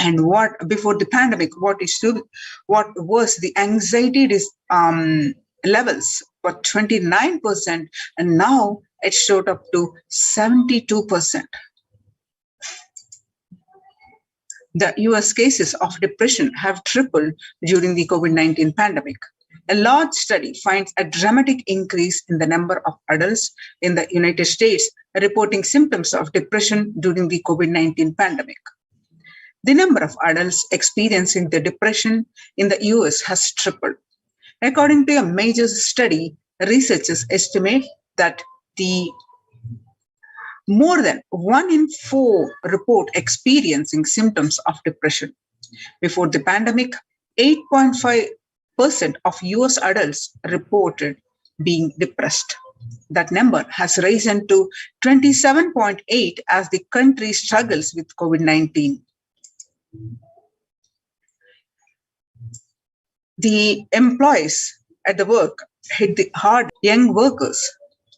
And what before the pandemic, what was the anxiety levels for 29%, and now it shot up to 72%. The US cases of depression have tripled during the COVID-19 pandemic. A large study finds a dramatic increase in the number of adults in the United States reporting symptoms of depression during the COVID-19 pandemic. The number of adults experiencing the depression in the US has tripled. According to a major study, researchers estimate that more than 1 in 4 report experiencing symptoms of depression. Before the pandemic, 8.5% of US adults reported being depressed. That number has risen to 27.8 as the country struggles with COVID-19. The employees at the work hit the hard young workers,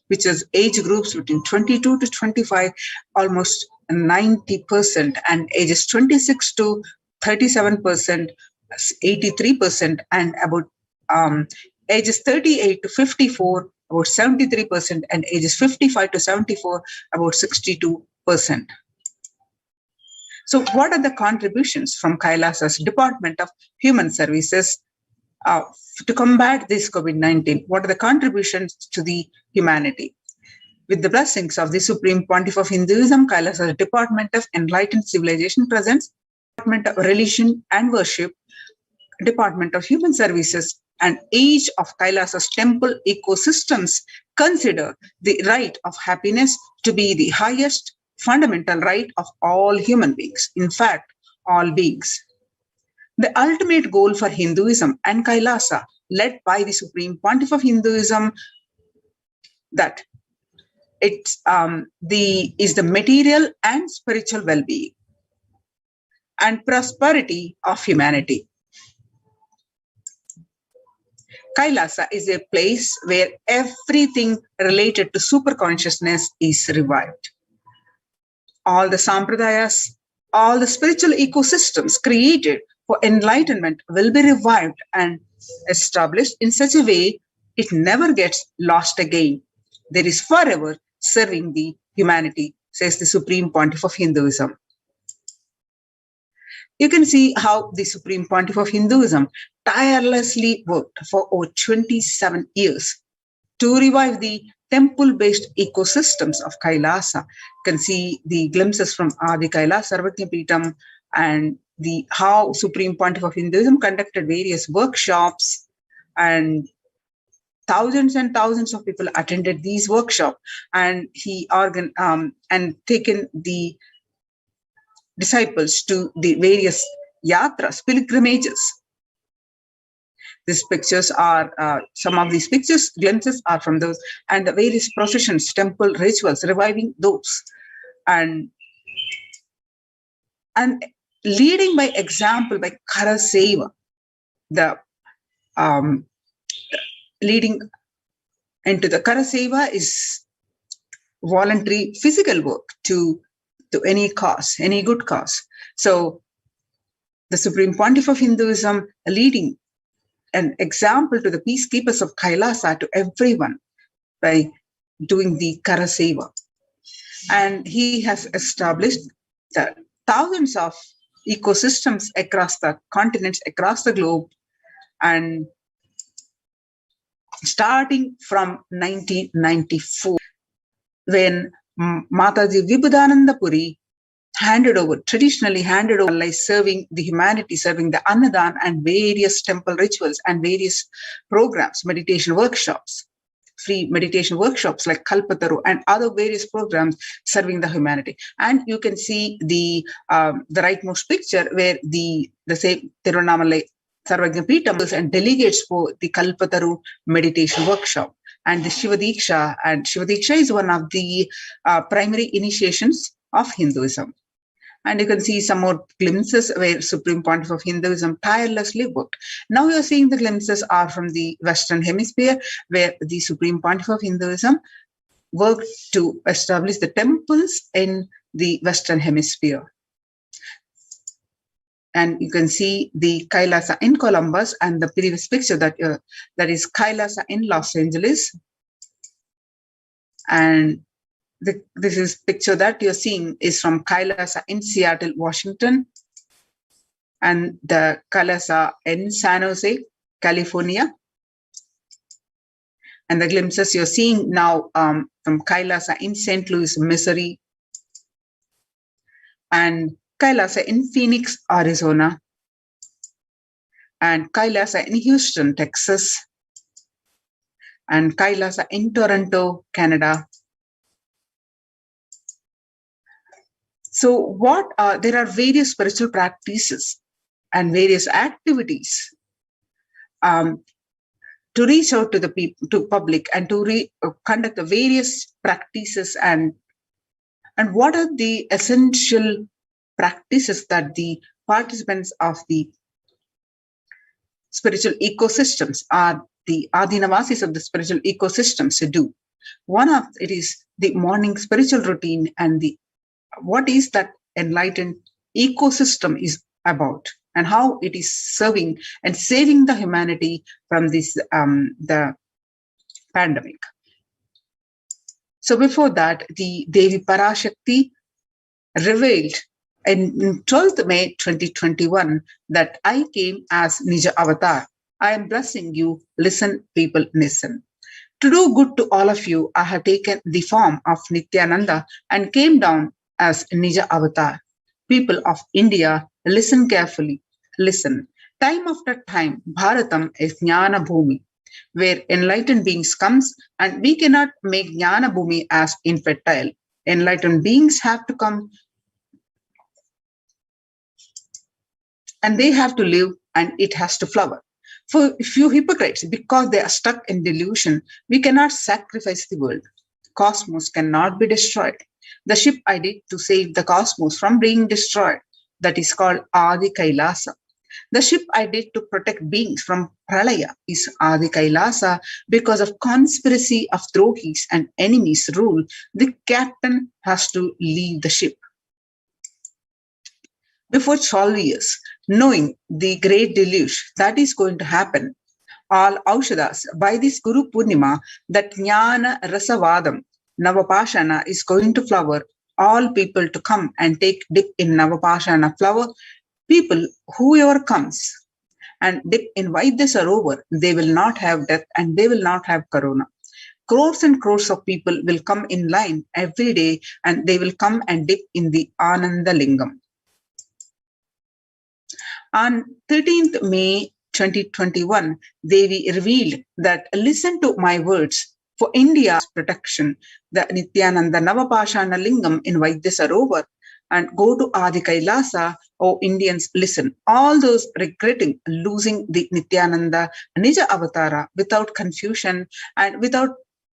which is age groups between 22 to 25, almost 90%, and ages 26 to 37%, 83%, and about ages 38 to 54, about 73%, and ages 55 to 74, about 62%. So what are the contributions from Kailasa's Department of Human Services to combat this COVID-19? What are the contributions to the humanity? With the blessings of the Supreme Pontiff of Hinduism, Kailasa's Department of Enlightened Civilization presents Department of Religion and Worship, Department of Human Services, and each of Kailasa's temple ecosystems consider the right of happiness to be the highest fundamental right of all human beings, in fact, all beings. The ultimate goal for Hinduism and Kailasa, led by the Supreme Pontiff of Hinduism, that is the material and spiritual well-being and prosperity of humanity. Kailasa is a place where everything related to superconsciousness is revived. All the sampradayas, all the spiritual ecosystems created for enlightenment will be revived and established in such a way it never gets lost again. There is forever serving the humanity, says the Supreme Pontiff of Hinduism. You can see how the Supreme Pontiff of Hinduism tirelessly worked for over 27 years to revive the temple-based ecosystems of Kailasa. You can see the glimpses from Adi Kailasa Sarvajnapeetham and how Supreme Pontiff of Hinduism conducted various workshops, and thousands of people attended these workshops, and he and taken the disciples to the various yatras, pilgrimages. These pictures are, some of these pictures, glimpses are from those, and the various processions, temple rituals, reviving those, and leading by example by Kara Seva, the leading into the Kara Seva is voluntary physical work to any cause, any good cause. So the Supreme Pontiff of Hinduism leading an example to the peacekeepers of Kailasa to everyone by doing the Kara Seva. And he has established the thousands of ecosystems across the continents, across the globe, and starting from 1994, when Mataji Vibhudananda Puri traditionally handed over, like serving the humanity, serving the Annadan and various temple rituals and various programs, meditation workshops, free meditation workshops like Kalpataru and other various programs serving the humanity. And you can see the rightmost picture where the same Tiruvannamalai Sarvajnapeetham and delegates for the Kalpataru meditation workshop and the Shiva Diksha. And Shiva Diksha is one of the primary initiations of Hinduism. And you can see some more glimpses where Supreme Pontiff of Hinduism tirelessly worked. Now you're seeing the glimpses are from the Western Hemisphere, where the Supreme Pontiff of Hinduism worked to establish the temples in the Western Hemisphere. And you can see the Kailasa in Columbus, and the previous picture that is Kailasa in Los Angeles. And this is picture that you're seeing is from Kailasa in Seattle, Washington, and the Kailasa in San Jose, California. And the glimpses you're seeing now from Kailasa in St. Louis, Missouri, and Kailasa in Phoenix, Arizona, and Kailasa in Houston, Texas, and Kailasa in Toronto, Canada. So there are various spiritual practices and various activities to reach out to the people, to public, and to conduct the various practices, and what are the essential practices that the participants of the spiritual ecosystems are the Adinavasis of the spiritual ecosystems to do. One of it is the morning spiritual routine, and what is that enlightened ecosystem is about, and how it is serving and saving the humanity from this the pandemic. So before that, the Devi Parashakti revealed in 12th May 2021 that I came as Nija Avatar. I am blessing you. Listen, people, listen. To do good to all of you, I have taken the form of Nithyananda and came down as Nija Avatar. People of India, listen carefully. Listen. Time after time, Bharatam is Jnana Bhumi, where enlightened beings comes, and we cannot make Jnana Bhumi as infertile. Enlightened beings have to come, and they have to live, and it has to flower. For few hypocrites, because they are stuck in delusion, we cannot sacrifice the world. Cosmos cannot be destroyed. The ship I did to save the cosmos from being destroyed, that is called Adi Kailasa. The ship I did to protect beings from Pralaya is Adi Kailasa. Because of conspiracy of Drohis and enemies rule, the captain has to leave the ship. Before 12 years, knowing the great deluge that is going to happen, all Aushadas, by this Guru Purnima, that Jnana Rasavadam, Navapashana is going to flower, all people to come and take dip in Navapashana flower. People, whoever comes and dip in Vaidyasarovar, they will not have death and they will not have corona. Crores and crores of people will come in line every day, and they will come and dip in the Ananda Lingam. On 13th May 2021, Devi revealed that listen to my words for India's protection, the Nithyananda Navapashana Lingam in Vaidyasarovar, and go to Adi Kailasa. O Indians, listen. All those regretting losing the Nithyananda Nija Avatara without confusion and without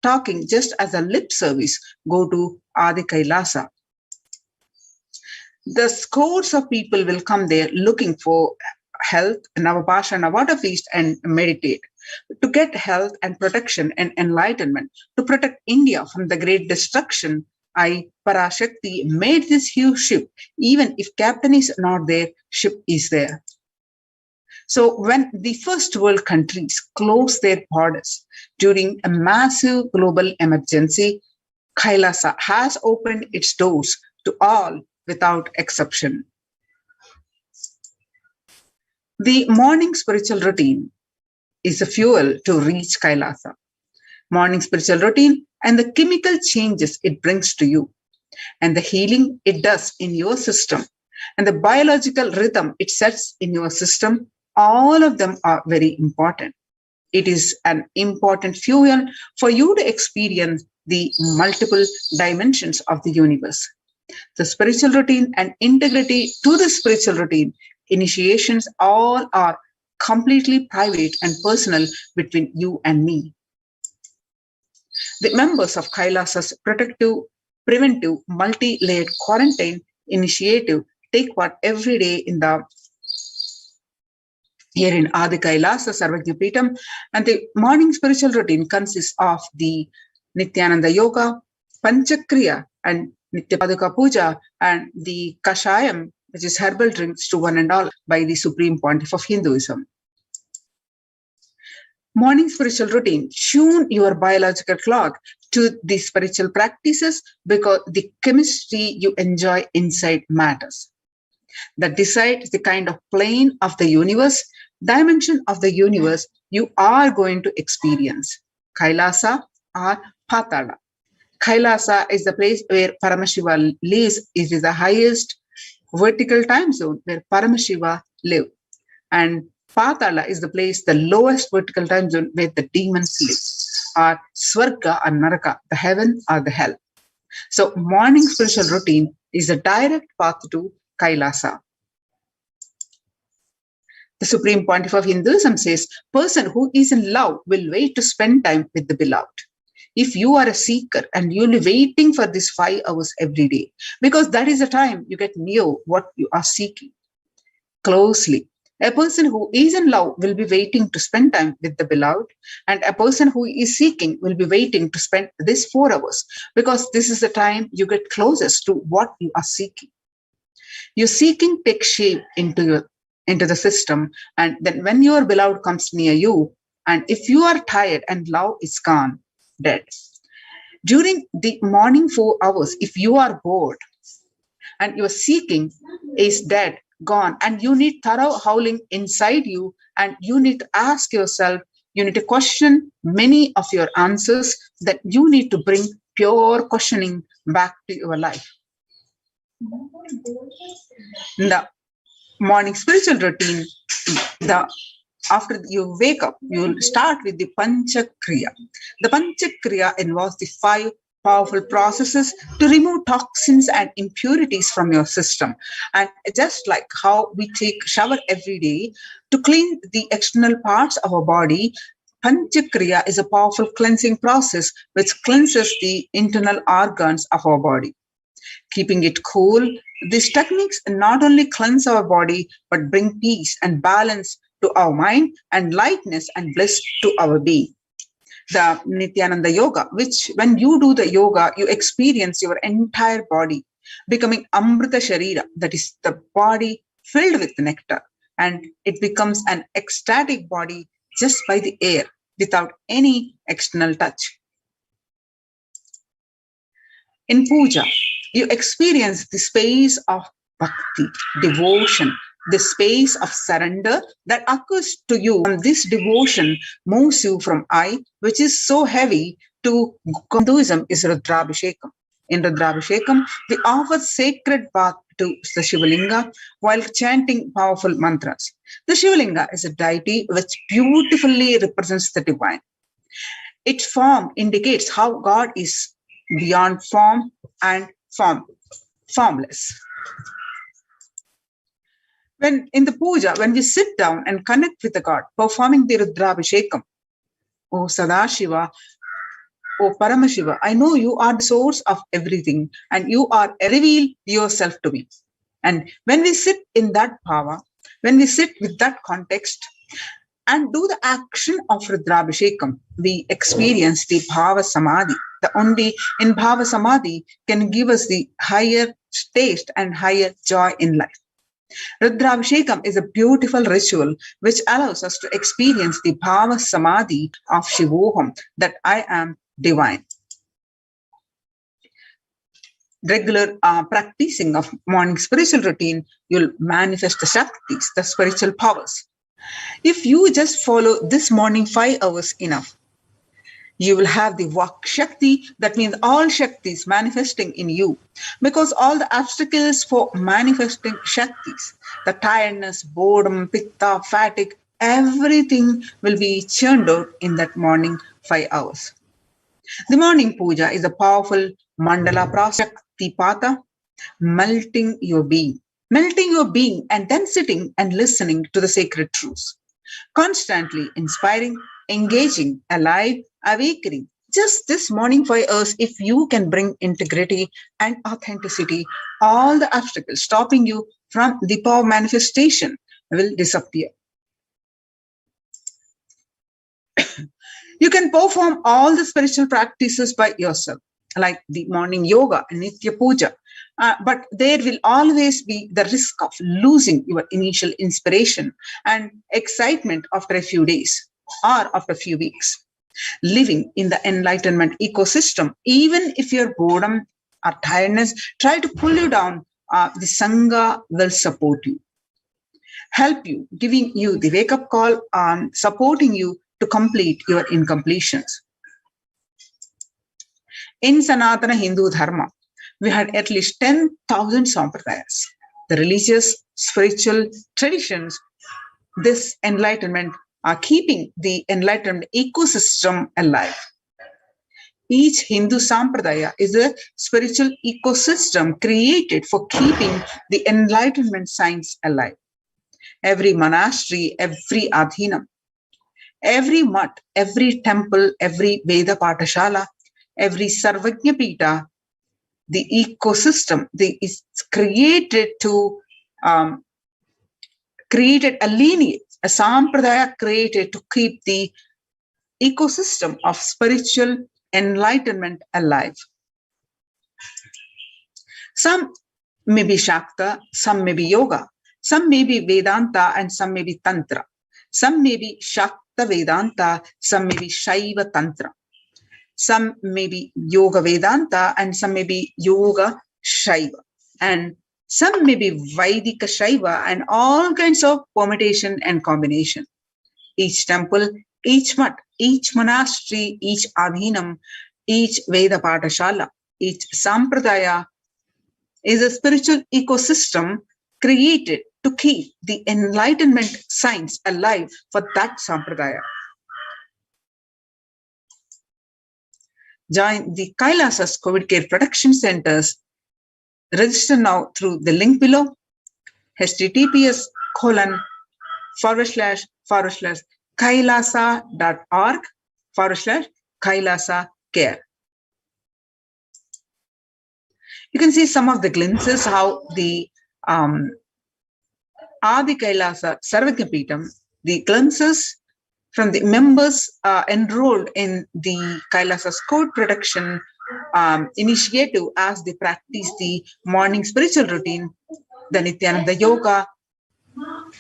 talking, just as a lip service, go to Adi Kailasa. The scores of people will come there looking for health, Navapashana water feast, and meditate to get health and protection and enlightenment, to protect India from the great destruction. I, Parashakti, made this huge ship. Even if captain is not there, ship is there. So when the first world countries closed their borders during a massive global emergency, Kailasa has opened its doors to all without exception. The morning spiritual routine is the fuel to reach Kailasa. Morning spiritual routine and the chemical changes it brings to you, and the healing it does in your system, and the biological rhythm it sets in your system, all of them are very important. It is an important fuel for you to experience the multiple dimensions of the universe. The spiritual routine and integrity to the spiritual routine, initiations, all are completely private and personal between you and me. The members of Kailasa's protective, preventive, multi-layered quarantine initiative take part every day here in Adi Kailasa Sarvajna Peetham, and the morning spiritual routine consists of the Nithyananda Yoga, Panchakriya, and Nitya Paduka Puja, and the Kashayam which is herbal drinks to one and all by the Supreme Pontiff of Hinduism. Morning spiritual routine. Tune your biological clock to the spiritual practices because the chemistry you enjoy inside matters. That decides the kind of plane of the universe, dimension of the universe you are going to experience. Kailasa or Patala. Kailasa is the place where Paramashiva lives. It is the highest vertical time zone where Paramashiva lives. And Patala is the place, the lowest vertical time zone where the demons live, or Swarga or Naraka, the heaven or the hell. So morning spiritual routine is a direct path to Kailasa. The Supreme Pontiff of Hinduism says, person who is in love will wait to spend time with the beloved. If you are a seeker and you'll be waiting for this 5 hours every day, because that is the time you get near what you are seeking closely. A person who is in love will be waiting to spend time with the beloved, and a person who is seeking will be waiting to spend this 4 hours, because this is the time you get closest to what you are seeking. Your seeking takes shape into the system, and then when your beloved comes near you, and if you are tired and love is gone, dead. During the morning 4 hours, if you are bored and your seeking is dead, gone, and you need thorough howling inside you, and you need to ask yourself, you need to question many of your answers, that you need to bring pure questioning back to your life. The morning spiritual routine, after you wake up, you'll start with the Panchakriya. The Panchakriya involves the 5 powerful processes to remove toxins and impurities from your system. And just like how we take shower every day to clean the external parts of our body, Panchakriya is a powerful cleansing process which cleanses the internal organs of our body. Keeping it cool, these techniques not only cleanse our body, but bring peace and balance to our mind and lightness and bliss to our being. The Nithyananda Yoga, which when you do the yoga, you experience your entire body becoming Amrita Sharira, that is the body filled with nectar, and it becomes an ecstatic body just by the air without any external touch. In puja, you experience the space of bhakti, devotion, the space of surrender that occurs to you. And this devotion moves you from I, which is so heavy, to Hinduism is Rudrabhishekam. In Rudrabhishekam, we offer sacred bath to the Shivalinga while chanting powerful mantras. The Shivalinga is a deity which beautifully represents the divine. Its form indicates how God is beyond form and formless. When in the puja, when we sit down and connect with the God, performing the Rudrabhishekam, O Sadashiva, O Paramashiva, I know you are the source of everything and you are reveal yourself to me. And when we sit in that power, when we sit with that context and do the action of Rudrabhishekam, we experience the Bhava Samadhi. The only in Bhava Samadhi can give us the higher taste and higher joy in life. Rudrabhishekam is a beautiful ritual which allows us to experience the Bhava Samadhi of Shivoham, that I am divine. Regular practicing of morning spiritual routine, you'll manifest the Shaktis, the spiritual powers. If you just follow this morning 5 hours enough, you will have the Vak Shakti, that means all Shaktis manifesting in you, because all the obstacles for manifesting Shaktis, the tiredness, boredom, pitta, fatigue, everything will be churned out in that morning 5 hours. The morning puja is a powerful mandala Parashakti Pata, melting your being and then sitting and listening to the sacred truths. Constantly inspiring, engaging, alive, awakening. Just this morning 5 hours, if you can bring integrity and authenticity, all the obstacles stopping you from the power manifestation will disappear. You can perform all the spiritual practices by yourself. like the morning yoga and Nitya Puja. But there will always be the risk of losing your initial inspiration and excitement after a few days or after a few weeks. Living in the enlightenment ecosystem, even if your boredom or tiredness try to pull you down, the Sangha will support you, help you, giving you the wake up call, supporting you to complete your incompletions. In Sanatana Hindu Dharma, we had at least 10,000 sampradayas. The religious, spiritual traditions, this enlightenment are keeping the enlightenment ecosystem alive. Each Hindu sampradaya is a spiritual ecosystem created for keeping the enlightenment science alive. Every monastery, every adhinam, every mutt, every temple, every Veda Patashala, every Sarvajna Pita, the ecosystem is created to created a lineage, a sampradaya created to keep the ecosystem of spiritual enlightenment alive. Some may be Shakta, some may be Yoga, some may be Vedanta, and some may be Tantra. Some may be Shakta Vedanta, some may be Shaiva Tantra. Some may be Yoga Vedanta, and some may be Yoga Shaiva. And some may be Vaidika Shaiva, and all kinds of permutation and combination. Each temple, each mutt, each monastery, each adhinam, each Veda Patashala, each sampradaya is a spiritual ecosystem created to keep the enlightenment science alive for that sampradaya. Join the Kailasa's COVID Care Protection Centers. Register now through the link below, https://kailasa.org/Kailasa Care. You can see some of the glimpses how the Adi Kailasa Sarvajna Peetham, the glimpses from the members enrolled in the Kailasa's code protection initiative as they practice the morning spiritual routine, the Nithyananda Yoga,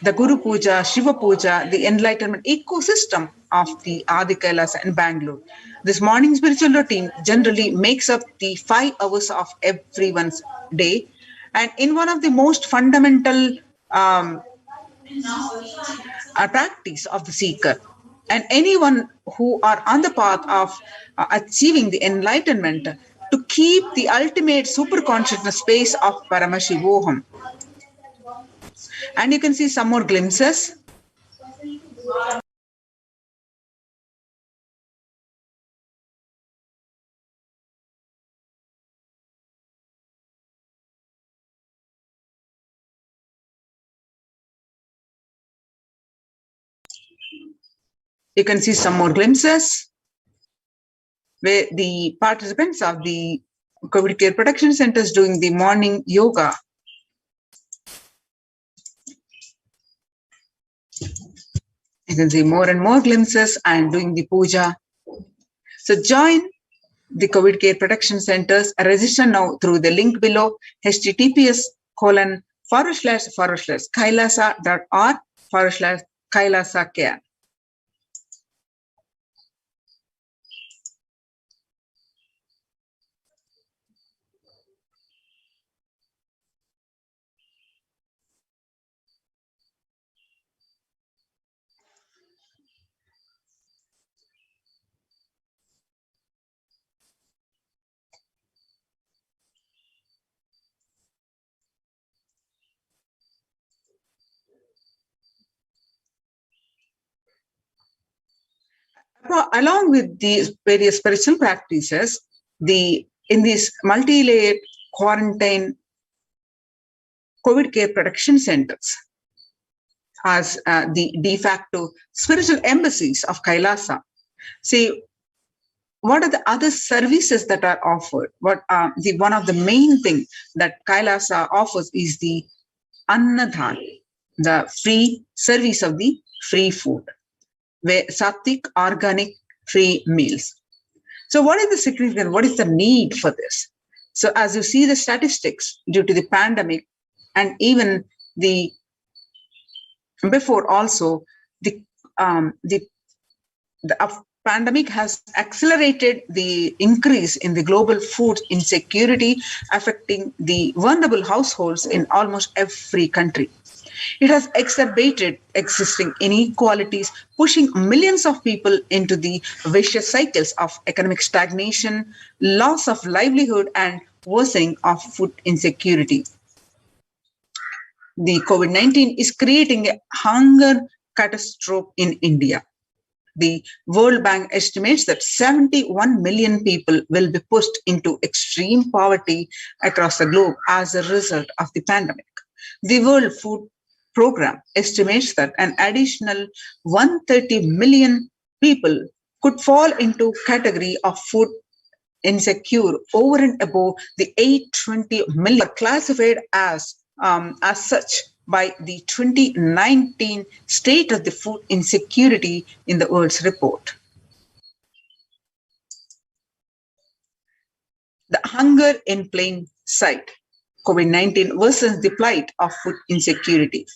the Guru Puja, Shiva Puja, the enlightenment ecosystem of the Adi Kailasa in Bangalore. This morning spiritual routine generally makes up the 5 hours of everyone's day, and in one of the most fundamental practice of the seeker. And anyone who are on the path of achieving the enlightenment to keep the ultimate super consciousness space of Paramashivoham. And you can see some more glimpses. You can see some more glimpses where the participants of the COVID Care Protection Centers doing the morning yoga. You can see more and more glimpses and doing the puja. So join the COVID Care Protection Centers. Register now through the link below, https://kailasa.org/Kailasa Care. Along with these various spiritual practices, in these multi-layered quarantine COVID Care Protection Centers as the de facto spiritual embassies of Kailasa. See, what are the other services that are offered? One of the main thing that Kailasa offers is the Annadhan, the free service of the free food, where sattvic, organic, free meals. So what is the significance? What is the need for this? So as you see the statistics due to the pandemic and even the before also the pandemic has accelerated the increase in the global food insecurity affecting the vulnerable households in almost every country. It has exacerbated existing inequalities, pushing millions of people into the vicious cycles of economic stagnation, loss of livelihood, and worsening of food insecurity. The COVID-19 is creating a hunger catastrophe in India. The World Bank estimates that 71 million people will be pushed into extreme poverty across the globe as a result of the pandemic. The World Food Program estimates that an additional 130 million people could fall into category of food insecure over and above the 820 million classified as such by the 2019 State of the Food Insecurity in the World's report. The hunger in plain sight, COVID-19 worsens the plight of food insecurity.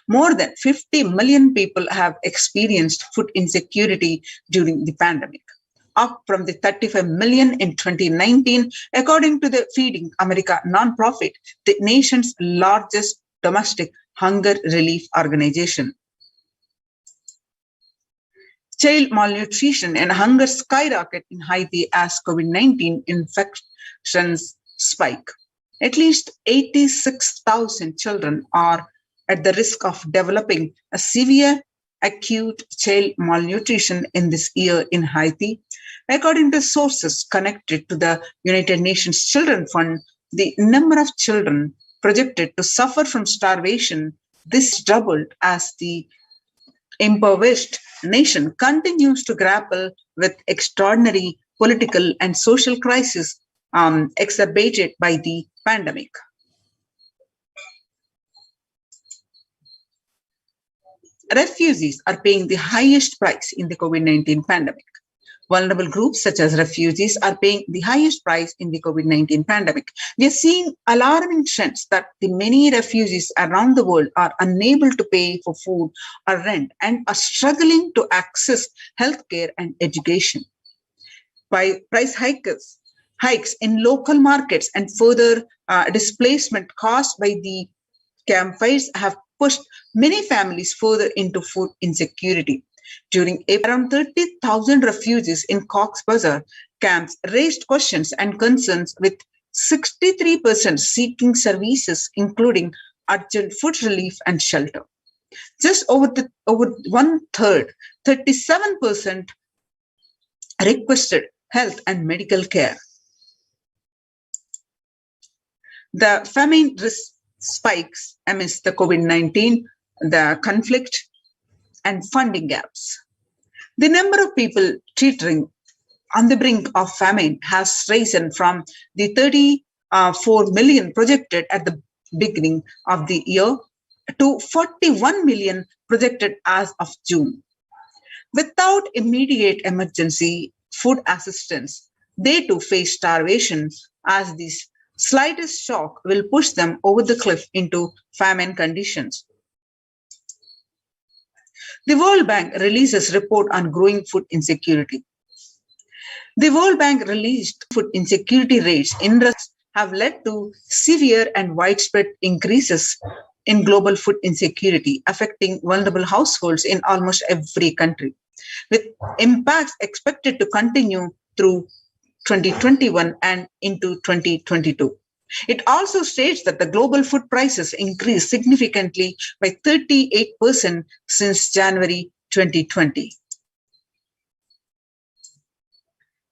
More than 50 million people have experienced food insecurity during the pandemic, up from the 35 million in 2019, according to the Feeding America nonprofit, the nation's largest domestic hunger relief organization. Child malnutrition and hunger skyrocket in Haiti as COVID-19 infections spike. At least 86,000 children are at the risk of developing a severe acute child malnutrition in this year in Haiti. According to sources connected to the United Nations Children Fund, the number of children projected to suffer from starvation this doubled as the impoverished nation continues to grapple with extraordinary political and social crisis exacerbated by the pandemic. Refugees are paying the highest price in the COVID-19 pandemic. Vulnerable groups such as refugees are paying the highest price in the COVID-19 pandemic. We are seeing alarming trends that the many refugees around the world are unable to pay for food or rent and are struggling to access healthcare and education. By price hikes in local markets and further displacement caused by the campfires have pushed many families further into food insecurity. During April, around 30,000 refugees in Cox's Bazar camps raised questions and concerns, with 63% seeking services, including urgent food relief and shelter. Just over one third, 37% requested health and medical care. The famine risk spikes amidst the COVID-19, the conflict, and funding gaps. The number of people teetering on the brink of famine has risen from the 34 million projected at the beginning of the year to 41 million projected as of June. Without immediate emergency food assistance, they too face starvation, as this slightest shock will push them over the cliff into famine conditions. The World Bank releases report on growing food insecurity. The World Bank released food insecurity rates in Russia have led to severe and widespread increases in global food insecurity, affecting vulnerable households in almost every country, with impacts expected to continue through 2021 and into 2022. It also states that the global food prices increased significantly by 38% since January 2020.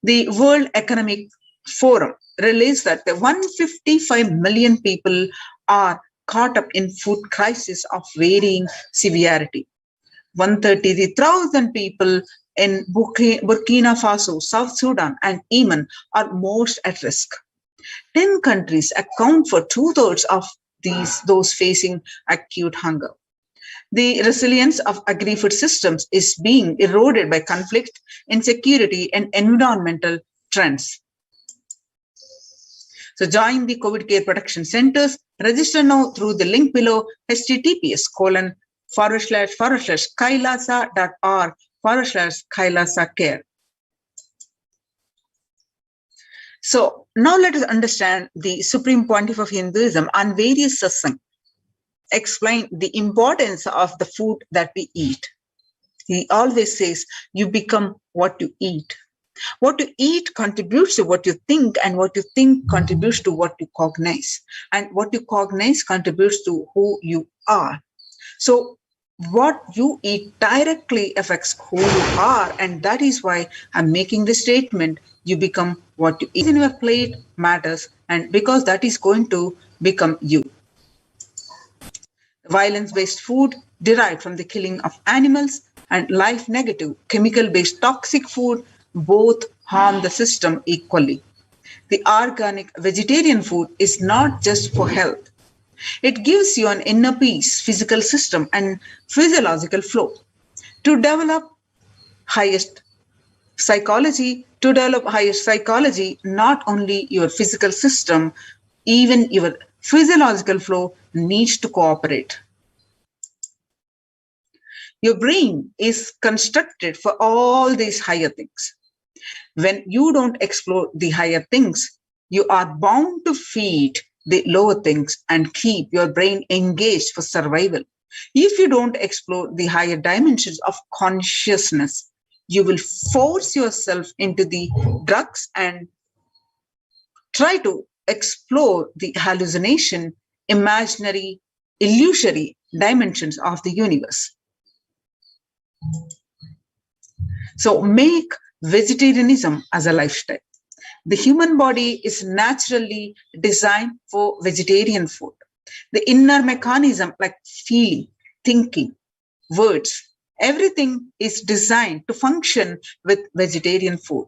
The World Economic Forum released that the 155 million people are caught up in food crisis of varying severity. 133,000 people in Burkina Faso, South Sudan, and Yemen are most at risk. 10 countries account for 2/3 of those facing acute hunger. The resilience of agri-food systems is being eroded by conflict, insecurity, and environmental trends. So join the COVID care protection centers. Register now through the link below, https://kailasa.org/kailasa care. So now let us understand the Supreme Pontiff of Hinduism on various satsang. Explain the importance of the food that we eat. He always says, you become what you eat. What you eat contributes to what you think, and what you think contributes to what you cognize. And what you cognize contributes to who you are. So what you eat directly affects who you are, and that is why I'm making the statement, you become what you eat. In your plate matters, and because that is going to become you. Violence-based food derived from the killing of animals and life-negative, chemical-based toxic food both harm the system equally. The organic vegetarian food is not just for health. It gives you an inner peace, physical system, and physiological flow. To develop highest psychology, not only your physical system, even your physiological flow needs to cooperate. Your brain is constructed for all these higher things. When you don't explore the higher things, you are bound to feed the lower things and keep your brain engaged for survival. If you don't explore the higher dimensions of consciousness, you will force yourself into the drugs and try to explore the hallucination, imaginary, illusory dimensions of the universe. So make vegetarianism as a lifestyle. The human body is naturally designed for vegetarian food. The inner mechanism like feeling, thinking, words, everything is designed to function with vegetarian food.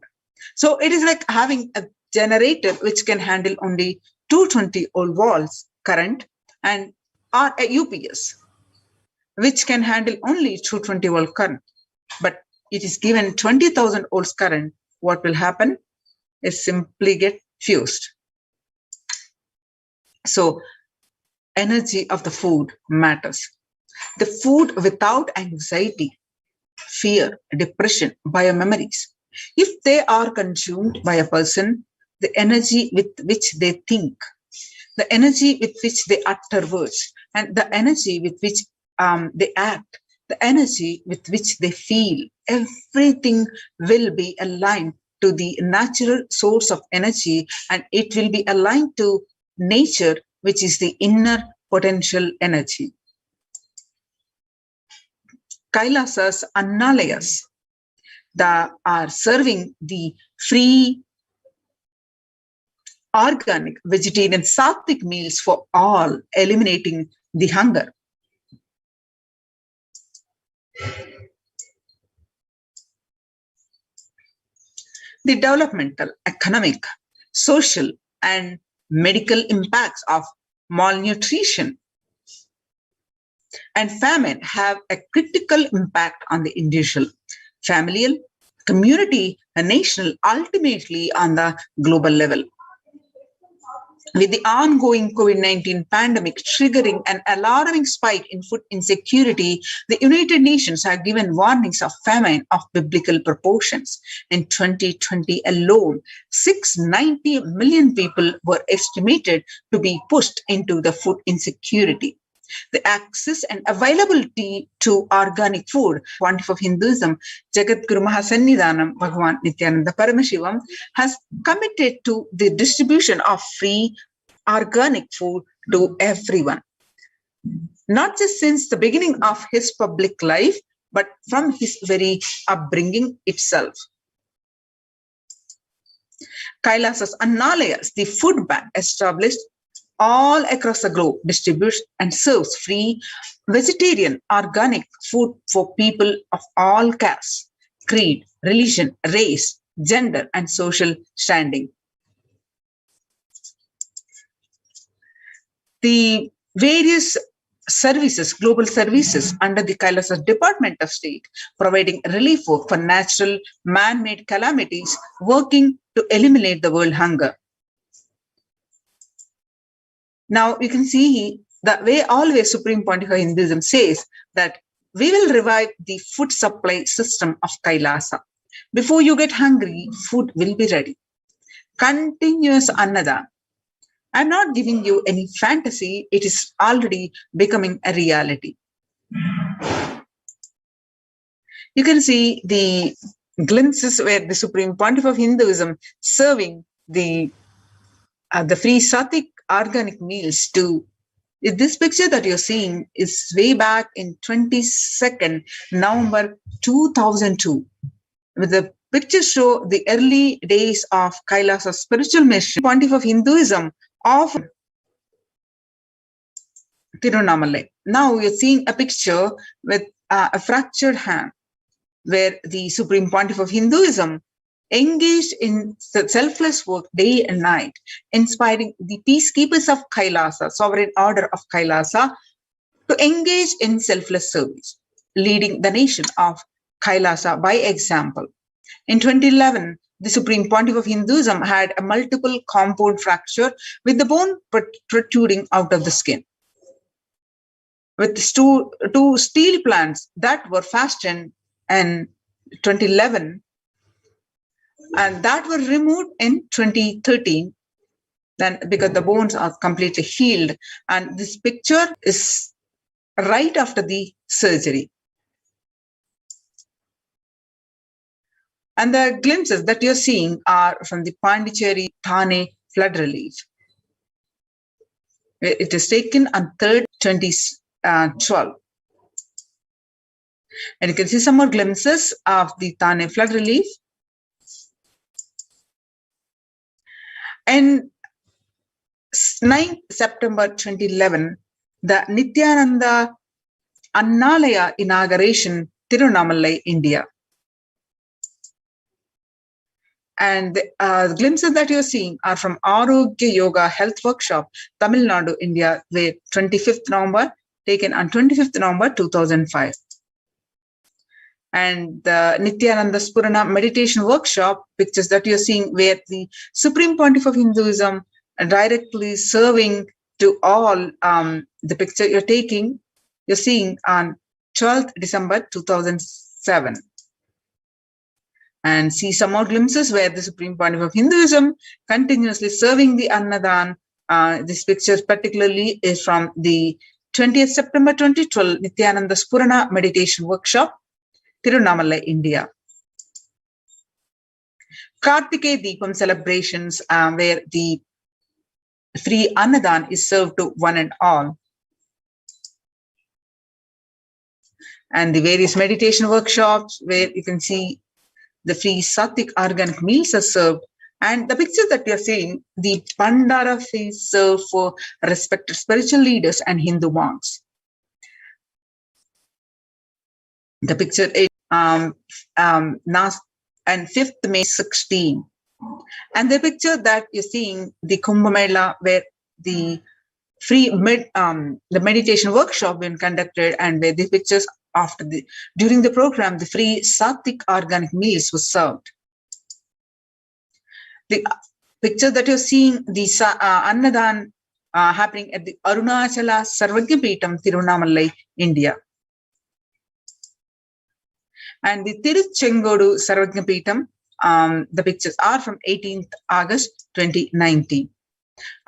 So it is like having a generator which can handle only 220-volt volts current, and or a UPS which can handle only 220-volt current. But it is given 20,000 volts current, what will happen is simply get fused. So energy of the food matters. The food without anxiety, fear, depression, biomemories, if they are consumed by a person, the energy with which they think, the energy with which they utter words, and the energy with which they act, the energy with which they feel, everything will be aligned to the natural source of energy, and it will be aligned to nature, which is the inner potential energy. Kailasas, Annalayas, that are serving the free, organic, vegetarian, sattvic meals for all, eliminating the hunger. The developmental, economic, social, and medical impacts of malnutrition and famine have a critical impact on the individual, familial, community, and national, ultimately on the global level. With the ongoing COVID-19 pandemic triggering an alarming spike in food insecurity, the United Nations have given warnings of famine of biblical proportions. In 2020 alone, 690 million people were estimated to be pushed into the food insecurity. The access and availability to organic food, Pontiff of Hinduism, Jagadguru Mahasannidhanam Bhagavan Nithyananda Paramashivam, has committed to the distribution of free organic food to everyone. Not just since the beginning of his public life, but from his very upbringing itself. Kailasas Annalayas, the food bank established all across the globe, distributes and serves free vegetarian organic food for people of all castes, creed, religion, race, gender, and social standing. The various services, global services under the Kailasa Department of State, providing relief work for natural man-made calamities, working to eliminate the world hunger. Now you can see the way always Supreme Pontifical Hinduism says that we will revive the food supply system of Kailasa. Before you get hungry, food will be ready. Continuous Annadan. I'm not giving you any fantasy. It is already becoming a reality. You can see the glimpses where the Supreme Pontiff of Hinduism serving the free Sattvic organic meals to. This picture that you're seeing is way back in 22nd November 2002. With the pictures show the early days of Kailasa's spiritual mission, Pontiff of Hinduism of Tirunamalai. Now you're seeing a picture with a fractured hand, where the Supreme Pontiff of Hinduism engaged in selfless work day and night, inspiring the peacekeepers of Kailasa, sovereign order of Kailasa, to engage in selfless service, leading the nation of Kailasa by example. In 2011, the Supreme Pontiff of Hinduism had a multiple compound fracture with the bone protruding out of the skin. With two steel plants that were fastened in 2011 and that were removed in 2013, then because the bones are completely healed. And this picture is right after the surgery. And the glimpses that you're seeing are from the Pondicherry Thane flood relief. It is taken on 3rd 2012. And you can see some more glimpses of the Thane flood relief. And 9th September 2011, the Nithyananda Annalaya inauguration, Tirunamalai, India. And the glimpses that you're seeing are from Arogya Yoga Health Workshop, Tamil Nadu, India, where 25th November, taken on 25th November 2005. And the Nithyananda Spurana Meditation Workshop, pictures that you're seeing where the Supreme Pontiff of Hinduism directly serving to all, the picture you're seeing on 12th December 2007. And see some more glimpses where the Supreme Pontiff of Hinduism continuously serving the Annadan. This picture particularly is from the 20th September 2012 Nithyananda Spurana Meditation Workshop, Tirunamalai, India. Kartike Deepam celebrations where the free Annadan is served to one and all. And the various meditation workshops where you can see the free Sattvic organic meals are served. And the picture that you're seeing, the Pandara feast served for respected spiritual leaders and Hindu monks. The picture is and 5th May 16. And the picture that you're seeing, the Kumbh Mela, where the free the meditation workshop been conducted, and where the pictures during the program, the free Sattvic organic meals was served. The picture that you're seeing, the Annadan happening at the Arunachala Sarvagya Peetham, Tirunamalai, India. And the Tiruchengodu Sarvagya Peetham, the pictures are from 18th August 2019.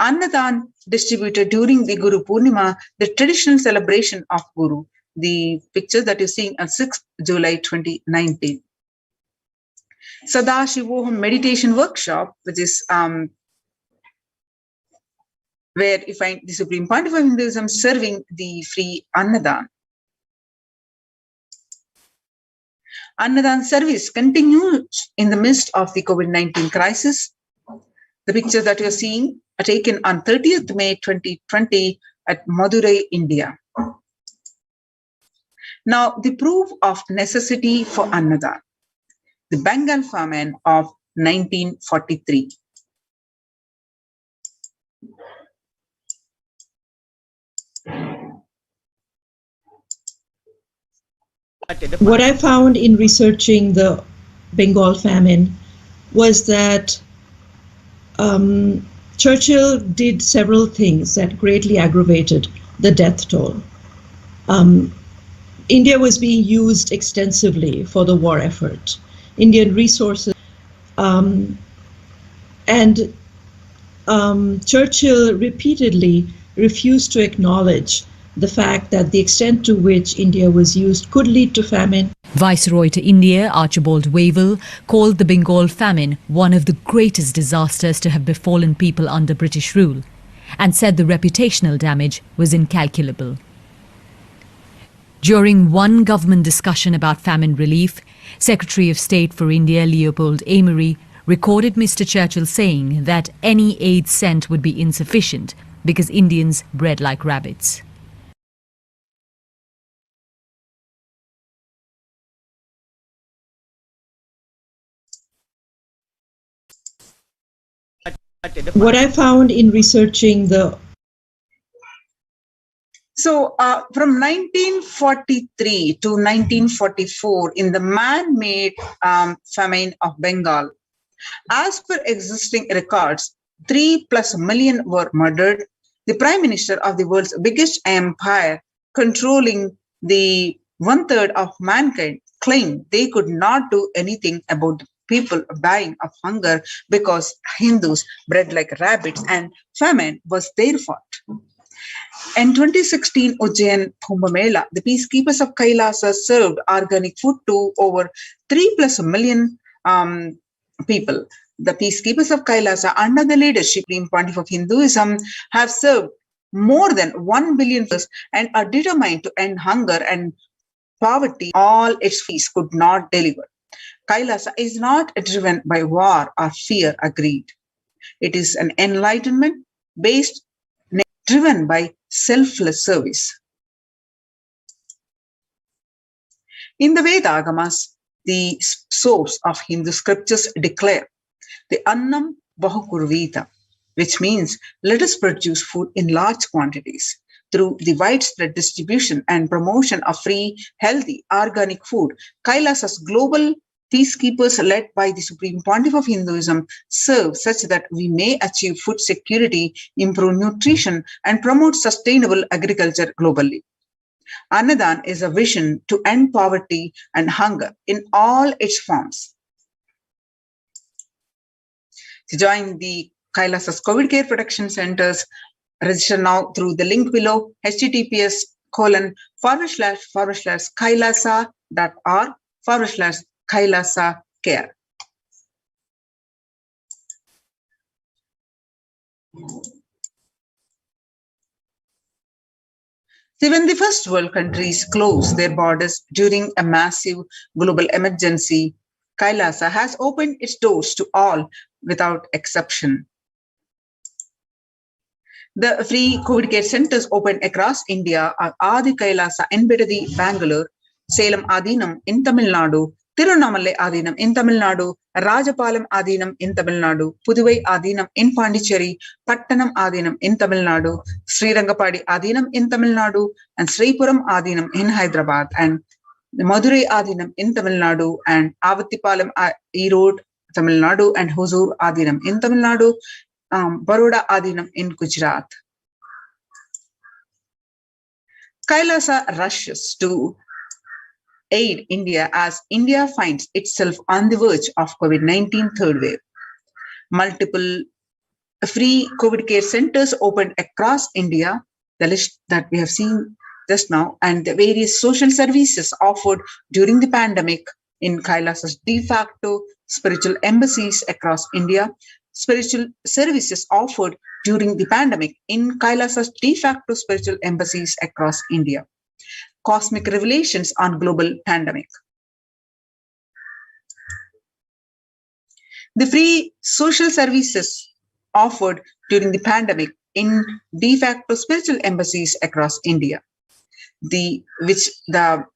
Annadan distributed during the Guru Purnima, the traditional celebration of Guru. The picture that you're seeing on 6th July 2019. Sadashivoham meditation workshop, which is where you find the Supreme Pontiff of Hinduism serving the free Annadan. Annadan service continues in the midst of the COVID-19 crisis. The pictures that you're seeing are taken on 30th May 2020 at Madurai, India. Now, the proof of necessity for Annadan, the Bengal famine of 1943. What I found in researching the Bengal famine was that Churchill did several things that greatly aggravated the death toll. India was being used extensively for the war effort. Indian resources, and Churchill repeatedly refused to acknowledge the fact that the extent to which India was used could lead to famine. Viceroy to India, Archibald Wavell, called the Bengal famine one of the greatest disasters to have befallen people under British rule, and said the reputational damage was incalculable. During one government discussion about famine relief, Secretary of State for India Leopold Amery recorded Mr. Churchill saying that any aid sent would be insufficient because Indians bred like rabbits. What I found in researching the from 1943 to 1944, in the man-made famine of Bengal, as per existing records, 3+ million were murdered. The Prime Minister of the world's biggest empire, controlling the 1/3 of mankind, claimed they could not do anything about the people dying of hunger because Hindus bred like rabbits and famine was their fault. In 2016 Ujjain Kumbh Mela, the peacekeepers of Kailasa served organic food to over 3+ million people. The peacekeepers of Kailasa, under the leadership of Pontiff of Hinduism, have served more than 1 billion and are determined to end hunger and poverty. All its fees could not deliver. Kailasa is not driven by war or fear or greed. It is an enlightenment based, driven by selfless service. In the Veda Agamas, the source of Hindu scriptures declare the Annam Bahukurvita, which means let us produce food in large quantities. Through the widespread distribution and promotion of free, healthy, organic food, Kailasa's global peacekeepers led by the Supreme Pontiff of Hinduism serve such that we may achieve food security, improve nutrition, and promote sustainable agriculture globally. Annadan is a vision to end poverty and hunger in all its forms. To join the Kailasa's COVID Care Protection Centers, register now through the link below, https://kailasa.org/Kailasa Care. See, when the first world countries closed their borders during a massive global emergency, Kailasa has opened its doors to all without exception. The free COVID care centers opened across India are Adi Kailasa in Bidadi, Bangalore, Salem Adinam in Tamil Nadu, Tirunamale Adinam in Tamil Nadu, Rajapalam Adinam in Tamil Nadu, Puduvai Adinam in Pondicherry, Pattanam Adinam in Tamil Nadu, Srirangapadi Adinam in Tamil Nadu, and Sripuram Adinam in Hyderabad, and Madurai Adinam in Tamil Nadu, and Avattipalam Erode, Tamil Nadu, and Hosur Adinam in Tamil Nadu, Baroda Adinam in Gujarat. Kailasa rushes to aid India as India finds itself on the verge of COVID-19 third wave. Multiple free COVID care centers opened across India, the list that we have seen just now, and the various social services offered during the pandemic in Kailasa's de facto spiritual embassies across India, spiritual services offered during the pandemic in Kailasa's de facto spiritual embassies across India. Cosmic revelations on global pandemic. The free social services offered during the pandemic in de facto spiritual embassies across India.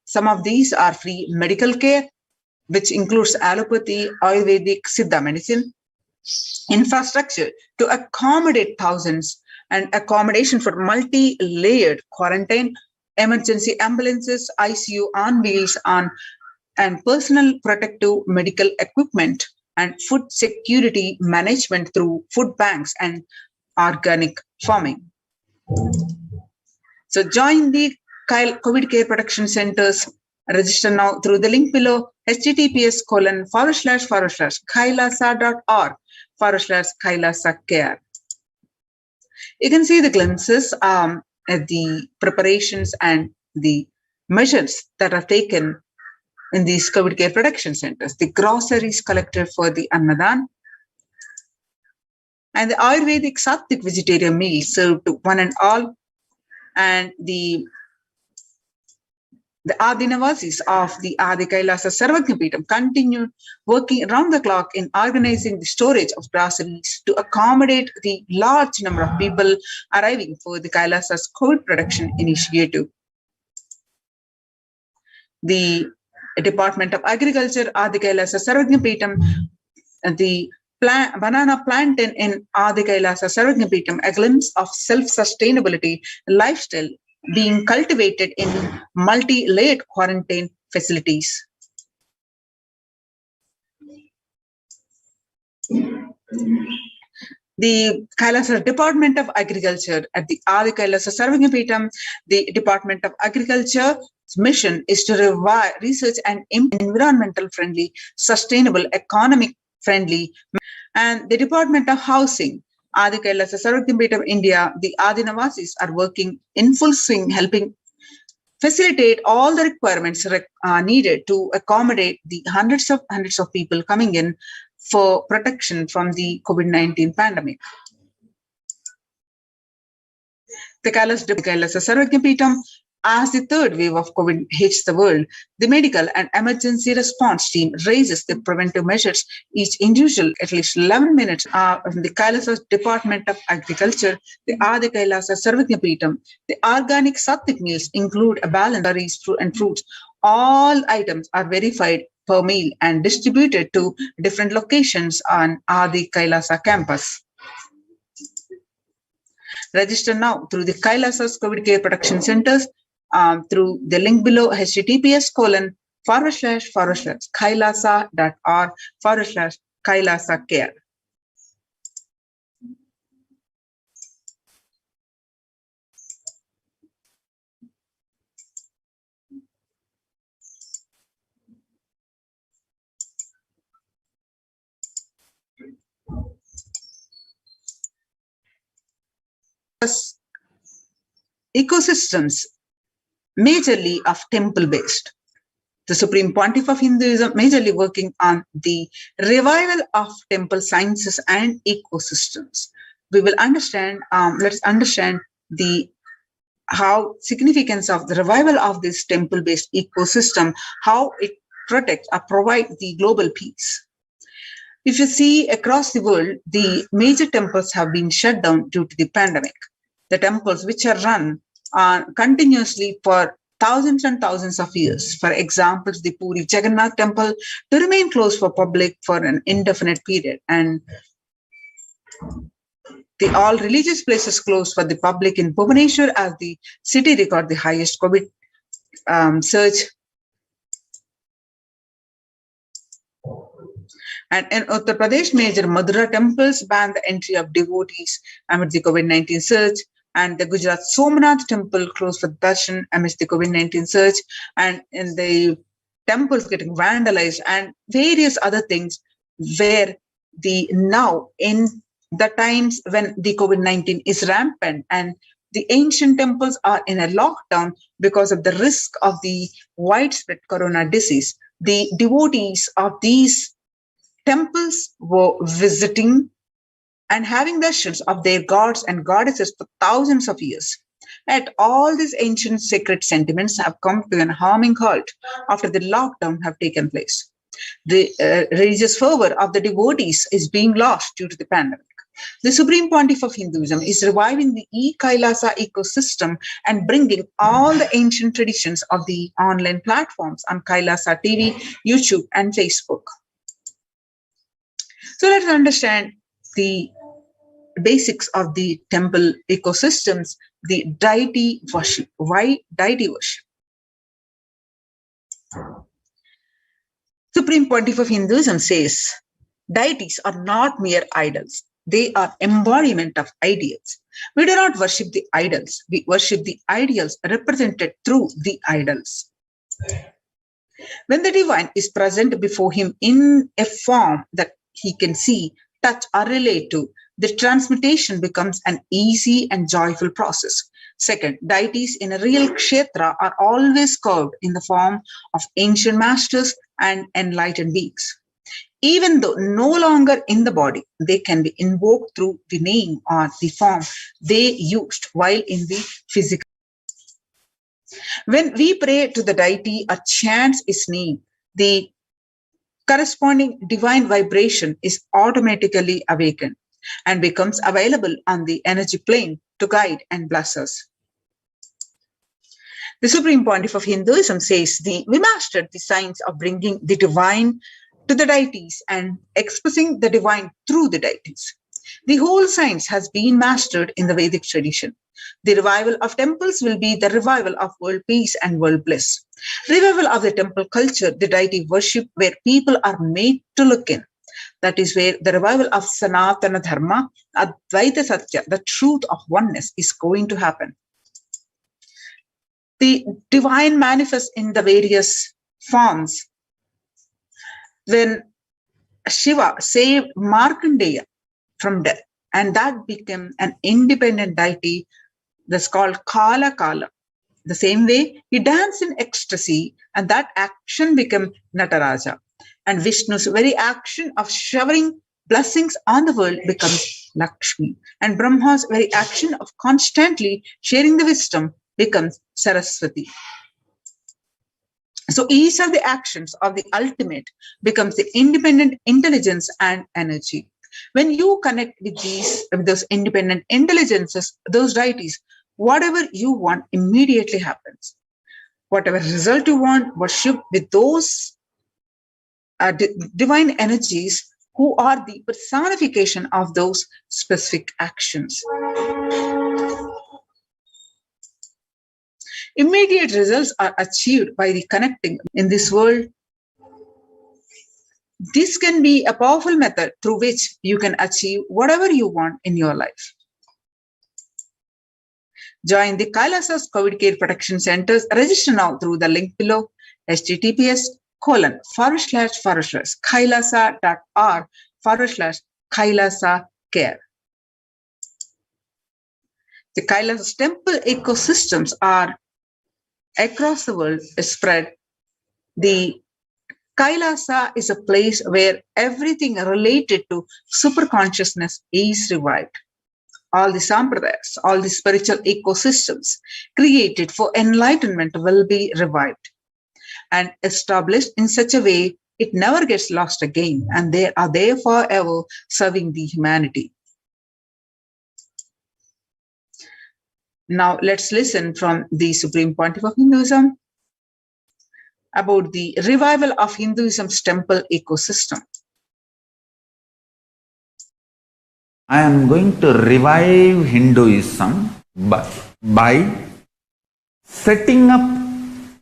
Some of these are free medical care, which includes allopathy, Ayurvedic, Siddha medicine, infrastructure to accommodate thousands, and accommodation for multi-layered quarantine, emergency ambulances, ICU on wheels, and personal protective medical equipment, and food security management through food banks and organic farming. So join the COVID Care Protection Centers. Register now through the link below, https://kailasa.org/kailasa You can see the glimpses at the preparations and the measures that are taken in these COVID care protection centers. The groceries collected for the Annadan, and the Ayurvedic Sattvic vegetarian meal served to one and all, and the Adinavasis of the Adi Kailasa Sarvagnapeetham continued working around the clock in organizing the storage of groceries to accommodate the large number of people arriving for the Kailasa's COVID protection initiative. The Department of Agriculture, Adi Kailasa Sarvagnapeetham, the banana plantain in Adi Kailasa Sarvagnapeetham, a glimpse of self-sustainability lifestyle being cultivated in multi-layered quarantine facilities. The Kailasa Department of Agriculture at the Adi Kailasa Sarvagnapeetham, the Department of Agriculture's mission is to revive research and environmental friendly, sustainable, economic friendly, and the Department of Housing, Adi Kailasa Sarvagnapeetham, India, the Adinavasis are working in full swing, helping facilitate all the requirements needed to accommodate the hundreds of people coming in for protection from the COVID-19 pandemic. The Kailasa Sarvagnapeetham, as the third wave of COVID hits the world, the medical and emergency response team raises the preventive measures, each individual at least 11 minutes. From the Kailasa Department of Agriculture, the Adi Kailasa Sarvagnapeetham, the organic sattvic meals include a balance of berries, fruit and fruits. All items are verified per meal and distributed to different locations on Adi Kailasa campus. Register now through the Kailasa's COVID Care Protection Centers through the link below, https://kailasa.org/kailasa care. Ecosystems majorly of temple-based. The Supreme Pontiff of Hinduism majorly working on the revival of temple sciences and ecosystems. We will understand, let's understand the how significance of the revival of this temple-based ecosystem, how it protects or provides the global peace. If you see across the world, the major temples have been shut down due to the pandemic. The temples which are run continuously for thousands and thousands of years. For example, the Puri Jagannath temple to remain closed for public for an indefinite period, and the all religious places closed for the public in Bhubaneswar as the city record the highest COVID surge. And in Uttar Pradesh, major Madura temples banned the entry of devotees amid the COVID-19 surge, and the Gujarat Somnath temple closed for darshan amidst the COVID-19 surge, and in the temples getting vandalized and various other things, where the now in the times when the COVID-19 is rampant and the ancient temples are in a lockdown because of the risk of the widespread corona disease, the devotees of these temples were visiting and having darshans of their gods and goddesses for thousands of years. Yet all these ancient sacred sentiments have come to an harming halt after the lockdown have taken place. The religious fervor of the devotees is being lost due to the pandemic. The Supreme Pontiff of Hinduism is reviving the e-Kailasa ecosystem and bringing all the ancient traditions of the online platforms on Kailasa TV, YouTube, and Facebook. So let's understand the basics of the temple ecosystems, the deity worship. Why deity worship? Supreme Pontiff of Hinduism says, deities are not mere idols. They are embodiment of ideals. We do not worship the idols. We worship the ideals represented through the idols. When the divine is present before him in a form that he can see, touch, or relate to, the transmutation becomes an easy and joyful process. Second, deities in a real kshetra are always carved in the form of ancient masters and enlightened beings. Even though no longer in the body, they can be invoked through the name or the form they used while in the physical. When we pray to the deity or chant its name, the corresponding divine vibration is automatically awakened and becomes available on the energy plane to guide and bless us. The Supreme Pontiff of Hinduism says we mastered the science of bringing the divine to the deities and expressing the divine through the deities. The whole science has been mastered in the Vedic tradition. The revival of temples will be the revival of world peace and world bliss. Revival of the temple culture, the deity worship where people are made to look in. That is where the revival of Sanatana Dharma, Advaita Satya, the truth of oneness, is going to happen. The divine manifests in the various forms. When Shiva saved Markandeya from death, and that became an independent deity that's called Kala Kala. The same way, he danced in ecstasy, and that action became Nataraja. And Vishnu's very action of showering blessings on the world becomes Lakshmi. And Brahma's very action of constantly sharing the wisdom becomes Saraswati. So each of the actions of the ultimate becomes the independent intelligence and energy. When you connect with those independent intelligences, those deities, whatever you want immediately happens. Whatever result you want, worship with those divine energies who are the personification of those specific actions. Immediate results are achieved by the connecting in this world. This can be a powerful method through which you can achieve whatever you want in your life. Join the Kailasa's COVID Care Protection Centers. Register now through the link below, https://kailasa.org/Kailasa Care. The Kailasa's temple ecosystems are across the world spread. The Kailasa is a place where everything related to superconsciousness is revived. All the sampradayas, all the spiritual ecosystems created for enlightenment will be revived and established in such a way it never gets lost again, and they are there forever serving the humanity. Now let's listen from the Supreme Pontiff of Hinduism about the revival of Hinduism's temple ecosystem. I am going to revive Hinduism by setting up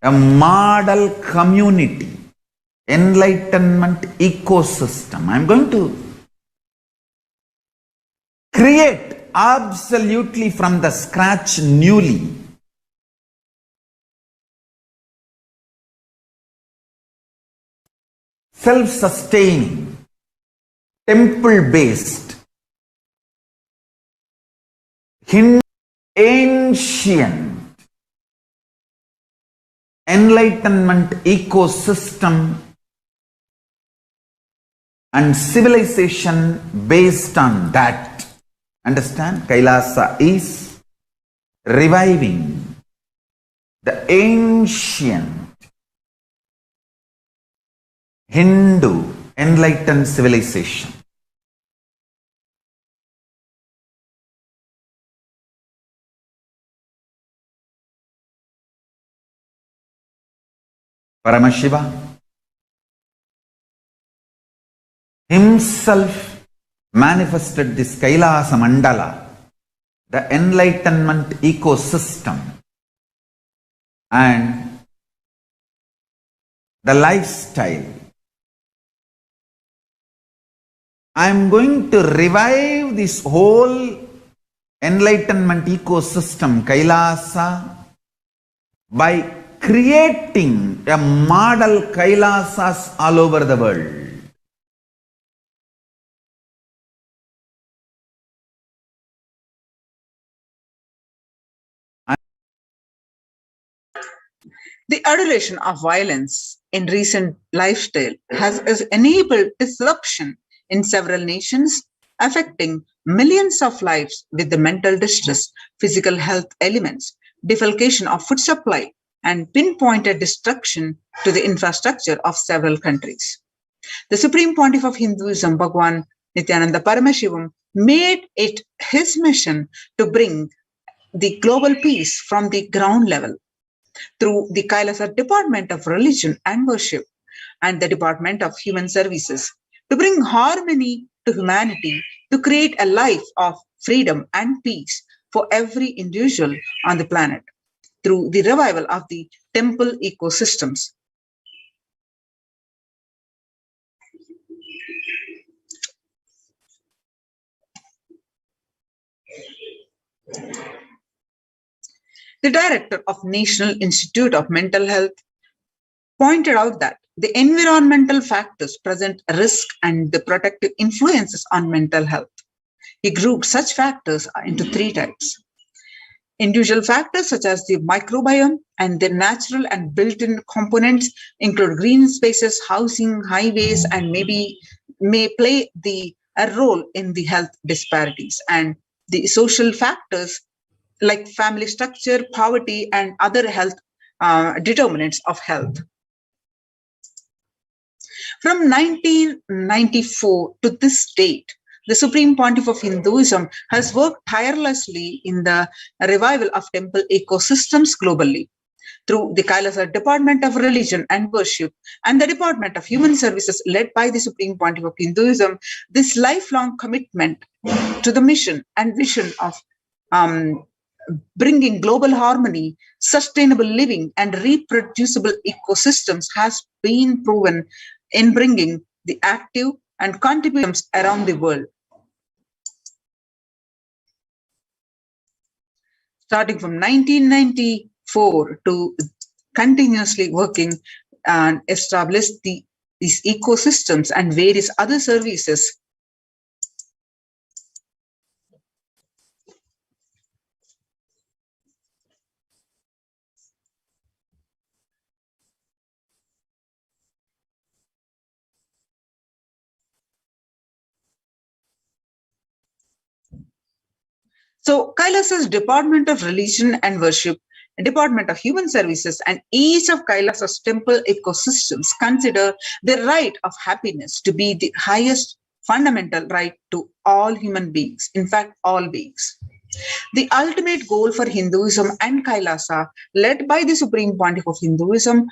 a model community, enlightenment ecosystem. I am going to create absolutely from the scratch newly self-sustaining, temple-based, ancient enlightenment ecosystem and civilization based on that. Understand? Kailasa is reviving the ancient Hindu enlightened civilization. Paramashiva himself manifested this Kailasa Mandala, the enlightenment ecosystem, and the lifestyle. I am going to revive this whole enlightenment ecosystem, Kailasa, by creating a model Kailasas all over the world. The adulation of violence in recent lifestyle has enabled disruption in several nations, affecting millions of lives with the mental distress, physical health elements, defalcation of food supply, and pinpointed destruction to the infrastructure of several countries. The Supreme Pontiff of Hinduism, Bhagwan Nithyananda Paramashivam, made it his mission to bring the global peace from the ground level through the Kailasa Department of Religion and Worship and the Department of Human Services to bring harmony to humanity, to create a life of freedom and peace for every individual on the planet through the revival of the temple ecosystems. The director of National Institute of Mental Health pointed out that the environmental factors present risk and the protective influences on mental health. He grouped such factors into three types. Individual factors such as the microbiome and their natural and built-in components include green spaces, housing, highways, and may play a role in the health disparities. And the social factors like family structure, poverty, and other health determinants of health. From 1994 to this date, the Supreme Pontiff of Hinduism has worked tirelessly in the revival of temple ecosystems globally. Through the Kailasa Department of Religion and Worship and the Department of Human Services led by the Supreme Pontiff of Hinduism, this lifelong commitment to the mission and vision of bringing global harmony, sustainable living, and reproducible ecosystems has been proven in bringing the active and contributions around the world. Starting from 1994 to continuously working and establish these ecosystems and various other services. So Kailasa's Department of Religion and Worship, Department of Human Services, and each of Kailasa's temple ecosystems consider the right of happiness to be the highest fundamental right to all human beings, in fact, all beings. The ultimate goal for Hinduism and Kailasa, led by the Supreme Pontiff of Hinduism,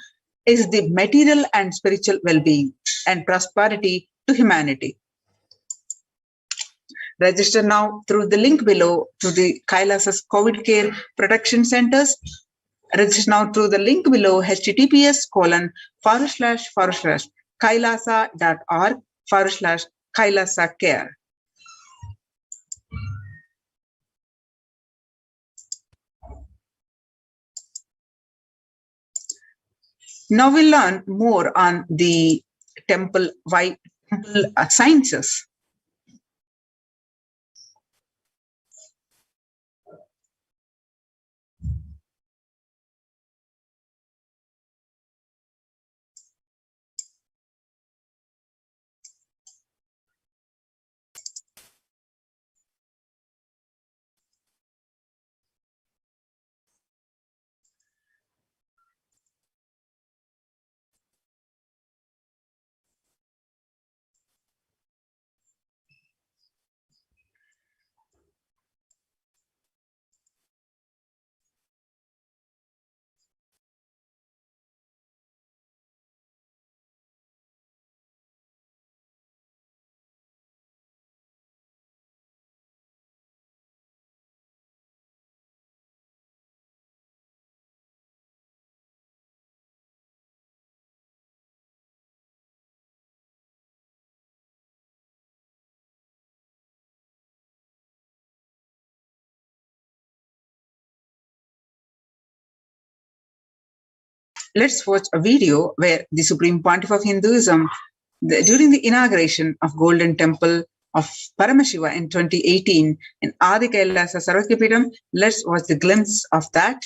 is the material and spiritual well-being and prosperity to humanity. Register now through the link below to the Kailasa's COVID Care Protection Centers. Register now through the link below https://kailasa.org/Kailasa Care. Now we'll learn more on the temple sciences. Let's watch a video where the Supreme Pontiff of Hinduism, during the inauguration of Golden Temple of Paramashiva in 2018 in Adi Kailasa Sarvakyapeetham, let's watch the glimpse of that.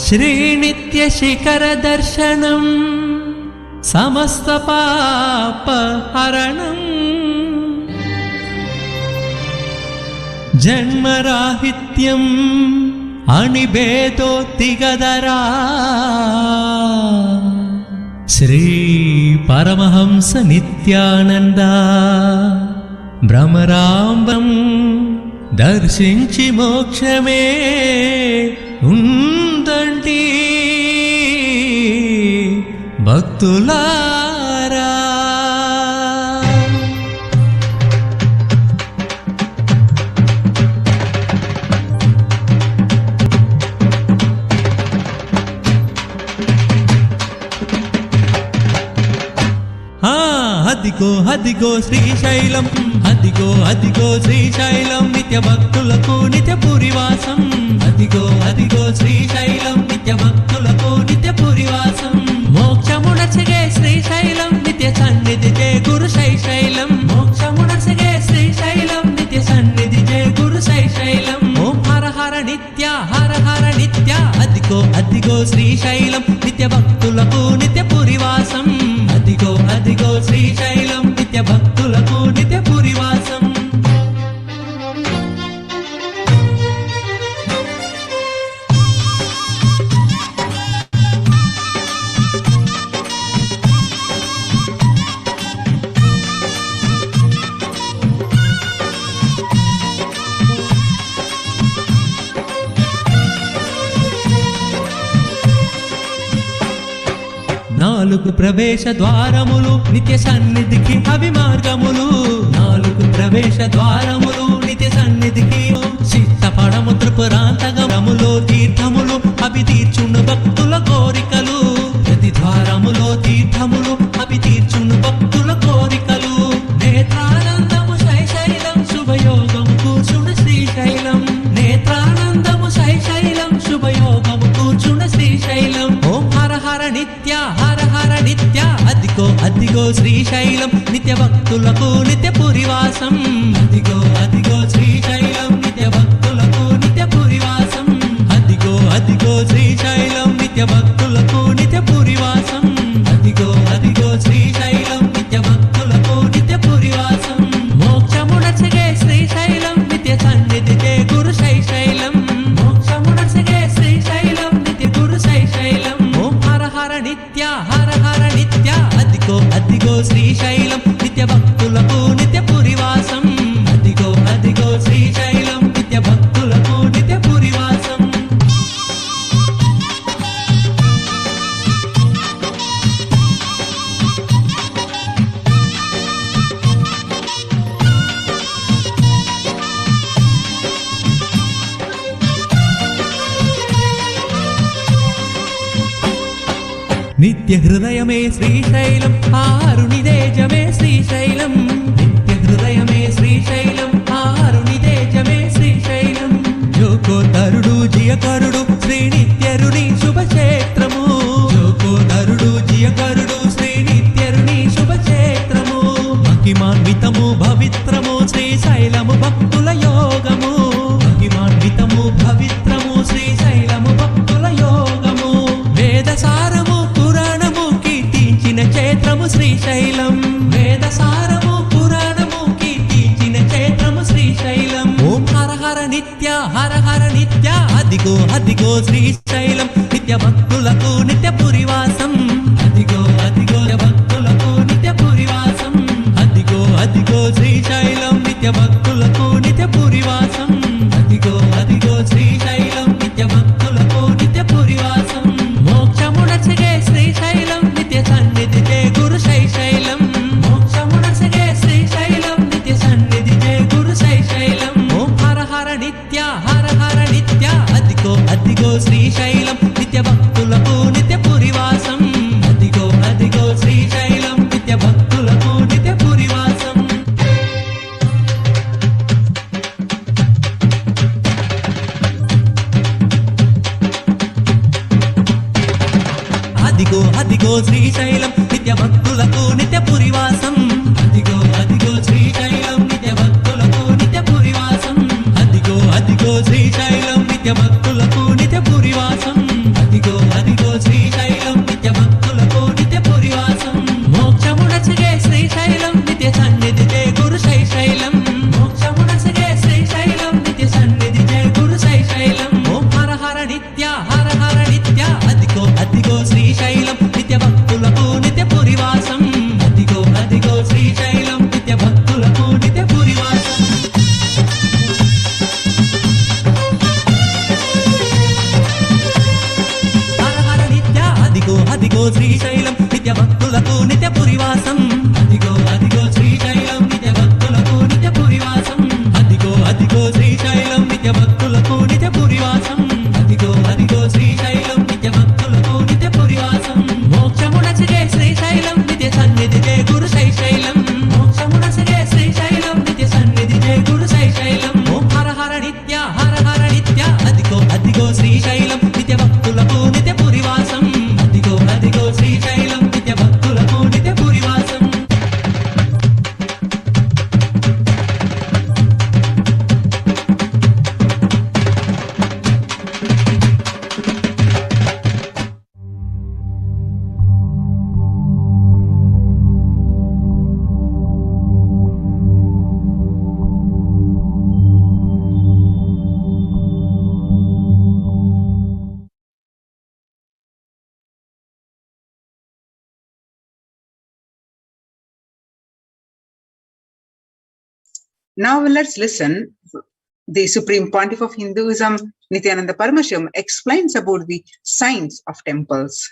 श्रीनित्यशिखरदर्शनं समस्तपापहरणं जन्मराहित्यम् अनिभेदोत्तिगदरा Shri Paramhans Nityanand भ्रमरांबं दर्शिंచి మోక్షమే ఉందండి భక్తులారా. అదిగో అదిగో శ్రీశైలం, అదిగో అదిగో శ్రీశైలం, నిత్య భక్తులకు నిత్య పురివాసం. అదిగో అదిగో శ్రీశైలం, నిత్య భక్తులకు నిత్య పురివాసం. మోక్షమునర్చగే శ్రీశైలం, నిత్య సన్నిధి జయ గురు శైశైలం. మోక్షమునర్చగే శ్రీశైలం, నిత్య సన్నిధి జయ గురు శైశైలం. ఓం హర హర నిత్య, హర హర నిత్య. అదిగో అదిగో శ్రీశైలం, నిత్య భక్తులకు నిత్య పురివాసం. అదిగో అదిగో శ్రీశైలం, నిత్య భక్తులకు నిత్య పురివాసం. నాలుగు ప్రవేశ ద్వారములు నిత్య సన్నిధికి అవి మార్గములు. నాలుగు ప్రవేశ ద్వారములు నిత్య సన్నిధికి చిత్తపడము త్రిపురాంతగములో తీర్థములు అవి తీర్చును భక్తుల కోరికలు. ప్రతి ద్వారములో తీర్థములు అవి తీర్చును భక్తుల కోరికలు. నేత్రానందము శైశైలం, శుభయోగము కూర్చున్న శ్రీశైలం. నేత్రానందము శైశైలం, శుభయోగము కూర్చున్న శ్రీశైలం. ఓం హర హర నిత్య, హర హర నిత్య. అదిగో అదిగో శ్రీశైలం, నిత్య భక్తులకు నిత్య పురివాసం. అదిగో అదిగో శ్రీశైలం, నిత్య భక్తులకు నిత్య పురివాసం. అదిగో అదిగో శ్రీశైలం, నిత్య భక్తులకు నిత్య పురివాసం. అదిగో అదిగో శ్రీశైలం, నిత్య భక్తులకు నిత్య పురివాసం. మోక్షమునర్చగే శ్రీశైలం, నిత్య సన్నిధి జయ గురు శైశైలం. మోక్షమునర్చగే శ్రీశైలం, నిత్య గురు శైశైలం. ఓం హర హర నిత్య, హర హర నిత్య. అదిగో అదిగో శ్రీశైలం, నిత్య భక్తులకు నిత్య పురివాసం. అదిగో అదిగో శ్రీశైలం, నిత్య భక్తులకు నిత్య పురివాసం. నిత్య హృదయమే శ్రీశైలం, ఆరునిదేజమే శ్రీశైలం. నిత్య హృదయమే శ్రీశైలం, ఆరునిదేజమే శ్రీశైలం. జోకోదరుడు జియకరుడు శ్రీ నిత్యరుని శుభక్షేత్రము. జోకోదరుడు జియకరుడు శ్రీ నిత్యరుని శుభక్షేత్రము. మహిమాన్వితము పవిత్రము శ్రీశైలము భక్తుల యోగము. మహిమాన్వితము పవిత్రము శ్రీశైలము భక్తుల యోగము. వేదసారము పురాణము కీర్తించిన క్షేత్రము శ్రీశైలం. వేదసారము పురాణము కీర్తించిన క్షేత్రము శ్రీశైలం. ఓం హర హర నిత్య, హర హర నిత్య. అదిగో అదిగో శ్రీశైలం, నిత్య భక్తులకు నిత్య పురివాసం. అదిగో అదిగో భక్తులకు నిత్య అదిగో శ్రీశైలం నిత్య భక్తులకు నిత్య పురివాసం అదిగో అదిగో శ్రీశైలం నిత్య భక్తులకు నిత్య పురివాసం మోక్షమునసగే శ్రీశైలం నిత్య సన్నిధి జయ గురు శైశైలం మోక్షమునసగే శ్రీశైలం నిత్య సన్నిధి జయ గురు శైశైలం ఓం హర హర నిత్య అదిగో అదిగో శ్రీశైలం నిత్య భక్తులకు నిత్య పురివాసం అదిగో అదిగో శ్రీశైలం నిత్య భక్తులకు నిత్య పురివాసం అదిగో అదిగో శ్రీశైలం నిత్య భక్తులకు నిత్య పురివాసం అదిగో అదిగో శ్రీశైలం నిత్య భక్తులకు నిత్య పురివాసం అదిగో అదిగో శ్రీశైలం నిత్య భక్తులకు నిత్య పురివాసం అదిగో అదిగో శ్రీశైలం నిత్య భక్తులకు నిత్య పురివాసం మోక్షమునసగే శ్రీశైలం నిత్య సన్నిధి జయ గురు శైశైలం మోక్షమునసగే శ్రీశైలం నిత్య సన్నిధి జయ గురు శైశైలం ఓం హర హర నిత్య అదిగో అదిగో శ్రీశైలం నిత్య భక్తులకు నిత్య పురివాసం అదిగో అదిగో శ్రీశైలం నిత్య భక్తులకు నిత్య పురివాసం హర హర నిత్య అదిగో అదిగో శ్రీశైలం నిత్య భక్తులకు నిత్య పురివాసం అదిగో అదిగో శ్రీశైలం నిత్య భక్తులకు నిత్య పురివాసం అదిగో అదిగో శ్రీశైలం నిత్య భక్తులకు నిత్య పురివాసం అదిగో అదిగో శ్రీశైలం నిత్య భక్తులకు నిత్య పురివాసం మోక్షమునసగే శ్రీశైలం నిత్య సన్నిధి జయ గురు శైశైలం మోక్షమునసగే శ్రీశైలం నిత్య సన్నిధి జయ గురు శైశైలం ఓం హర హర నిత్య అదిగో అదిగో శ్రీశైలం నిత్య భక్తులకు నిత్య పురివాసం అదిగో అదిగో శ్రీశైలం నిత్య భక్తులకు నిత్య పురివాసం Now let's listen. The Supreme Pontiff of Hinduism, Nithyananda Paramashivam, explains about the science of temples.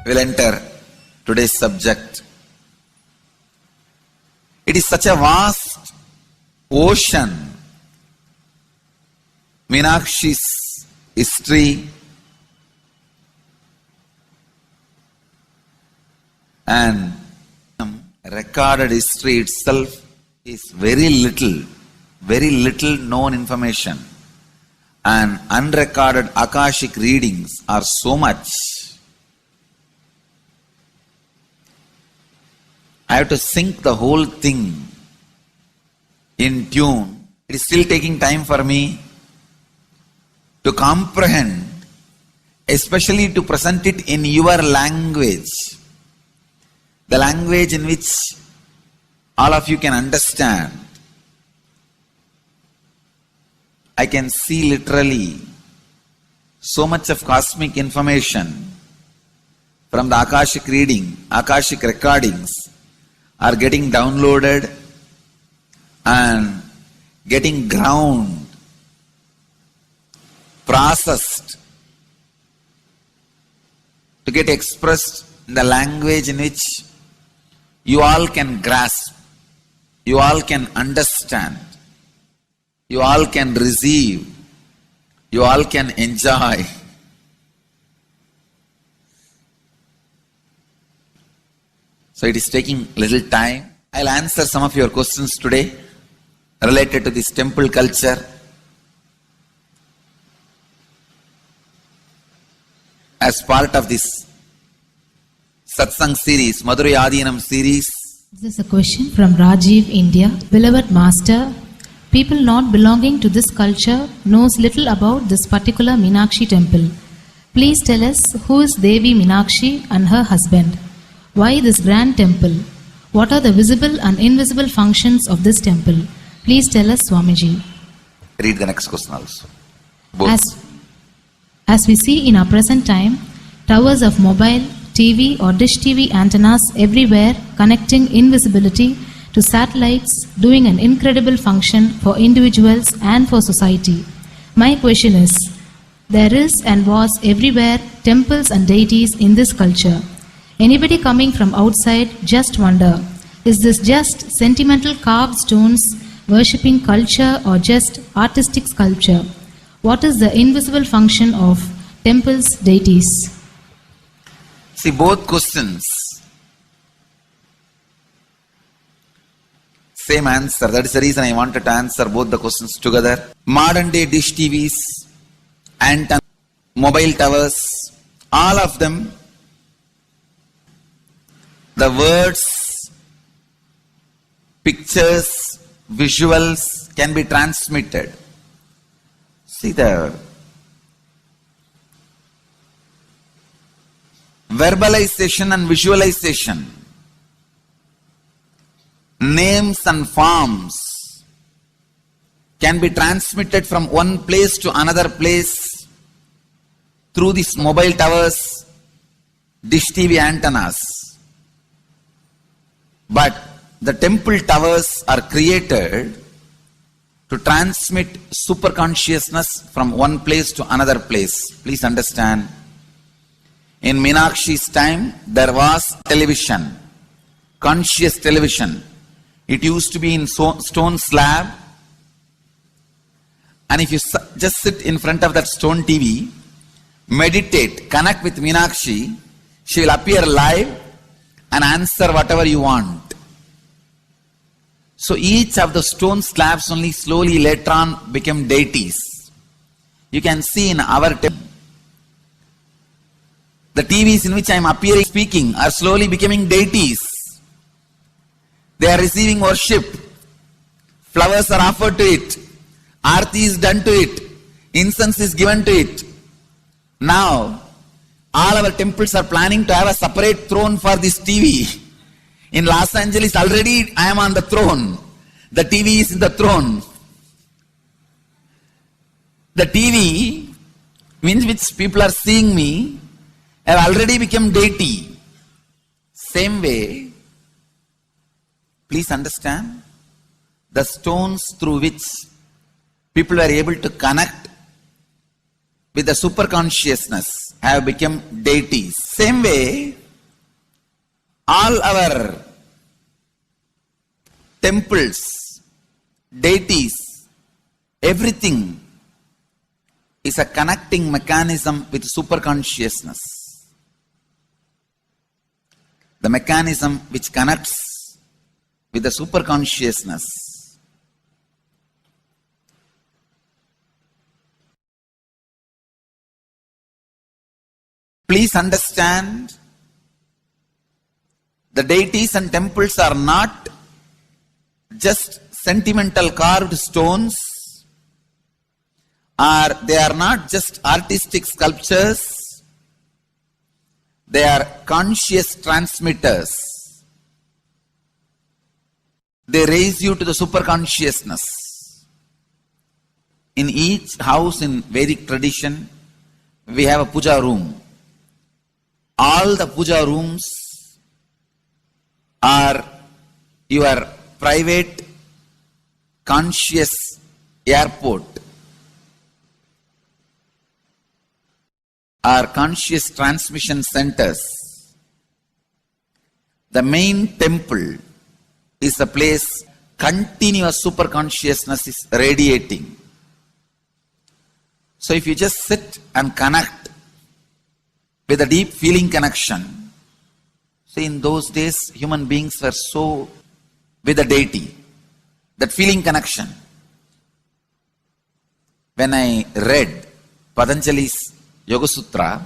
We'll enter today's subject. It is such a vast ocean. Meenakshi's history and recorded history itself is very little known information, and unrecorded Akashic readings are so much. I have to sync the whole thing in tune. It is still taking time for me to comprehend, especially to present it in your language, the language in which all of you can understand. I can see literally so much of cosmic information from the Akashic reading, Akashic recordings are getting downloaded and getting ground, processed to get expressed in the language in which you all can grasp, you all can understand, you all can receive, you all can enjoy. So it is taking little time. I'll answer some of your questions today related to this temple culture. As part of this Satsang series, Madurai Adinam series. This is a question from Rajiv, India. Beloved Master, people not belonging to this culture knows little about this particular Meenakshi temple. Please tell us who is Devi Meenakshi and her husband. Why this grand temple? What are the visible and invisible functions of this temple? Please tell us, Swamiji. Read the next question also. Both. As we see in our present time, towers of mobile, TV or dish TV antennas everywhere connecting invisibility to satellites, doing an incredible function for individuals and for society. My question is, there is and was everywhere temples and deities in this culture. Anybody coming from outside just wonder, is this just sentimental carved stones worshipping culture or just artistic sculpture? What is the invisible function of temples, deities? See, both questions, same answer. That is the reason I wanted to answer both the questions together. Modern day dish TVs, antennas, mobile towers, all of them, the words, pictures, visuals can be transmitted. See, the verbalization and visualization, names and forms can be transmitted from one place to another place through these mobile towers, dish TV antennas. But the temple towers are created to transmit super consciousness from one place to another place. Please understand. In Meenakshi's time, there was television, conscious television. It used to be in stone slab. And if you just sit in front of that stone TV, meditate, connect with Meenakshi, she will appear live and answer whatever you want. So each of the stone slabs only slowly later on became deities. You can see in our temple, the TVs in which I am appearing speaking are slowly becoming deities. They are receiving worship. Flowers are offered to it. Aarti is done to it. Incense is given to it. Now, all our temples are planning to have a separate throne for this TV. In Los Angeles, already I am on the throne. The TV is in the throne. The TV, in which people are seeing me, have already become deity. Same way, please understand, the stones through which people were able to connect with the super consciousness have become deities. Same way, all our temples, deities, everything is a connecting mechanism with super consciousness. The mechanism which connects with the super consciousness. Please understand, the deities and temples are not just sentimental carved stones, or they are not just artistic sculptures. They are conscious transmitters. They raise you to the super consciousness. In each house in Vedic tradition, we have a puja room. All the puja rooms are your private conscious airport, are conscious transmission centers. The main temple is a place continuous super consciousness is radiating. So if you just sit and connect with a deep feeling connection, see, in those days human beings were so with a deity, that feeling connection. When I read Patanjali's Yoga Sutra,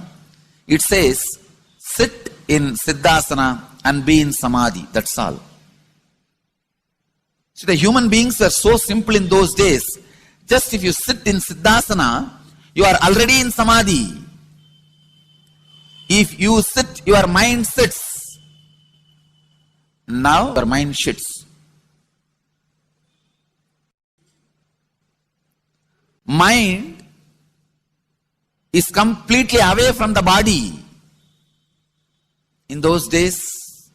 it says, sit in Siddhasana and be in Samadhi. That's all. So the human beings were so simple in those days. Just if you sit in Siddhasana, you are already in Samadhi. If you sit, your mind sits. Now your mind shits. Mind is completely away from the body. In those days,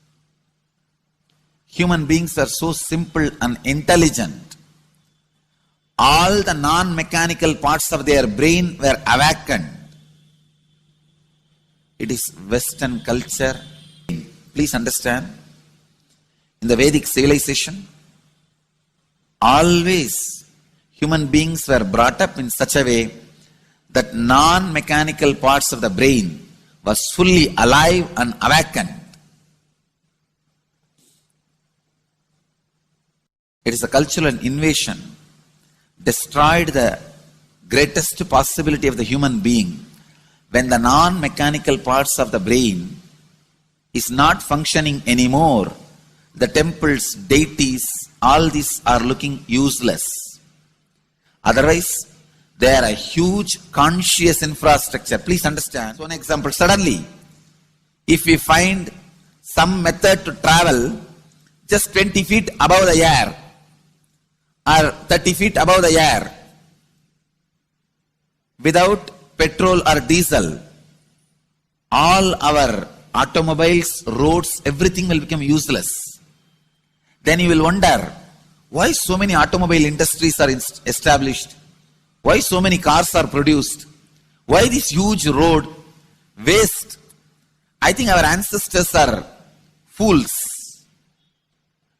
human beings are so simple and intelligent. All the non-mechanical parts of their brain were awakened. It is Western culture. Please understand, in the Vedic civilization, always human beings were brought up in such a way that non-mechanical parts of the brain was fully alive and awakened. It is a cultural invasion, destroyed the greatest possibility of the human being when the non-mechanical parts of the brain is not functioning anymore. The temples, deities, all these are looking useless. Otherwise, they are a huge conscious infrastructure. Please understand. So, an example, suddenly, if we find some method to travel just 20 feet above the air or 30 feet above the air without petrol or diesel, all our automobiles, roads, everything will become useless. Then you will wonder, why so many automobile industries are established? Why so many cars are produced? Why this huge road waste? I think our ancestors are fools.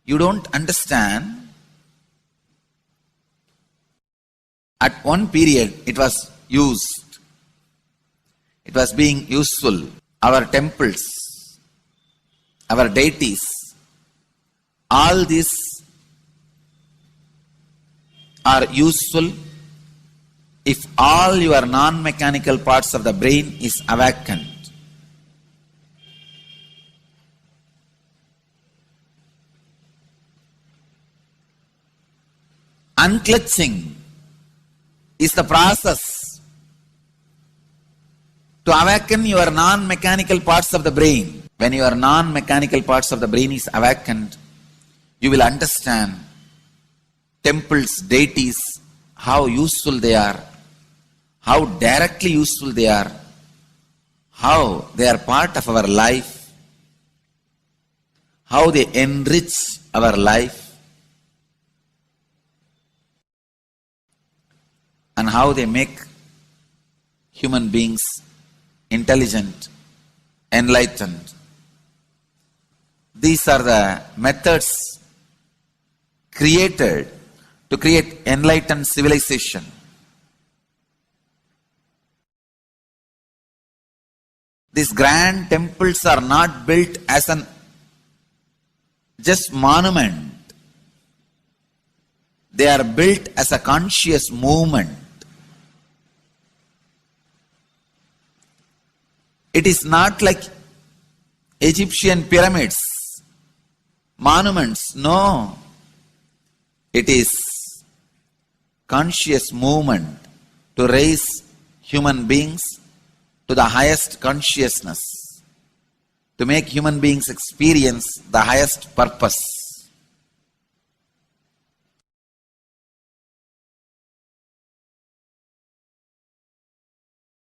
You don't understand. At one period, it was used. It was being useful. Our temples, our deities, all these are useful if all your non-mechanical parts of the brain is awakened. Unclutching is the process to awaken your non-mechanical parts of the brain. When your non-mechanical parts of the brain is awakened, you will understand temples, deities, how useful they are, how directly useful they are, how they are part of our life, how they enrich our life, and how they make human beings intelligent, enlightened. These are the methods created to create enlightened civilization. These grand temples are not built as an just monument. They are built as a conscious movement. It is not like Egyptian pyramids, monuments. No. It is conscious movement to raise human beings to the highest consciousness, to make human beings experience the highest purpose.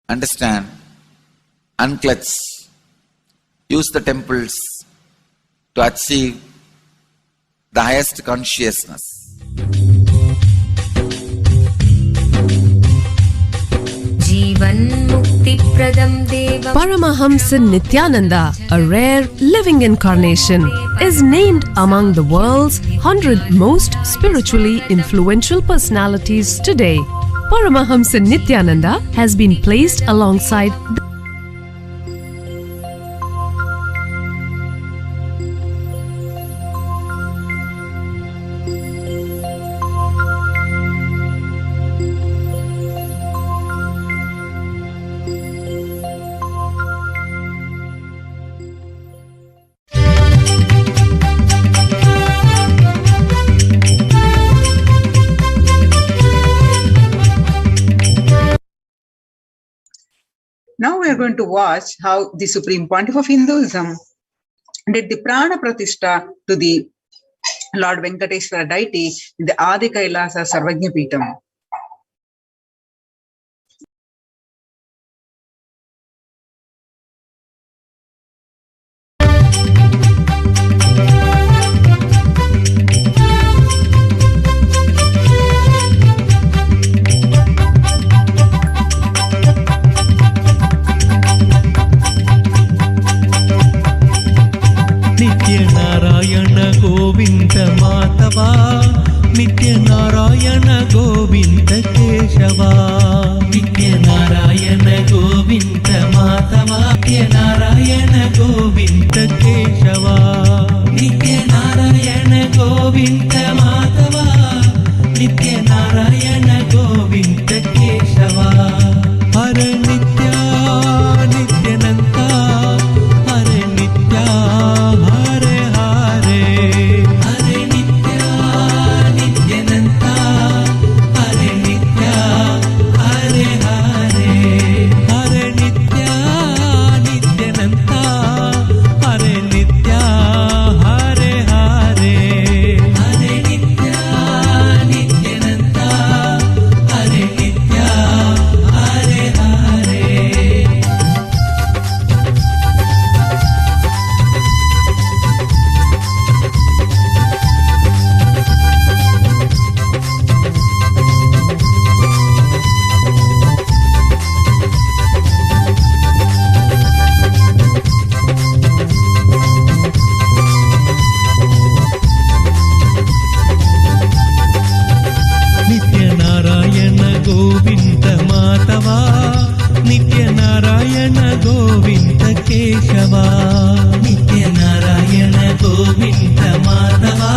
Understand? Unclutch. Use the temples to achieve the highest consciousness. Paramahamsa Nithyananda, a rare living incarnation, is named among the world's 100 most spiritually influential personalities today. Paramahamsa Nithyananda has been placed alongside Now we are going to watch how the Supreme Pontiff of Hinduism did the Prana Pratishtha to the Lord Venkateswara deity in the Adi Kailasa Sarvajna Peetham. Govind Madhava नित्य नारायण गोविंद केशवा नित्य नारायण गोविंद माधवा नित्य नारायण गोविंद केशवा नित्य नारायण गोविंद माधवा नित्य नारायण गोविंद केशवा हरे नित्या नित्यानंदा हरे नित्या हरे हरे हरे नित्या नित्यानंदा हरे नित्या हरे हरे हरे नित्या नित्यानंदा हरे नित्या हरे हरे हरे नित्या नित्यानंदा हरे नित्या हरे हरे नित्य नारायण गोविंद माधवा नित्य नारायण गोविंद केशवा नित्य Narayan Govind Madhava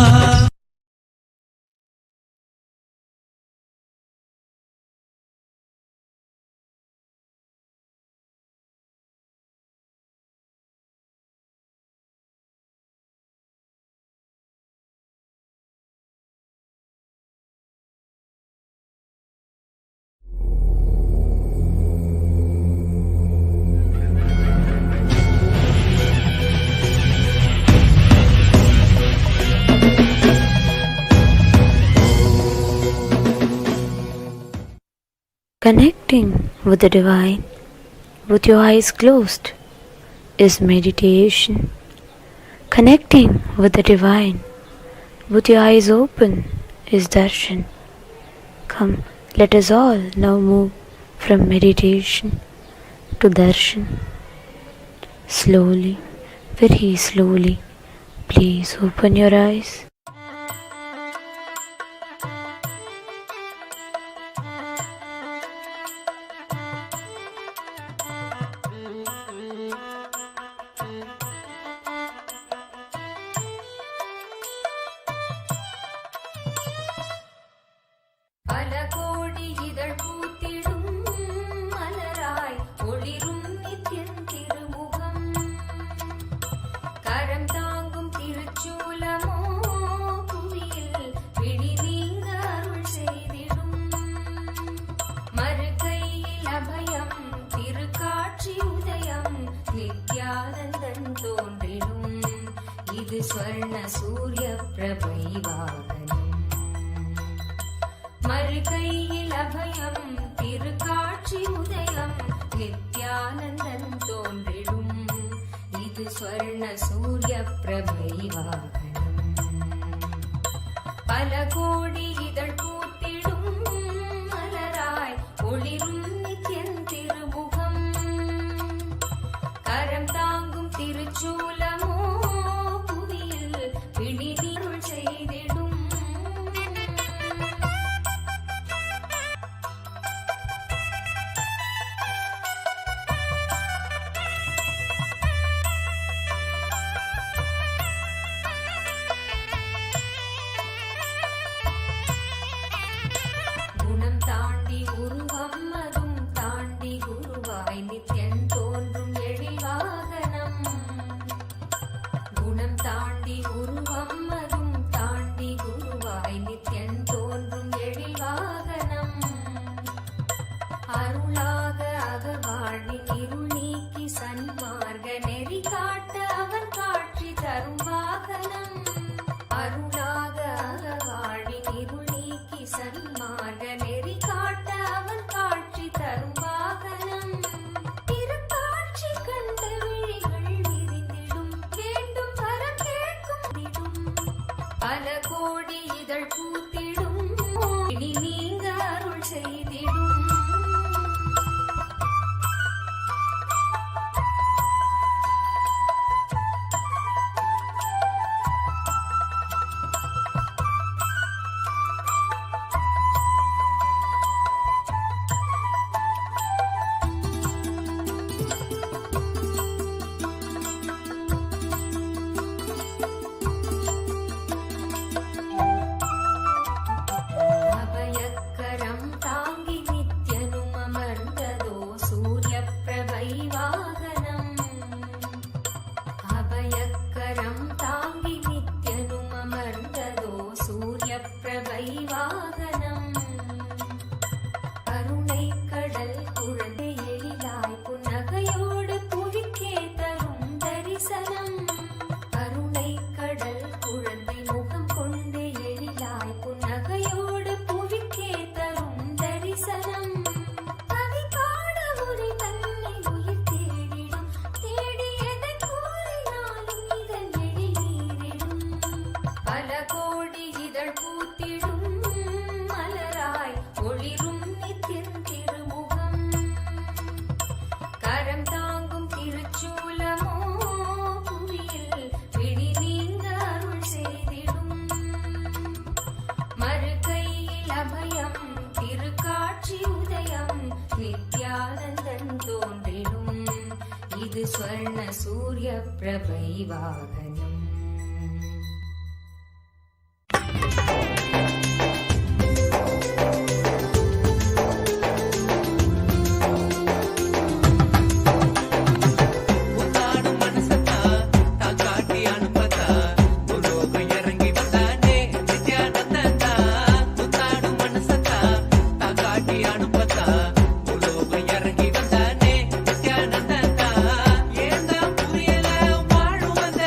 Connecting with the divine with your eyes closed is meditation. Connecting with the divine with your eyes open is darshan. Come, let us all now move from meditation to darshan. Slowly, very slowly, please open your eyes. பல கோடி இதழ் பூத்திடும் மலராய் ஒளிரும் நித்தியன் திருமுகம் கரம் தாங்கும் திருச்சூலமோ புவியில் பிடி நீங்க அருள் செய்திடும் மறுகையில் அபயம் திருக்காட்சி உதயம் நித்யானந்தன் தோன்றிடும் இது ஸ்வர்ண சூரிய பிரபை வாகனம் மறுகையில் அபயம் திருக்காட்சி உதயம் நித்யானந்தன் தோன்றிடும் இது ஸ்வர்ண சூரிய பிரபை வாகனம் பல கோடி இதழ் பூத்திடும் மலராய் ஒளிரும் நித்தியன் திருமுகம் கரம் தாங்கும் திருச்சூலமோ புவியில் பிணிதீருள் செய்திடும் குணம் தாண்டி உருவம் அதும் தாண்டி குருவாய் நித்யன் தோன்றும் எழில் வாகனம் குணம் தாண்டி உருவம் இதழ் பூத்திடும் இனி நீங்க அருள் செய்திடும் அபயக்கரம் தாங்கி நித்யனும் அமர்ந்ததோ சூரிய பிரபை வாகனம் அபயக்கரம் தாங்கி நித்யனும் அமர்ந்ததோ சூரிய பிரபை வாகனம் கருணை கடல் குழந்தை எழிலாய் புன்னகையோடு புவிக்கே தரும் தரிசனம் கருணை கடல் குழந்தை முகம் கொண்டு எழிலாய் புன்னகையோடு புவிக்கே தரும் தரிசனம் கவி பாட உரை தன்னை உயிர் தேடிடும் தேடி எதை கூறினாலும் இதழ் எழில் நீரிடும் பல கோடி இதழ் பூத்திடும் மலராய் ஒளிரும் நித்தின் திருமுகம் கரம் தாங்கும் திருச்சூலமோ புவியில் பிடி நீங்க அருள் செய்திடும் மறுகையில் அபயம் திருக்காட்சி உதயம் நித்யானந்தன் தோன்றிடும் இது ஸ்வர்ண சூரிய பிரபை வாகனம் உன்னாடும் மனசத்தா தான் காட்டி அனுப்பத்தா உலோகம் இறங்கி வந்தானே நித்யானந்தா உன்னாடும் மனசத்தா தான் காட்டி அனுப்பத்தா உலோகம் இறங்கி வந்தானே நித்யானந்தா ஏந்தா புரியல வாழும் வந்த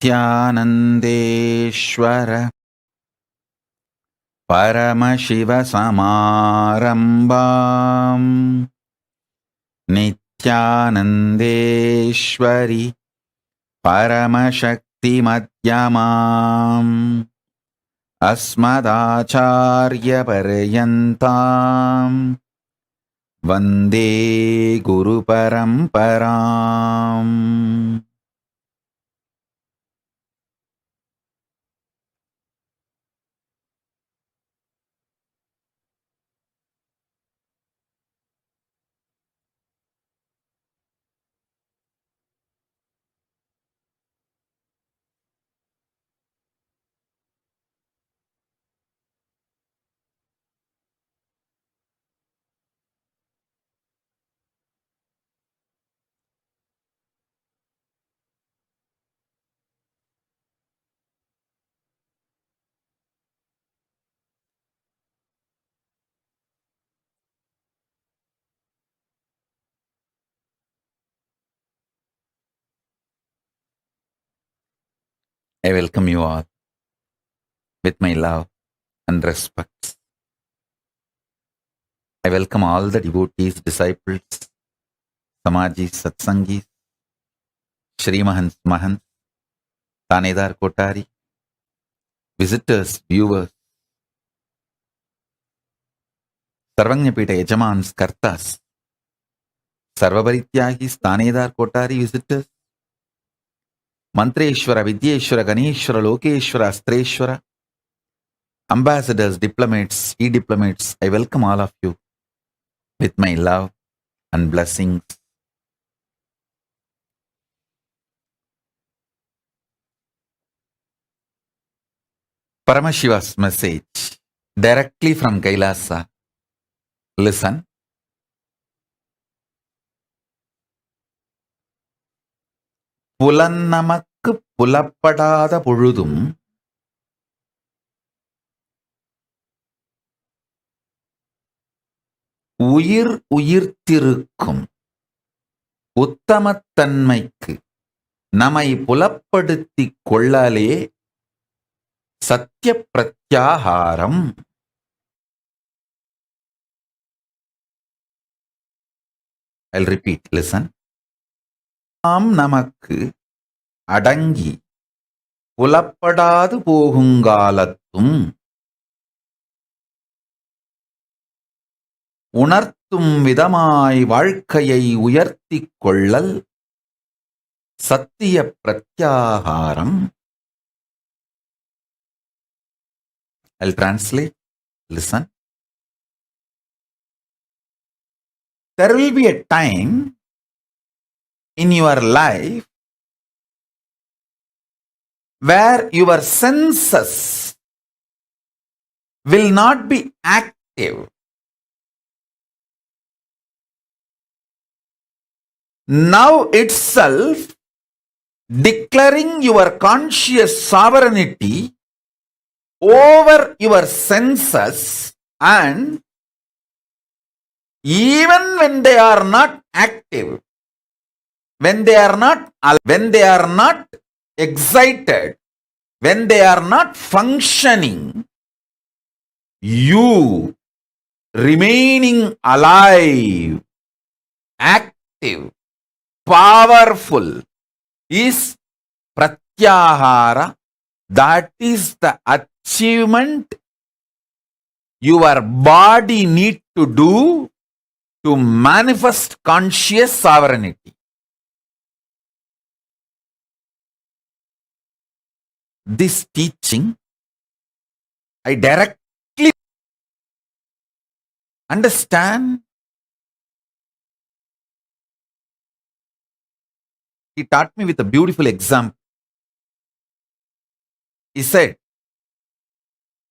Nithyanandeshwara Paramashivoham Nithyanandeshwari Paramashakti Madhyamam Asmadacharya Paryantam Vande Guru Paramparam. I welcome you all with my love and respect. I welcome all the devotees, disciples, Samajis, Satsangis, Shri Mahants, Mahants, Tanedar Kotari, visitors, viewers, Sarvanyapita Yajamans, Kartas, Sarvabharityagis, Tanedar Kotari, visitors, Mantreshwara, Vidyeshwara, Ganeshwara, Lokeshwara, Astreshwara, ambassadors, diplomats, e-diplomats, I welcome all of you with my love and blessings. Paramashiva's message directly from Kailasa. Listen. புலன்னமக்கு புலப்படாத பொழுதும் உயிர் உயிர்த்திருக்கும் உத்தமத்தன்மைக்கு நம்மை புலப்படுத்திக் கொள்ளலே சத்திய பிரத்யாகாரம். I'll repeat, listen. நாம் நமக்கு அடங்கி புலப்படாது போகுங்காலத்தும் உணர்த்தும் விதமாய் வாழ்க்கையை உயர்த்திக் கொள்ளல் சத்திய பிரத்யாகாரம். I'll translate. Listen. There will be a time in your life where your senses will not be active. Now itself declaring your conscious sovereignty over your senses, and even when they are not active, when they are not excited, when they are not functioning, you remaining alive, active, powerful is pratyahara. That is the achievement your body need to do to manifest conscious sovereignty. This teaching I directly understand. He taught me with a beautiful example. He said,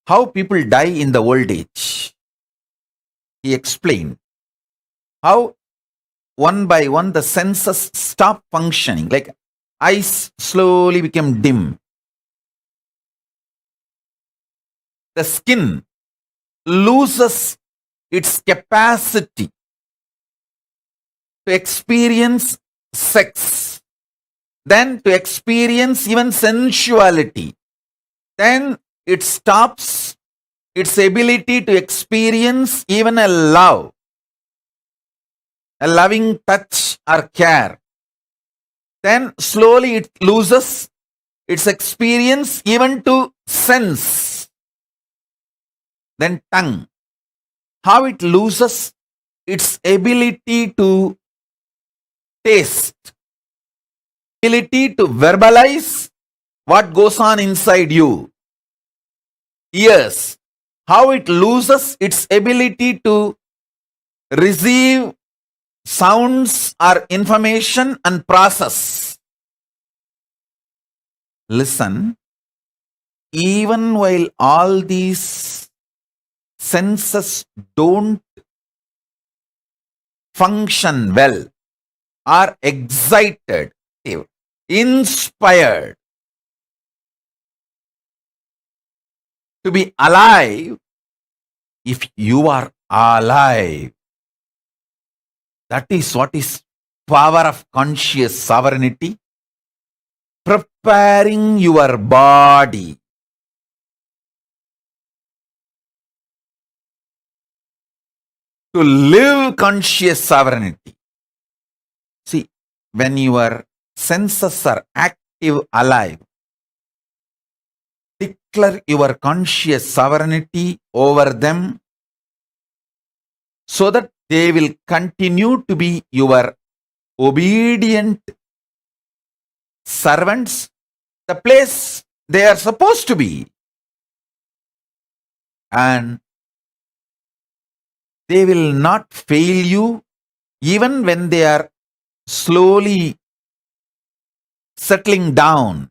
how people die in the old age. He explained how one by one the senses stop functioning, like eyes slowly become dim. The skin loses its capacity to experience sex, then to experience even sensuality. Then it stops its ability to experience even a love, a loving touch or care. Then slowly it loses its experience even to sense. Then tongue, how it loses its ability to taste, ability to verbalize what goes on inside you. Ears, how it loses its ability to receive sounds or information and process. Listen, even while all these senses don't function well, are excited, inspired to be alive, if you are alive, that is what is power of conscious sovereignty, preparing your body to live conscious sovereignty. See, when your senses are active, alive, declare your conscious sovereignty over them so that they will continue to be your obedient servants, the place they are supposed to be. And they will not fail you even when they are slowly settling down.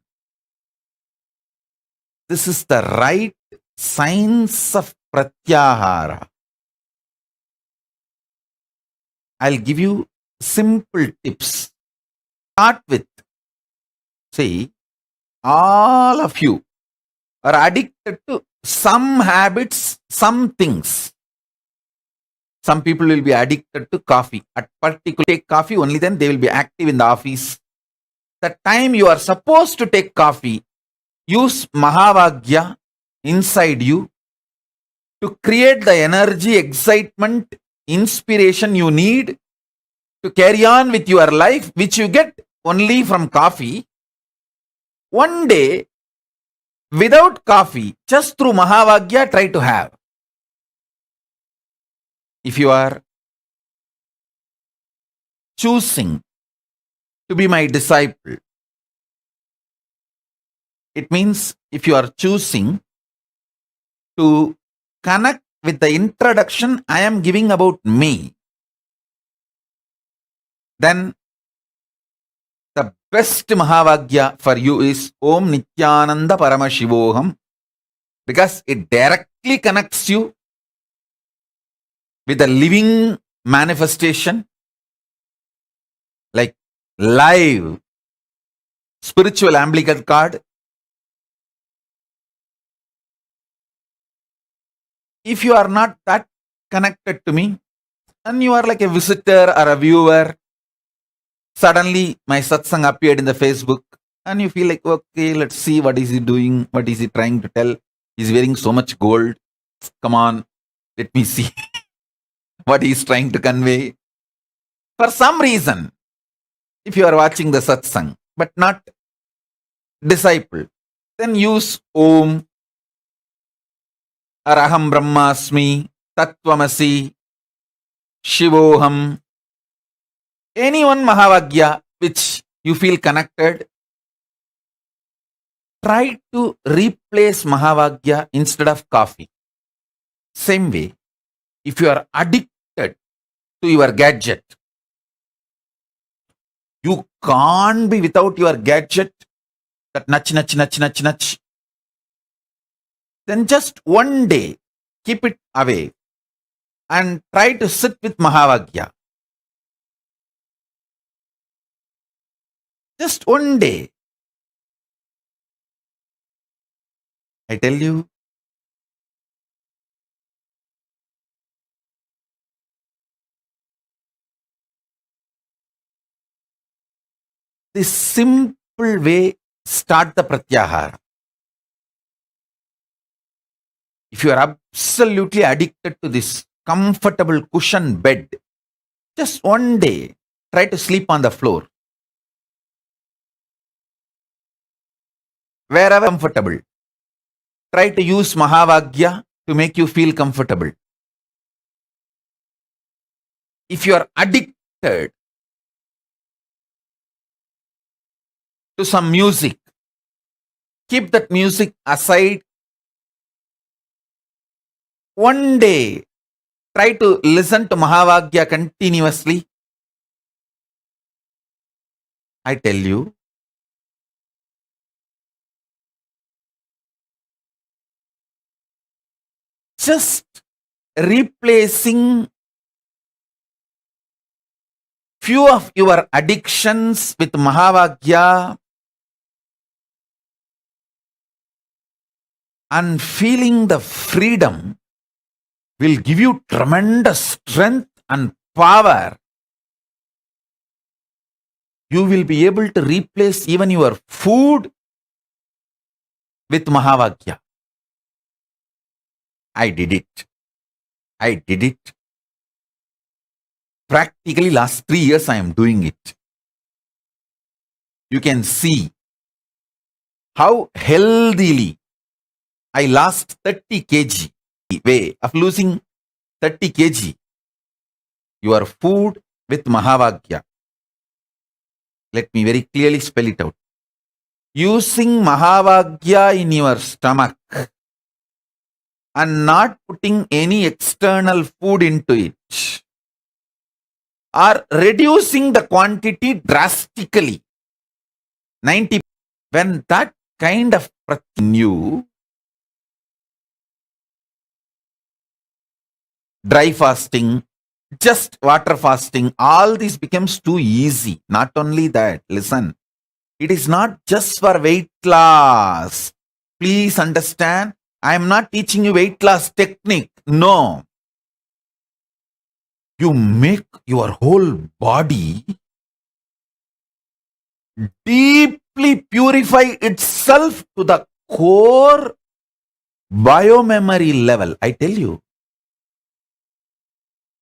This is the right science of pratyahara. I'll give you simple tips. Start with, say, all of you are addicted to some habits, some things. Some people will be addicted to coffee. At particular, take coffee, only then they will be active in the office. The time you are supposed to take coffee, use Mahavagya inside you to create the energy, excitement, inspiration you need to carry on with your life, which you get only from coffee. One day, without coffee, just through Mahavagya, try to have. If you are choosing to be my disciple, it means if you are choosing to connect with the introduction I am giving about me, then the best Mahavagya for you is Om Nithyananda Paramashivoham, because it directly connects you with a living manifestation, like live spiritual umbilical cord. If you are not that connected to me, and you are like a visitor or a viewer, suddenly my satsang appeared in the Facebook, and you feel like, okay, let's see what is he doing, what is he trying to tell. He's wearing so much gold. Come on, let me see what he's trying to convey. For some reason, if you are watching the satsang, but not disciple, then use Om or Aham Brahmasmi, Tattvamasi, Shivoham, any one Mahavagya which you feel connected. Try to replace Mahavagya instead of coffee. Same way, if you are addicted to your gadget, you can't be without your gadget, that nudge. Then just one day, keep it away and try to sit with Mahavagya. Just one day. I tell you, this simple simple way, start the pratyahara. If you are absolutely addicted to this comfortable cushion bed, just one day, try to sleep on the floor. Wherever comfortable. Try to use Mahavagya to make you feel comfortable. If you are addicted to some music, keep that music aside. One day, try to listen to Mahavagya continuously. I tell you, just replacing few of your addictions with Mahavagya and feeling the freedom will give you tremendous strength and power. You will be able to replace even your food with Mahavagya. I did it. Practically last 3 years I am doing it. You can see how healthily I lost 30 kg. Way of losing 30 kg. Your food with Mahavagya. Let me very clearly spell it out. Using Mahavagya in your stomach and not putting any external food into it, or reducing the quantity drastically, 90. When that kind of you, dry fasting, just water fasting, all this becomes too easy. Not only that, listen, it is not just for weight loss. Please understand, I am not teaching you weight loss technique. No. You make your whole body deeply purify itself to the core biomemory level. I tell you,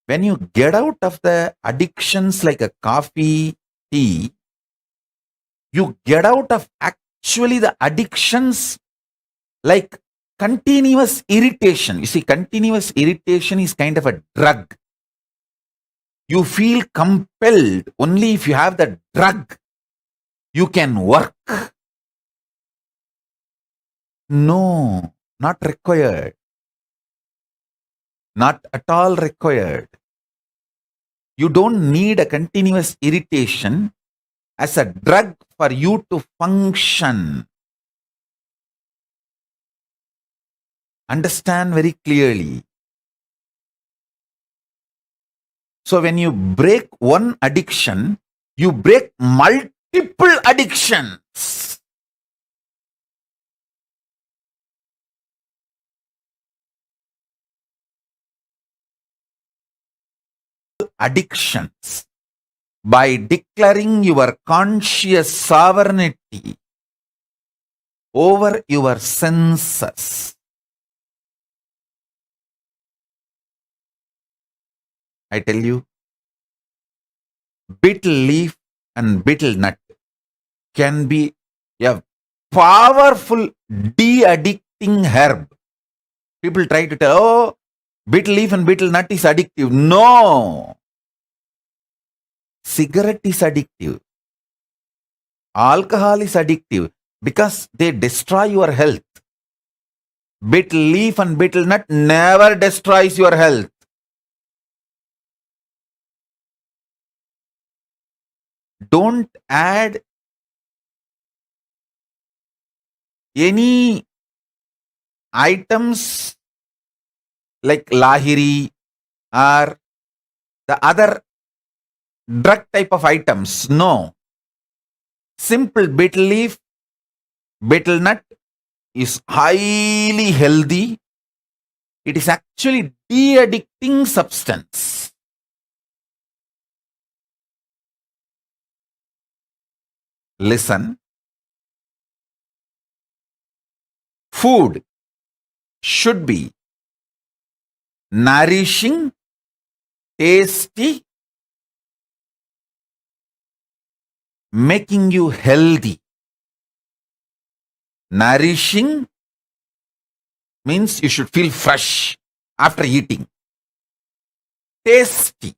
when you get out of the addictions like a coffee, tea, you get out of actually the addictions like continuous irritation. You see, continuous irritation is kind of a drug. You feel compelled only if you have the drug, you can work. No, not required. Not at all required. You don't need a continuous irritation as a drug for you to function. Understand very clearly. So when you break one addiction, you break multiple addictions. Addictions by declaring your conscious sovereignty over your senses. I tell you, betel leaf and betel nut can be a powerful de-addicting herb. People try to tell, oh, betel leaf and betel nut is addictive. No. Cigarette is addictive. Alcohol is addictive because they destroy your health. Betel leaf and betel nut never destroys your health. Don't add any items like lahiri or the other drug type of items. No. Simple betel leaf, betel nut is highly healthy. It is actually de-addicting substance. Listen, food should be nourishing, tasty, making you healthy. Nourishing means you should feel fresh after eating. Tasty.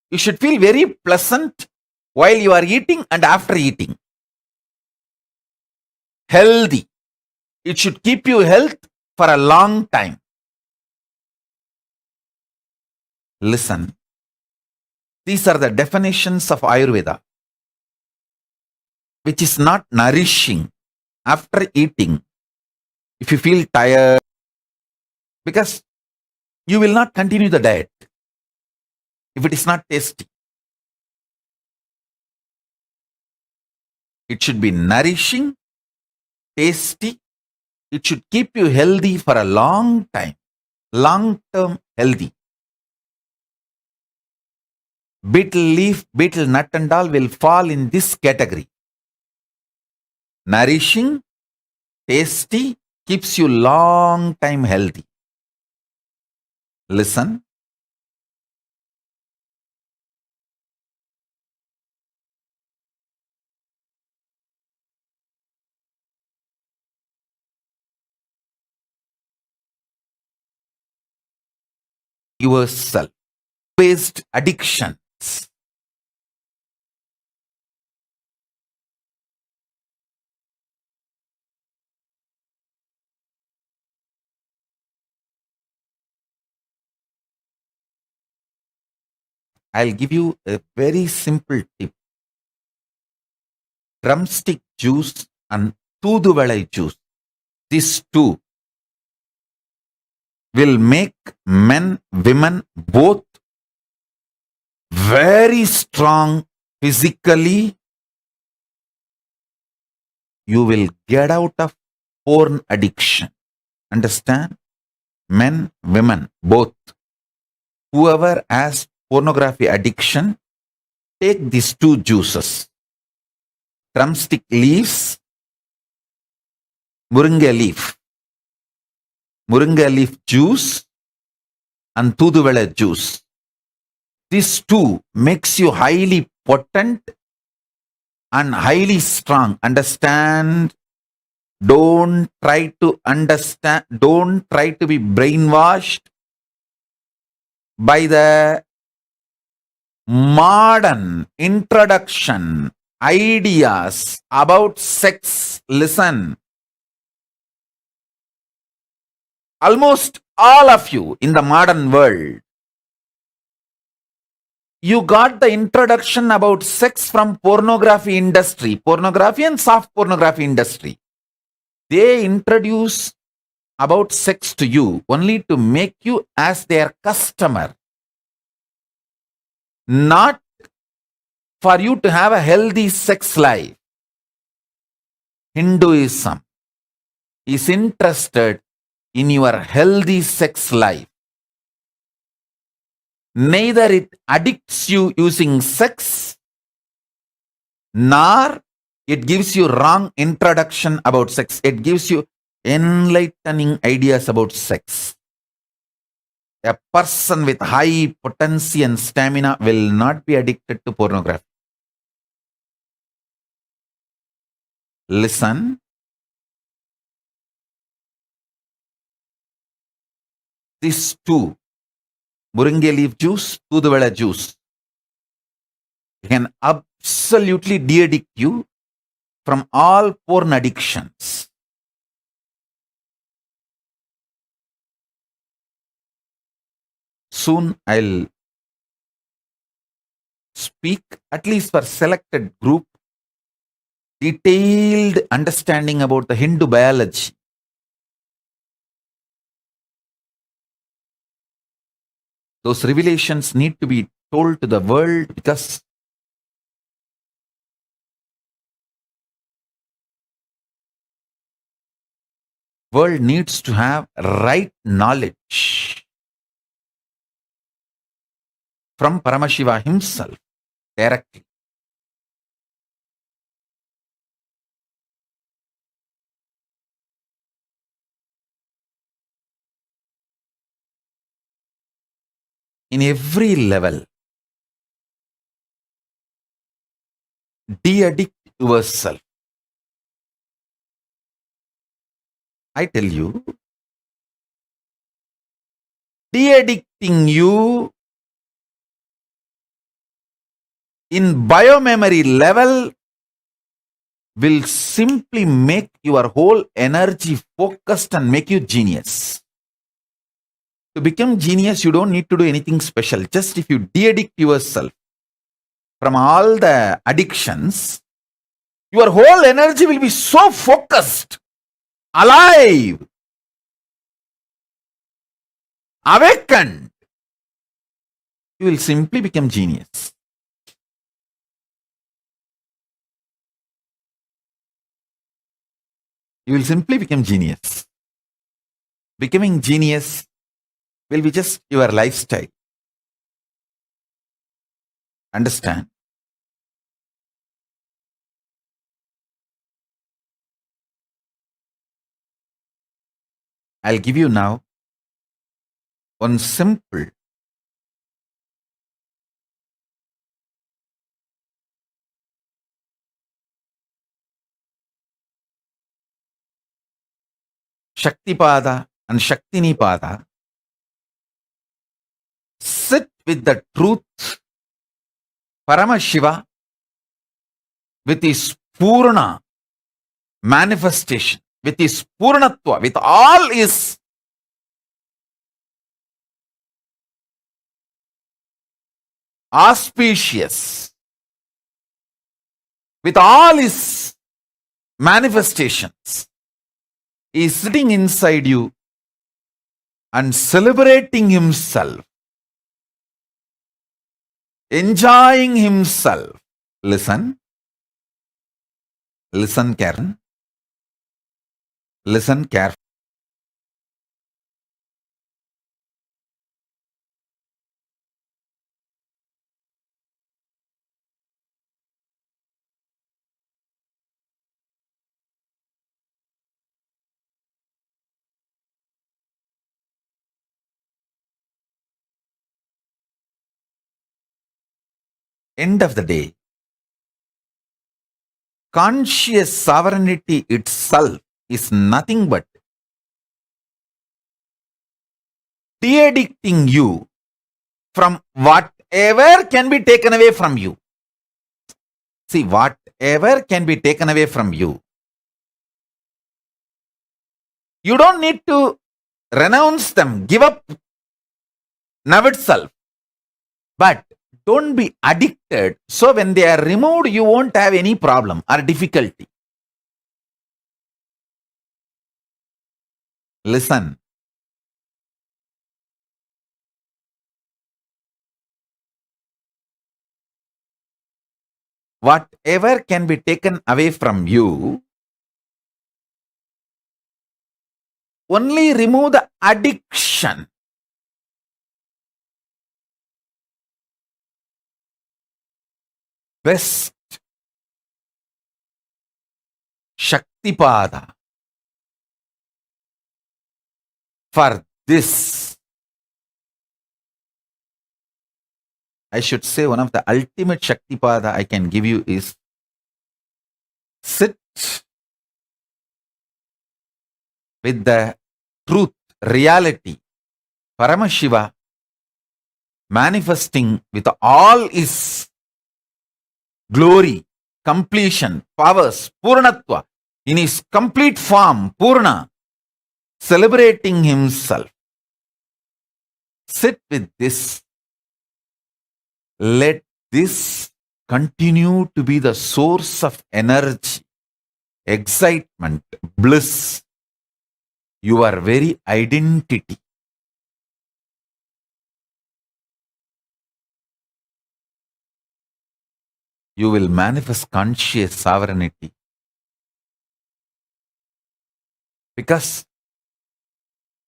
You should feel very pleasant while you are eating and after eating. Healthy. It should keep you health for a long time. Listen. These are the definitions of Ayurveda, which is not nourishing after eating. If you feel tired, because you will not continue the diet if it is not tasty. It should be nourishing, tasty. It should keep you healthy for a long time, long-term healthy. Betel leaf, betel nut and all will fall in this category. Nourishing, tasty, keeps you long time healthy. Listen. Yourself. Based addictions. I'll give you a very simple tip. Drumstick juice and Tooduvalai juice. These two will make men, women both very strong physically. You will get out of porn addiction. Understand? Men, women, both. Whoever has pornography addiction, take these two juices. Drumstick leaves, Moringa leaf. Moringa leaf juice and Tooduvalai juice. These two makes you highly potent and highly strong. Understand? Don't try to understand. Don't try to be brainwashed by the modern introduction ideas about sex. Listen. Almost all of you in the modern world, you got the introduction about sex from pornography industry, pornography and soft pornography industry. They introduce about sex to you only to make you as their customer, not for you to have a healthy sex life. Hinduism is interested in your healthy sex life. Neither it addicts you using sex, nor it gives you wrong introduction about sex. It gives you enlightening ideas about sex. A person with high potency and stamina will not be addicted to pornography. Listen. These two, Moringa leaf juice, Tooduvalai juice, can absolutely de-addict you from all porn addictions. Soon I'll speak, at least for selected group, detailed understanding about the Hindu biology. Those revelations need to be told to the world because world needs to have right knowledge from Paramashiva himself directly. in every level. De-addict yourself. I tell you, de-addicting you in biomemory level will simply make your whole energy focused and make you genius. To become genius, you don't need to do anything special. Just if you de-addict yourself from all the addictions, your whole energy will be so focused, alive, awakened. You will simply become genius. You will simply become genius. Becoming genius will be just your lifestyle. Understand? I'll give you now one simple Shaktipada and Shaktinipada. Sit with the truth, Paramashiva, with his Purna manifestation, with his Purnatva, with all his auspicious, with all his manifestations. He is sitting inside you and celebrating himself, enjoying himself. Listen. Listen, Karen. Listen carefully. End of the day, conscious sovereignty itself is nothing but de-addicting you from whatever can be taken away from you. See, whatever can be taken away from you, you don't need to renounce them, give up now itself. But don't be addicted, so when they are removed, you won't have any problem or difficulty. Listen. Whatever can be taken away from you, only remove the addiction. Best Shaktipada for this. I should say one of the ultimate Shaktipada I can give you is sit with the truth, reality, Paramashiva manifesting with all his glory, completion, powers, Purnatva, in his complete form, Purna, celebrating himself. Sit with this. Let this continue to be the source of energy, excitement, bliss, your very identity. You will manifest conscious sovereignty. Because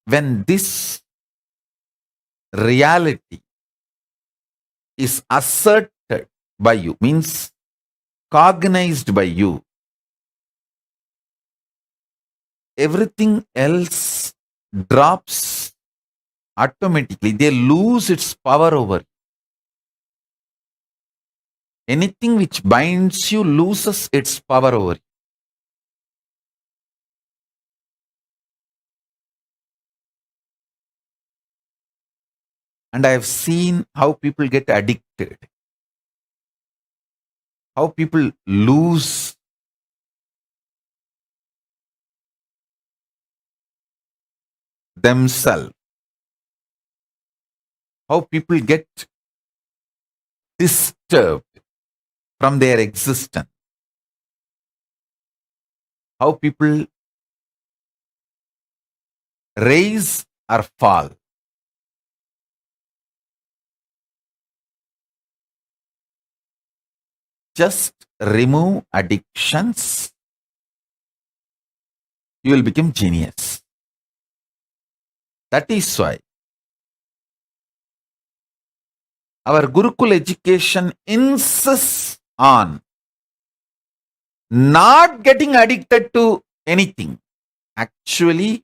when this reality is asserted by you, means cognized by you, everything else drops automatically they lose its power over you. Anything which binds you loses its power over you. And I have seen how people get addicted, how people lose themselves, how people get disturbed from their existence, how people rise or fall. Just remove addictions, you will become genius. That is why our Gurukul education insists on not getting addicted to anything. Actually,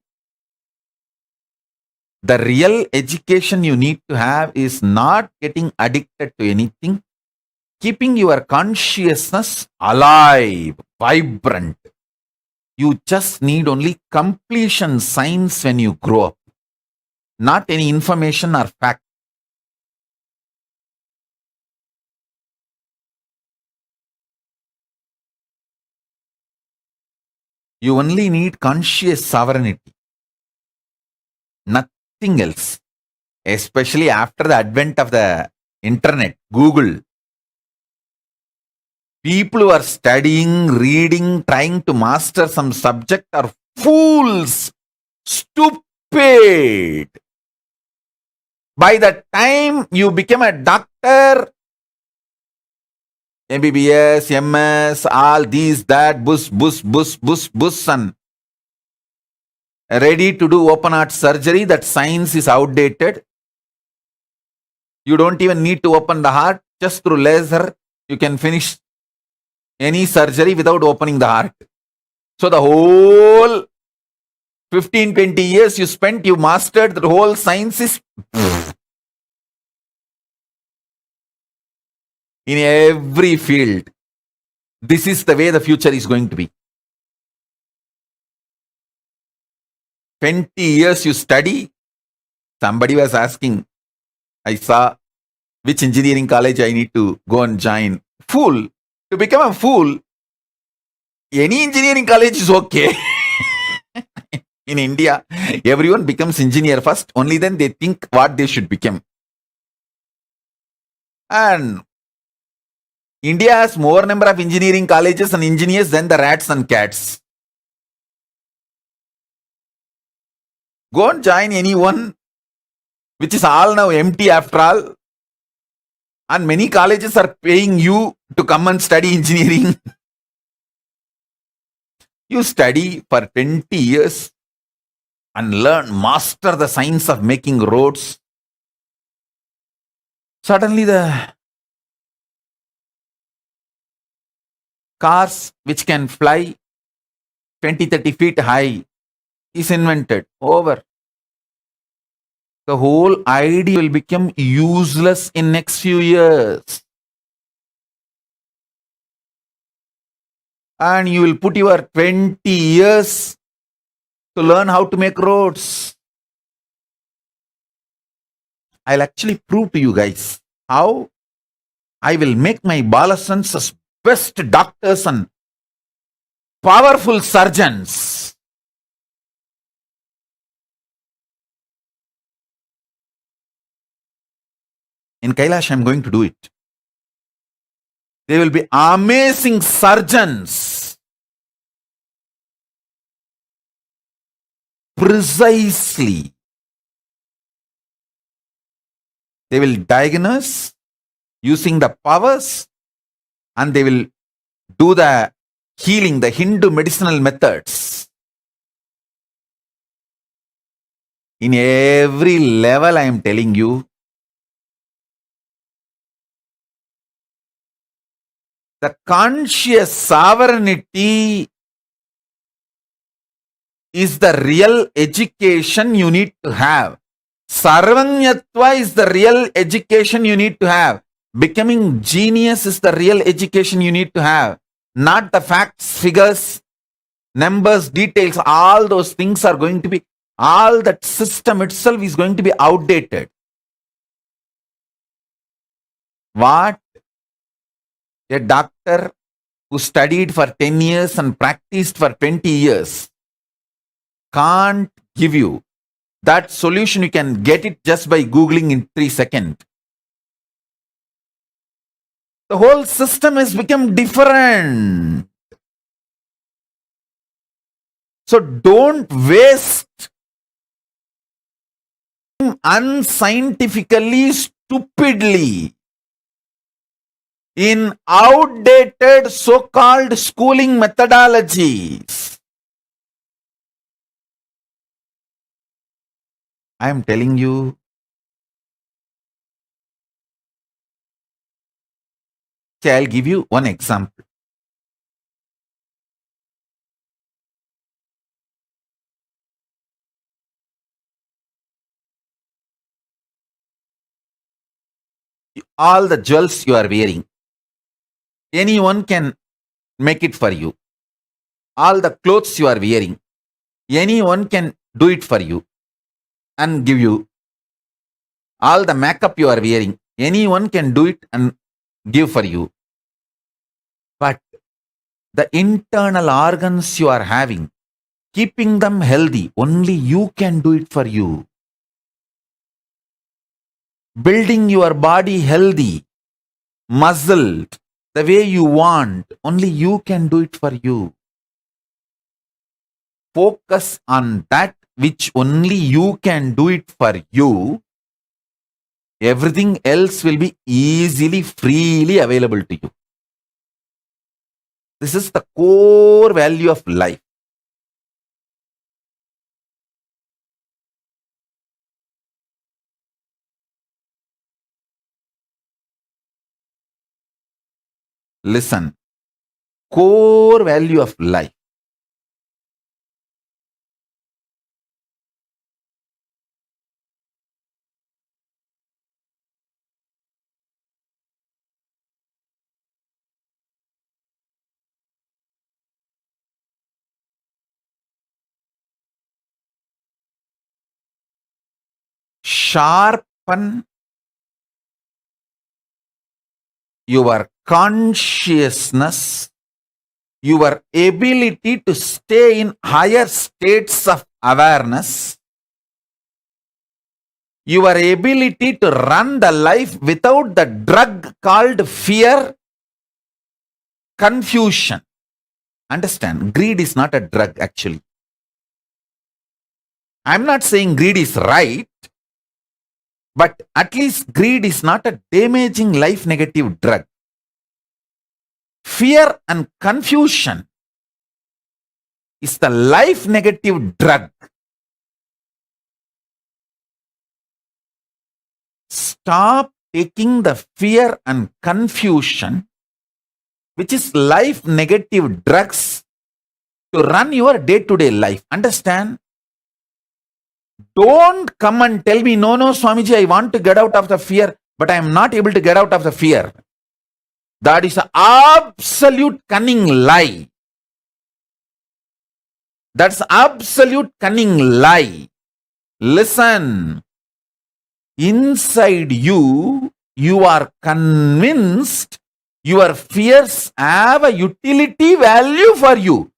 the real education you need to have is not getting addicted to anything, keeping your consciousness alive, vibrant. You just need only completion signs when you grow up, not any information or fact. You only need conscious sovereignty, nothing else. Especially after the advent of the internet, Google. People who are studying, reading, trying to master some subject are fools, stupid. By the time you become a doctor, MBBS, MS, all these, that, bus, and ready to do open heart surgery, that science is outdated. You don't even need to open the heart. Just through laser, you can finish any surgery without opening the heart. So the whole 15-20 years you spent, you mastered the whole science is in every field. This is the way the future is going to be. 20 years you study. Somebody was asking, I saw which engineering college I need to go and join. Fool. To become a fool, any engineering college is okay. In India, everyone becomes engineer first, only then they think what they should become. And India has more number of engineering colleges and engineers than the rats and cats. Go and join anyone, which is all now empty after all. And many colleges are paying you to come and study engineering. You study for 20 years and master the science of making roads. Suddenly the cars which can fly 20-30 feet high is invented. Over. The whole idea will become useless in next few years. And you will put your 20 years to learn how to make roads. I'll actually prove to you guys how I will make my Balasans as best doctors and powerful surgeons. In Kailash, I'm going to do it. They will be amazing surgeons. Precisely. They will diagnose using the powers and they will do the healing, the Hindu medicinal methods. In every level, I am telling you, the conscious sovereignty is the real education you need to have. Sarvanyatva is the real education you need to have. Becoming genius is the real education you need to have. Not the facts, figures, numbers, details. All those things are going to be, all that system itself is going to be outdated. What a doctor who studied for 10 years and practiced for 20 years can't give you. That solution, you can get it just by Googling in 3 seconds. The whole system has become different. So don't waste unscientifically, stupidly in outdated so-called schooling methodologies. I am telling you, I'll give you one example. All the jewels you are wearing, anyone can make it for you. All the clothes you are wearing, anyone can do it for you and give you. All the makeup you are wearing, anyone can do it and give for you. But the internal organs you are having, keeping them healthy, only you can do it for you. Building your body healthy, muscled, the way you want, only you can do it for you. Focus on that which only you can do it for you. Everything else will be easily, freely available to you. This is the core value of life. Listen, core value of life. Sharpen your consciousness, your ability to stay in higher states of awareness, your ability to run the life without the drug called fear, confusion. Understand, greed is not a drug actually. I'm not saying greed is right, but at least greed is not a damaging life negative drug. Fear and confusion is the life negative drug. Stop taking the fear and confusion, which is life negative drugs, to run your day-to-day life. Understand? Don't come and tell me, no, Swamiji, I want to get out of the fear, but I am not able to get out of the fear. That is an absolute cunning lie. That's absolute cunning lie. Listen. Inside you, you are convinced your fears have a utility value for you.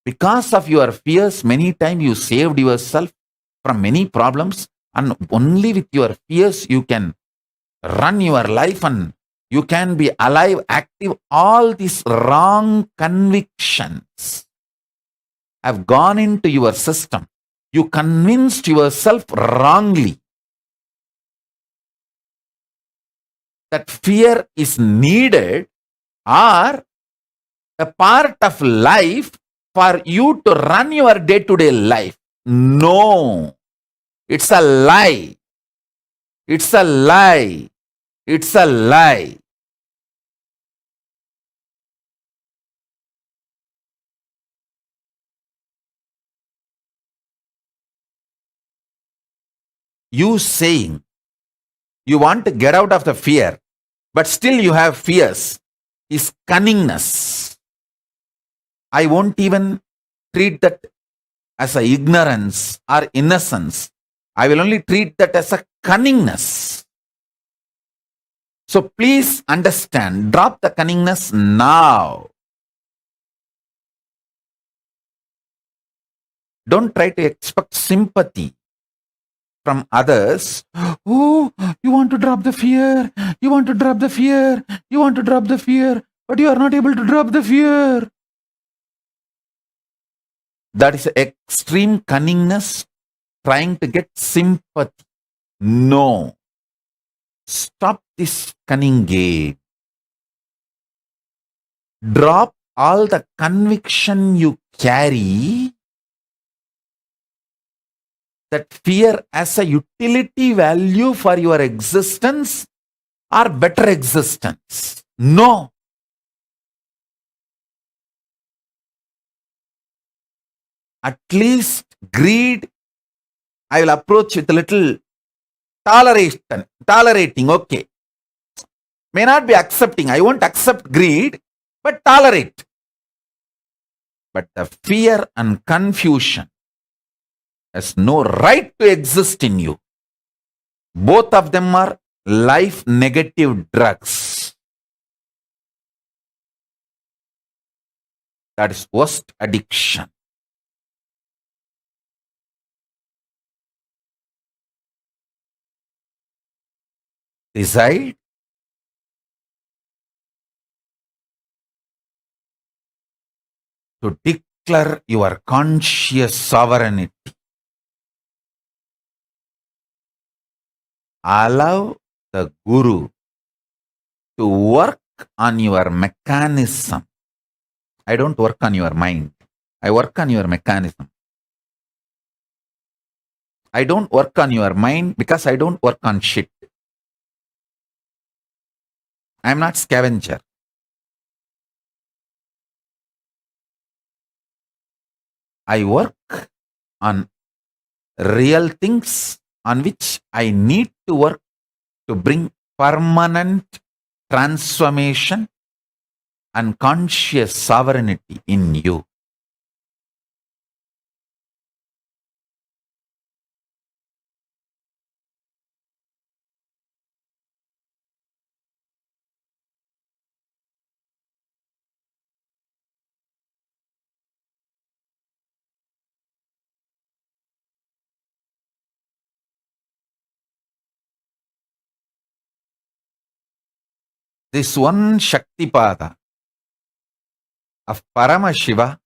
Because of your fears, many times you saved yourself from many problems, and only with your fears you can run your life and you can be alive, active. All these wrong convictions have gone into your system. You convinced yourself wrongly that fear is needed or a part of life for you to run your day-to-day life. No, it's a lie. It's a lie. It's a lie. you saying you want to get out of the fear, but still you have fears, is cunningness. I won't even treat that as a ignorance or innocence. I will only treat that as a cunningness. So please understand, drop the cunningness now. Don't try to expect sympathy from others. Oh, you want to drop the fear. You want to drop the fear. You want to drop the fear. But you are not able to drop the fear. That is extreme cunningness, trying to get sympathy. No. Stop this cunning game. Drop all the conviction you carry that fear as a utility value for your existence or better existence. No. At least greed, I will approach with a little tolerating, okay. May not be accepting, I won't accept greed, but tolerate. But the fear and confusion has no right to exist in you. Both of them are life negative drugs. That is worst addiction. Decide to declare your conscious sovereignty. Allow the Guru to work on your mechanism. I don't work on your mind. I work on your mechanism. I don't work on your mind because I don't work on shit. I am not scavenger. I work on real things on which I need to work to bring permanent transformation and conscious sovereignty in you. This one Shaktipada of Paramashiva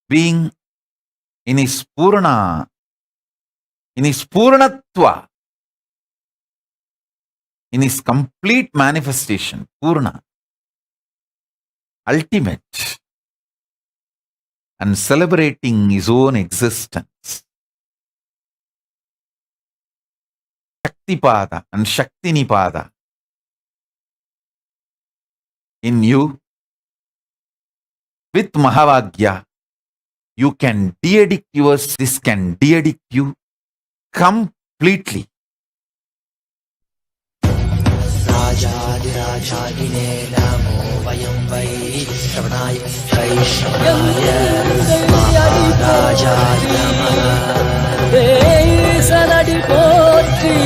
being in his Purnatva, in his complete manifestation, Purna, ultimate, and celebrating his own existence. Shaktipada and Shaktinipada in you, with Mahavagya, you can de-addict yours, this can de-addict you completely. Rajadirajaline namo vayam vai shravanaya vaishravaya Maharaja Sanadi potri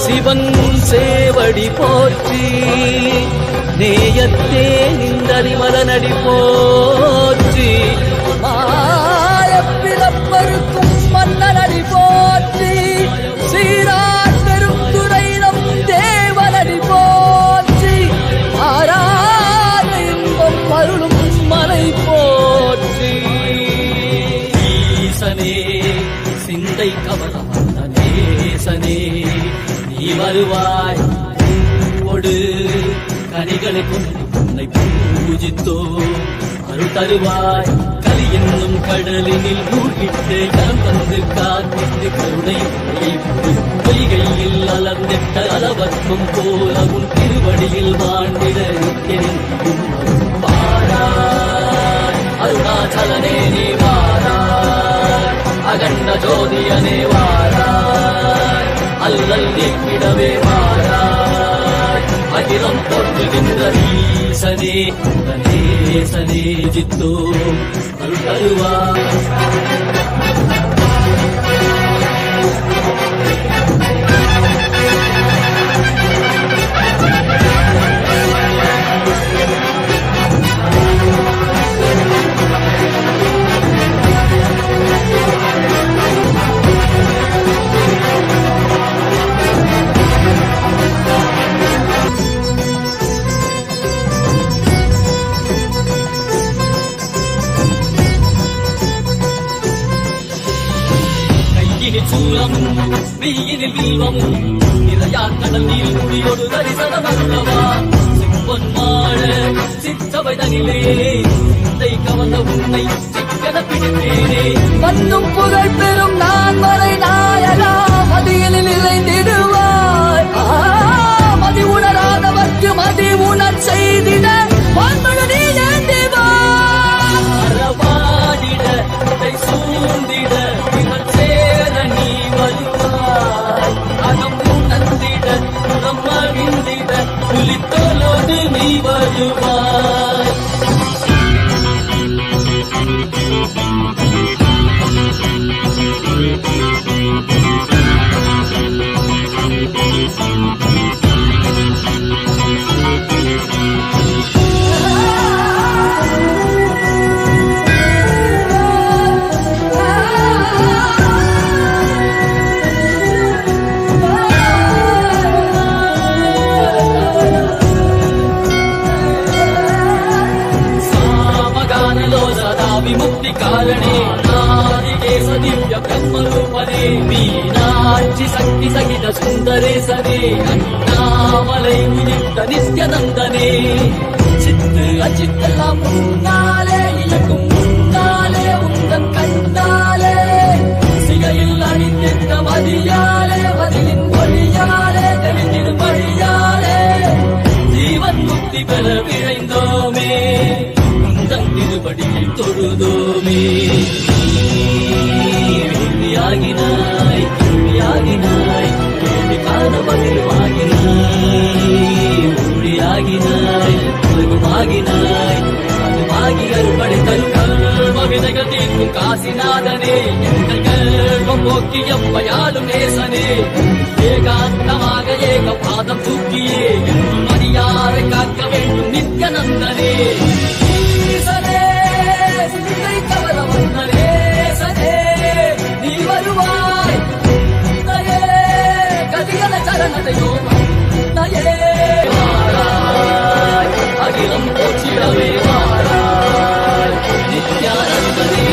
Sivan sevadi potri நேயத்தே நின்றறிமலனடி போற்றி மாயப்பிறப்பருக்கும் மன்னனடி போற்றி சீரார் பெருந்துரை நம் தேவனடி போற்றி ஆராத இன்பம் அருளும் மலை போற்றி ஈசனே சிந்தை கமலம் அந்த நேசனே நீ வருவாய் ஒடு கனிகளை கொண்டு உன்னை பூஜித்தோ அருள் தருவாய் கலி என்னும் கடலினில் மூழ்கிட்டு கரம் தந்து காத்திட்டு கருணை பொய்கையில் அலர்ந்திட்ட அளவற்கும் போல உன் திருவடியில் வாழ்ந்திட வாராய் அருணாச்சலனே நீ வாராய் அகண்ட ஜோதியனே வாராய் அல்லல் நீக்கிடவே வாராய் அகிலம் போற்றுகின்ற ஈசனே கணேசனே ஜித்தோ அருள் தருவாய் சூலமும் மெய்யினில் வில்வமும் நிறையா கடல் நீர் குடியோடு தரிசனம் அல்லவா சிம்பொன்மாழ சிற்றவை தனிலே சிந்தை கவர்ந்த உன்னை சிக்கன பிடித்தேனே மண்ணும் புகழ் பெறும் நான் வரை நாயகா மதியில் நிறைந்திடுவாய் மதி உணராதவர்க்கு மதி உணர் செய்திட வான்மழு நீ ஏந்திவாய் அறவாடிட சூழ்ந்திட நீ வருவாய் அகம் உணர்ந்திட புறம் மகிழ்ந்திட புலித்தோலோடு நீ வருவாய் विमुक्ति कारणे नादिकेश दिव्य ब्रह्मरूपने मीनाक्षि शक्ति सहित सुन्दरेशने अन्नामलै उदित नित्यानन्दने चित्त अचित्तெல்லாம் முன்னாலே இலக்கும் முன்னாலே உந்தன் கண்ணாலே சிகையில் அணிந்திட்ட மதியாலே மதியின் ஒளியாலே தெளிந்திடும் வழியாலே ஜீவன் முக்தி பெற விழைந்தோமே திருப்படியில் தொழுதோமே வெள்ளியாகினாய் கேள்வியாகினாய் கேள்வி காண பதிலுமாகினாய் ஒளியாகினாய் உலகமாகினாய் அதுமாகி அறுபடை தரும் கர்ம விதைகள் தீர்க்கும் காசிநாதனே எங்கள் கர்மம் போக்கி எவ்வையாலும் நேசனே ஏகாந்தமாக ஏக பாதம் தூக்கியே என்றும் மணியாரை காக்க வேண்டும் நித்யானந்தனே நீ வருவாய் கதிகல சரணத்தையோ அகிலம் போச்சிடவே வாராய் நித்யானந்தனே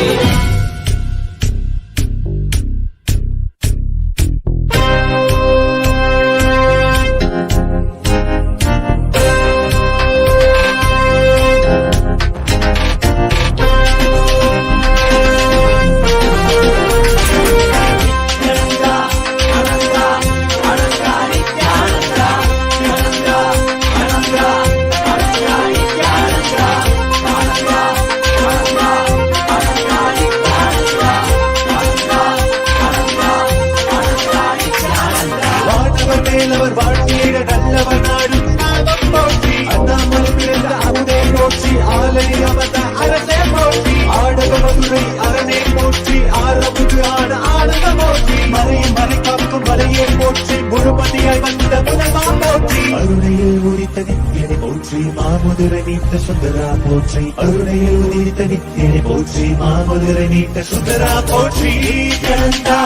சுந்தரா போற்றி அருணையில் உதித்த நித்தியனை போற்றி மாமதுரை நீட்ட சுந்தரா போற்றி நித்யானந்தா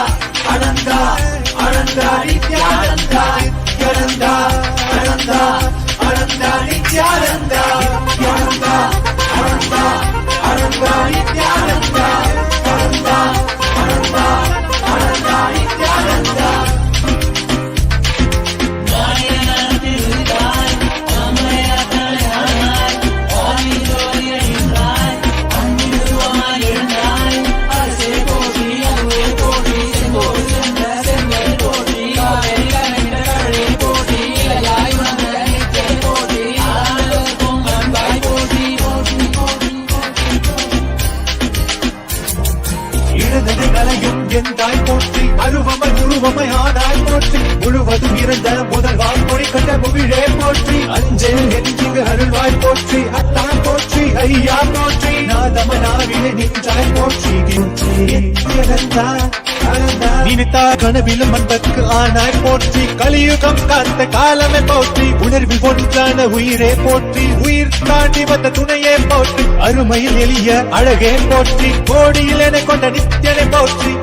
அனந்தா அனந்தா நித்யானந்தா நித்யானந்தா அனந்தா அனந்தா நித்யானந்தா நித்யானந்தா அனந்தா அனந்தா நித்யானந்தா அனந்தா அனந்தா அனந்தா நித்யானந்தா முழுவதும் இருந்த முதல் வாய்மொழி கண்ட முகிழே போற்றி அஞ்சல் எதிர்க்கு அருள்வாய் போற்றி அத்தான் போற்றி ஐயா போற்றி நாதமனாவிலே நின்றாய் போற்றி நினைத்தா கனவிலும் அன்பற்கு ஆனாய் போற்றி கலியுகம் காத்த காலமே போற்றி உணர்வில் ஒன்றான உயிரே போற்றி உயிர் தாண்டி வந்த துணையே போற்றி அருமையில் எளிய அழகே போற்றி கோடியில் என கொண்ட நித்தியனை போற்றி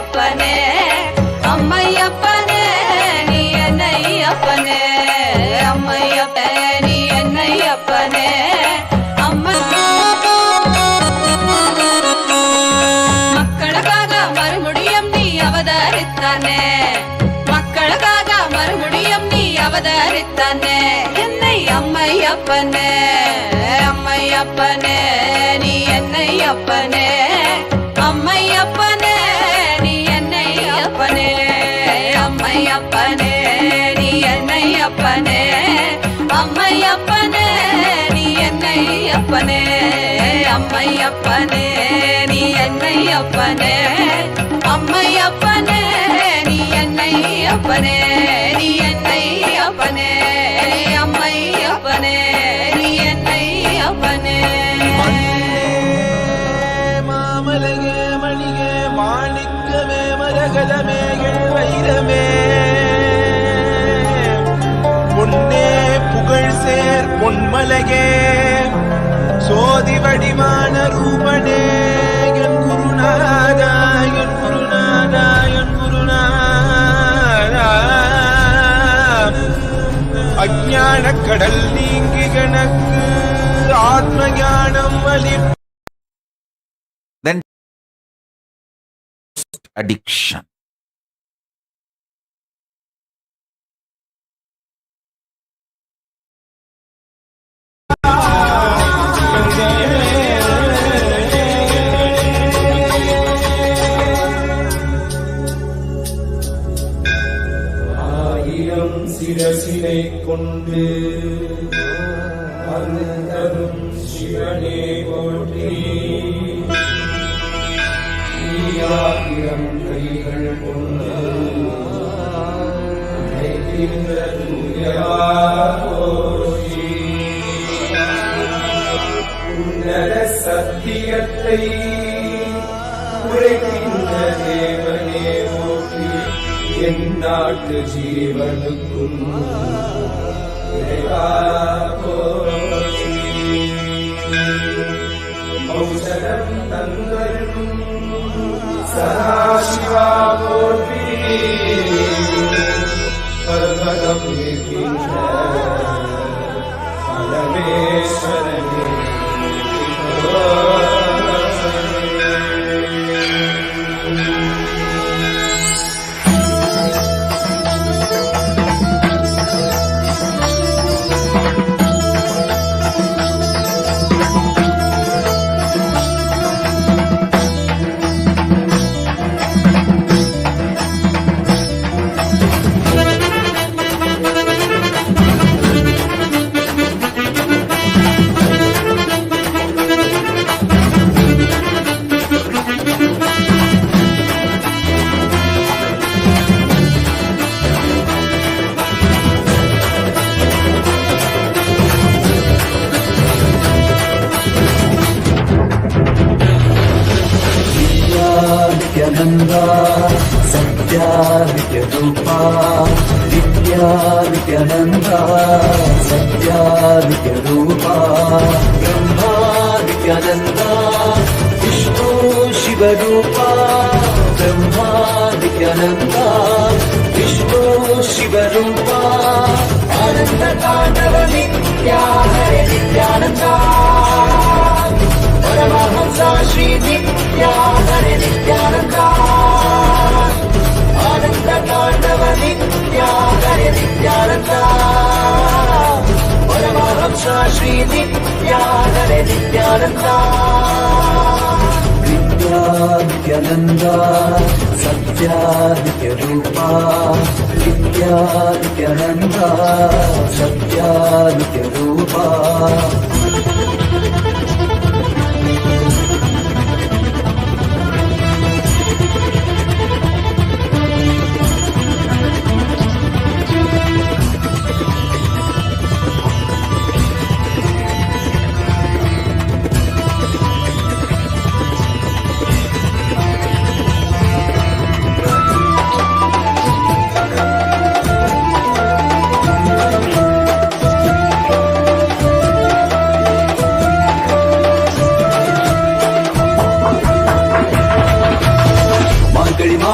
அப்பனே அம்மையப்பனே நீ என்னை அப்பனே அம்மையப்பனே நீ என்னை அப்பனே மக்களுக்காக மறுபடியும் நீ அவதரித்தானே மக்களுக்காக மறுபடியும் நீ அவதரித்தானே என்னை அம்மையப்பனே அம்மையப்பனே நீ என்னை அப்பனே அம்மையப்பனே நீ என்னை அப்பனே அம்மையப்பனே நீ என்னை அப்பனே அம்மையப்பனே நீ என்னை அப்பனே அம்மையப்பனே நீ என்னை அப்பனே அம்மையப்பனே நீ என்னை அப்பனே நீ என்னை அப்பனே அம்மையப்பனே நீ என்னை அப்பனே மாமலகே மணிகே மாணிக்கமே மரகதமே வைரமே பொன்னே புகழ் சேர் பொன்மலகே சோதி வடிவான ரூபனே என் குருநாதா என் குருநாதா என் குருநாதா அஞ்ஞான கடல் நீங்கி கணக்கு ஆத்ம ஞானம் வலி Then addiction. ஆயிரம் சிரசினை கொண்டு அருந்தரும் சிவனே போற்றி ஆயிரம் கைகள் கொண்டு அழைக்கின்ற தூயவா போற்றி உன்னத சத்தியத்தை உரைக்கின்ற தேவனே போற்றி என் நாட்டு ஜீவனுக்கும் இறைவா போற்றி ஔஷதம் தந்தரும் சதாசிவா போற்றி பர்வதம் இருக்கின்ற பரமேஸ்வரனே नित्यानंदा सत्या नित्यरूपा नित्या नित्यानंदा सत्या नित्यरूपा ब्रह्मा नित्यानंदा विष्णु शिवरूपा ब्रह्मा नित्यानंदा विष्णु शिवरूपा आनंद तांडव नित्या हरे नित्यानंदा परमहंसा श्री नित्या हरे नित्यानंदा आनंद तांडव नित्या हरे नित्यानंदा परमहंसा श्री नित्या हरे नित्यानंदा नित्या नित्यानंदा सत्या नित्यरूपा नित्या नित्यानंदा सत्या नित्यरूपा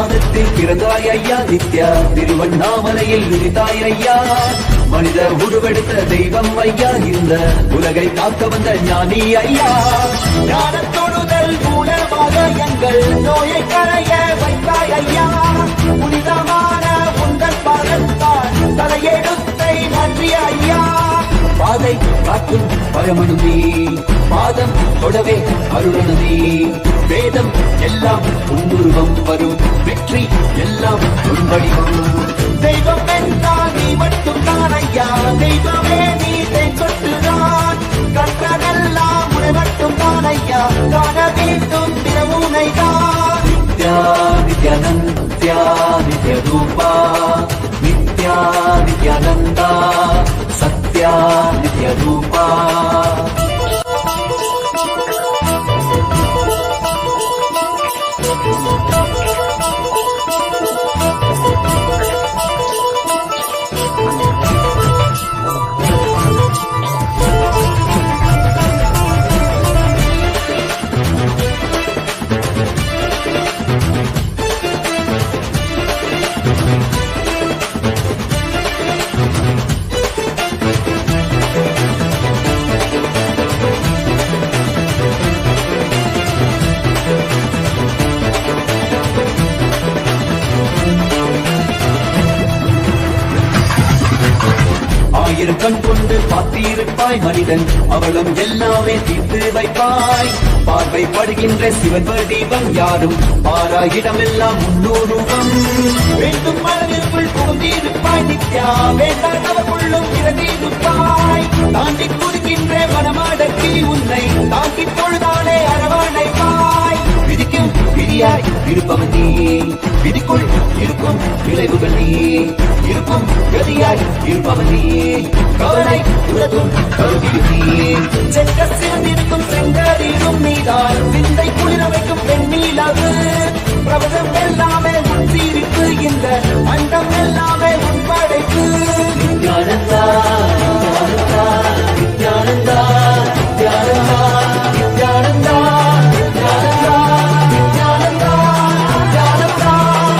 மாதத்தில் பிறந்தாய் ஐயா நித்யா, திருவண்ணாமலையில் விரித்தாய் ஐயா, மனித உருவெடுத்த தெய்வம் ஐயா, இந்த உலகை காக்க வந்த ஞானி ஐயா. ஞான தொடுதல் மூலமாக எங்கள் நோயை கரைய வைத்தாய் ஐயா, புனிதமான உங்கள் பாதத்தால் தலையெடுத்தை நன்றி ஐயா. பாதை காக்கும் பரமனுமே, பாதம் தொடவே அருளனுமே, வேதம் எல்லாம் உன்னுருவம் வரும், வெற்றி எல்லாம் உன் வடிவம். தெய்வம் என்றால் நீ மட்டும் தான் ஐயா, தெய்வமே நீ சொட்டுதான், கற்றதெல்லாம் உன்னை மட்டும் தான் ஐயா, காண வேண்டும் தினமுனைதான். நித்யா நித்யானந்தா நித்ய ரூபா, நித்யா நித்யானந்தா சத்யா நித்ய ரூபா. ஆயிரம் கண் கொண்டு பார்த்திருப்பாய் மனிதன், அவளும் எல்லாமே தீர்த்து வைப்பாய். பார்வைப்படுகின்ற சிவன் வடிவம் யாரும் பாராயிடமெல்லாம் முன்னூறுவம். வேண்டும் மனதிற்குள் புகுந்திருப்பாய் நித்யா, வேண்டாதவர்களும் இறந்திருப்பாய். தாண்டி குதிக்கின்ற மனமாடக்கி உன்னை தாக்கி பொழுதாலே அரவணைப்பாய். விதிக்கும் விதியாய் இருப்பவன் நீ, விதிக்குள் இருக்கும் விளைவுகள் நீ, இருக்கும் கதியாய் இருப்பவன் நீ, கவலை உலகும் கருவியும் நீ. செக்க சிறந்திருக்கும் செங்கதிரும் நீதான், சிந்தை குளிர வைக்கும் பெண்ணிலவு. பிரபதம் எல்லாமே உன் சீரிப்பு, இந்த அண்டம் எல்லாமே உன் படைப்பு. நித்யானந்தா நித்யானந்தா நித்யானந்தா நித்யானந்தா நித்யானந்தா நித்யானந்தா நித்யானந்தா நித்யானந்தா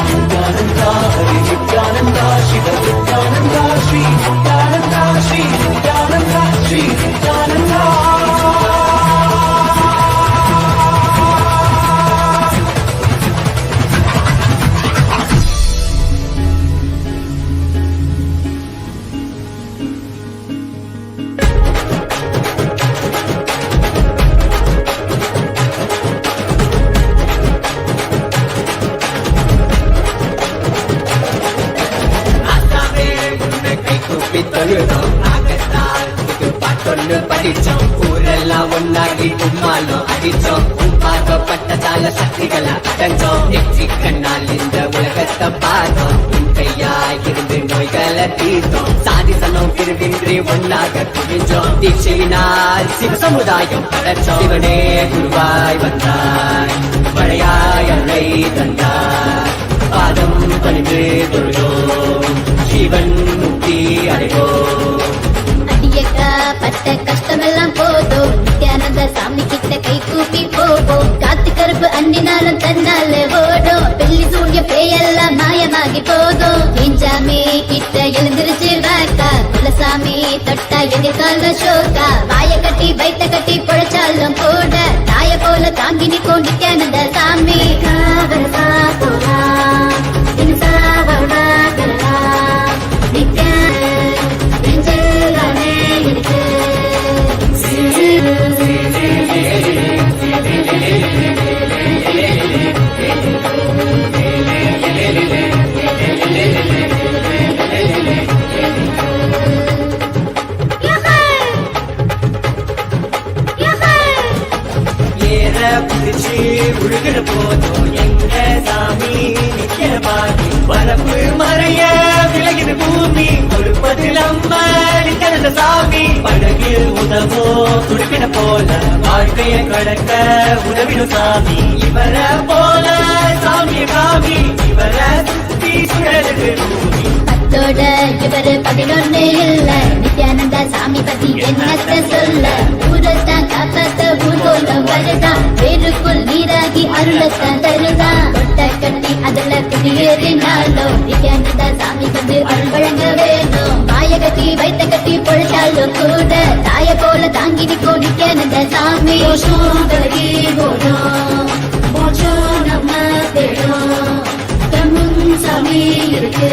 நித்யானந்தா ஹரி நித்யானந்தா சிவ நித்யானந்தா ஸ்ரீ நித்யானந்தா ஸ்ரீ நித்யானந்தா ஸ்ரீ நித்யானந்தா. படிச்சோம் ஊரெல்லாம் ஒன்னாகி கும்மாலும் அடிச்சோம், பார்க்கப்பட்டதால சக்திகளை அடைஞ்சோம். நெற்றி கண்ணால் இந்த உலகத்தை பார்த்தோம், உன் கையாய் இருந்து நோய்களை தீர்த்தோம். சாதிசனம் பிரிவின்றி ஒன்னாக குவிஞ்சோம், தீட்சையினால் சிவ சமுதாயம் படைச்சோம். சிவனே குருவாய் வந்தாய், மழையாய் அலை தந்தாய், பாதம் பணிந்து தொழுதோம், ஜீவன் முக்தி அடைவோம். பட்ட கஷ்டமெல்லாம் போதும், நித்யானந்த சாமி கிட்ட கை கூப்பி போவோம். காத்து கருப்பு அண்டினாலும் தன்னால ஓடும், பெல்லி சூரிய பேயெல்லாம் மாயமாகி போதும். எஞ்சாமி கிட்ட எழுந்திருச்சு வாக்கா, குலசாமி தொட்டா எதிர்கால ஷோக்கா. வாய கட்டி வைத்த கட்டி பொழைச்சாலும் கூட தாய போல தாங்கி நிற்கும் நித்யானந்த சாமி. உழுகிற போதும் எங்க சாமி நிக்கிற பாதி, வரப்பு மறைய விலகின பூமி, கொடுப்பதில் அம்மா நிற்கிற சாமி. படகில் உதவோ துடுப்பின போல வாழ்க்கைய கடக்க உதவிடும் சாமி. இவர போல சாமிய காமி, இவர சுத்தி சுழலுது பூமி. பத்தோட இவரு 11 இல்ல, நித்யானந்த சாமி பத்தி என்னத்த சொல்ல. ஊரத்தான் காப்பாத்த ஊர்கோலம் வருதான், வேருக்குள் நீராகி அருளத்தான் தருதான். கொட்ட கட்டி அதுல குடியேறினாலும் நித்யானந்தா சாமி வந்து அருள் வழங்க வேணும். வாய கட்டி வைத்த கட்டி பொழைச்சாலும் கூட தாய போல தாங்கி நிற்கும் நித்யானந்தா சாமி. விலகி போடும் மோட்சம் நம்ம தேடும். தம்மும் சாமி இருக்கு,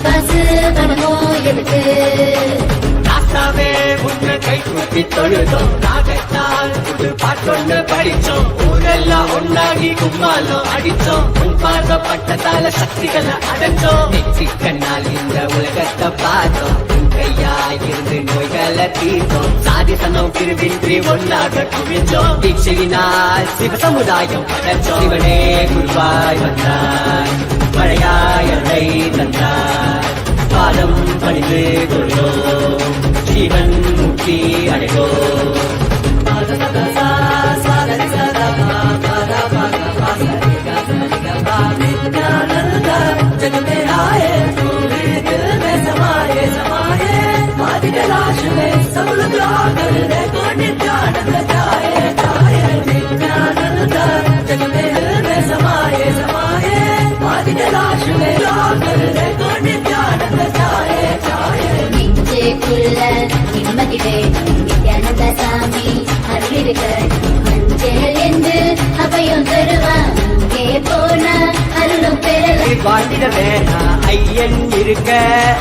காசு பணமும் இருக்கு. ராசாவே உன்னை கை கூப்பி தொழுதோம், ராகத்தால் புது பாட்டொன்னு படிச்சோம். ஊரெல்லாம் ஒன்னாகி கும்மாலம் அடிச்சோம். உன் பார்க்கப்பட்டதால சக்திகளை அடைஞ்சோம். நெற்றிக்கண்ணால் இந்த உலகத்தை பார்த்தோம். உன் கையாயிருந்து நோய்களை தீர்த்தோம். சாதிசனம் பிரிவின்றி ஒன்னாக குவிஞ்சோம். தீட்சையினால் சிவ சமுதாயம் அடைச்சோம். சிவனே குருவாய் வந்தாய், மழையாய் அருளை தந்தாய். பாதம் பணிந்து கொள்வோம், ஜீவன் முக்தி அடைவோம். நெஞ்சேக்குள்ள நிம்மதி வேணும், நித்யானந்த சாமி அருளிருக்க. மஞ்சள் என்று அபயம் தருவான், அங்கே போனா அருளும் பெறலாம். வாழ்ந்திட வேணா ஐயன் இருக்க,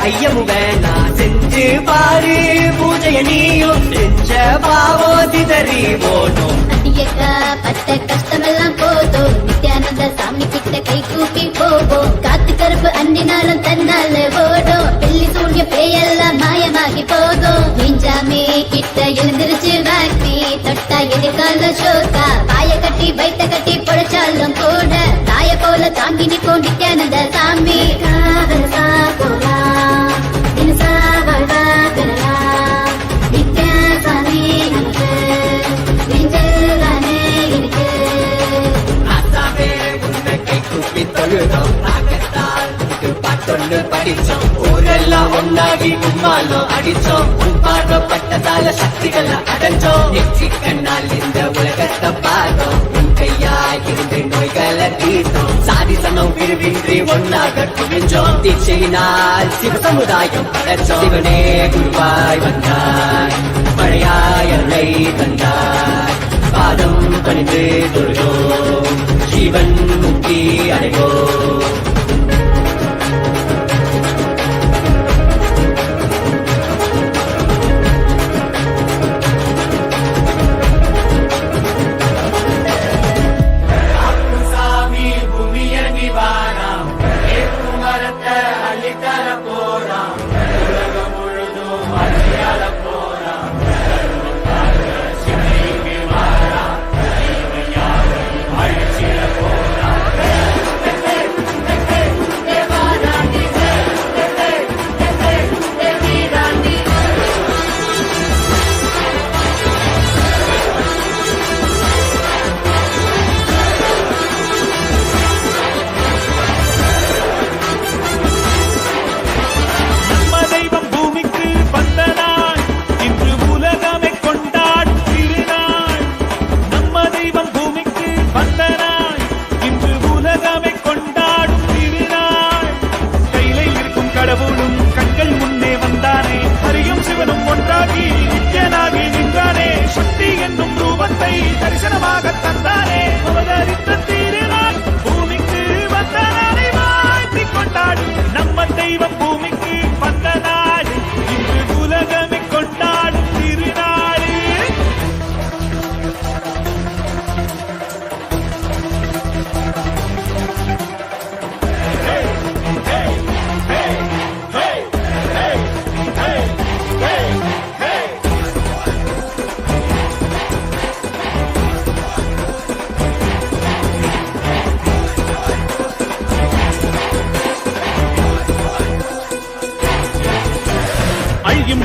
ஐயமும் வேணா செஞ்சு பாரு பூஜைய. நீயும் செஞ்ச பாவோ சிதறி போனோம். அடியக்கா பட்ட கஷ்டமெல்லாம் போதும், நித்யானந்த சாமி கிட்ட கை கூப்பி போவோம். காத்து கருப்பு அண்டினாலும் தன்னால ஓடும். வெள்ளி சூழ்ய பேயெல்லாம் மாயமாகி போகும். நெஞ்சாமே கிட்ட எழுந்திருச்சு வாக்கி, தொட்டா எதிர்கால சோக்கா. பாய கட்டி வைத்த கட்டி பொழைச்சாலும் கூட தாய போல தாங்கி நிற்கும் நித்யானந்த சாமி. காதலசா போலாம், தினசா வாழ்வா பெறலாம். நித்யா சாமி நமக்கு நெஞ்சில்தானே இருக்கு. ராசாவே உன்னை கை கூப்பி தொழுதோம், ராகத்தால் புது பாட்டொன்னு படிச்சோம். ஊரெல்லாம் ஒன்னாகி கும்மாலம் அடிச்சோம். உன் பார்க்கப்பட்டதால சக்திகளை அடைஞ்சோம். நெற்றிக்கண்ணால் இந்த உலகத்தை பார்த்தோம். உன் கையாயிருந்து நோய்களை தீர்த்தோம். சாதிசனம் பிரிவின்றி ஒன்னாக குவிஞ்சோம். தீட்சையினால் சிவ சமுதாயம் அடைச்சோம். சிவனே குருவாய் வந்தாய், மழையாய் அருளை தந்தாய். பாதம் பணிந்து தொழுதோம், ஜீவன் முக்தி அடைவோம். தரிசனமாக தந்தானே அவதரித்த திருநாள். பூமிக்கு வந்த நாளை வாழ்த்தி கொண்டாடும் நம்ம தெய்வம். பூமிக்கு வந்த நாள் இன்று உலகமே கொண்டாடும் திருநாள்.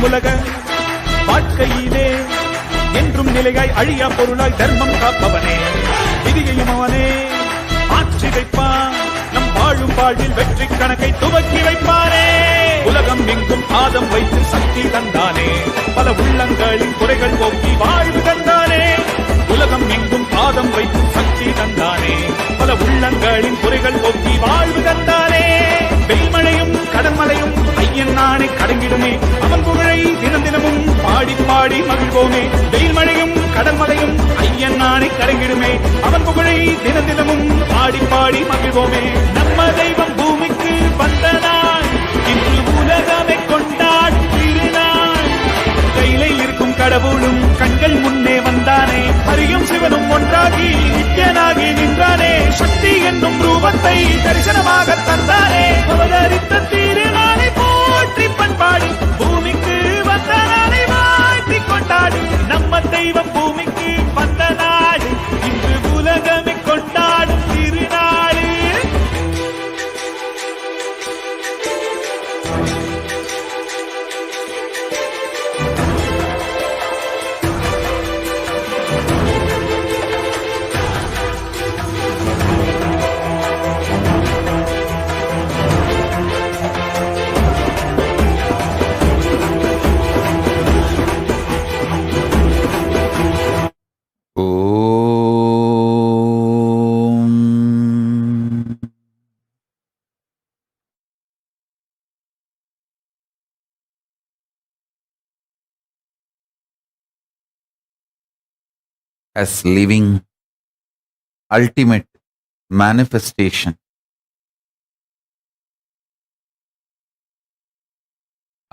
உலக வாழ்க்கையிலே என்றும் நிலையாய் அழியா பொருளாய் தர்மம் காப்பவனே. விதியையும் அவனே ஆட்சி வைப்பான். நம் வாழும் வாழ்வில் வெற்றி கணக்கை துவக்கி வைப்பானே. உலகம் எங்கும் பாதம் வைத்து சக்தி தந்தானே. பல உள்ளங்களின் குறைகள் போக்கி வாழ்வு தந்தானே. உலகம் எங்கும் பாதம் வைத்து சக்தி தந்தானே. பல உள்ளங்களின் குறைகள் போக்கி வாழ்வு தந்தானே. வெயில்மழையும் கடன்மலையும் ஐயன் நானே கடங்கிடுமே, அவன் புகழை தினம் தினமும் பாடி பாடி மகிழ்வோமே. வெயில்மழையும் கடன்மலையும் ஐயன் நானே கடங்கிடுமே, அவன் புகழை தினம் தினமும் பாடி பாடி மகிழ்வோமே. நம்ம தெய்வம் பூமிக்கு வந்த நாள், இன்று உலகமே கொண்டாடும் திருநாள். கையில இருக்கும் கடவுளும் கண்கள் முன்னே வந்தானே, ஹரியும் சிவனும் ஒன்றாகி நித்யனாகி நின்றானே. சக்தி என்னும் ரூபத்தை தரிசனமாக தந்தானே. அவதரித்த திருநாளை போற்றி பண்பாடி பூமிக்கு வந்த நாளை வாழ்த்தி கொண்டாடி. நம்ம தெய்வம் பூமிக்கு வந்த நாள், இன்று உலகமே கொண்டாடும் திருநாள். As living ultimate manifestation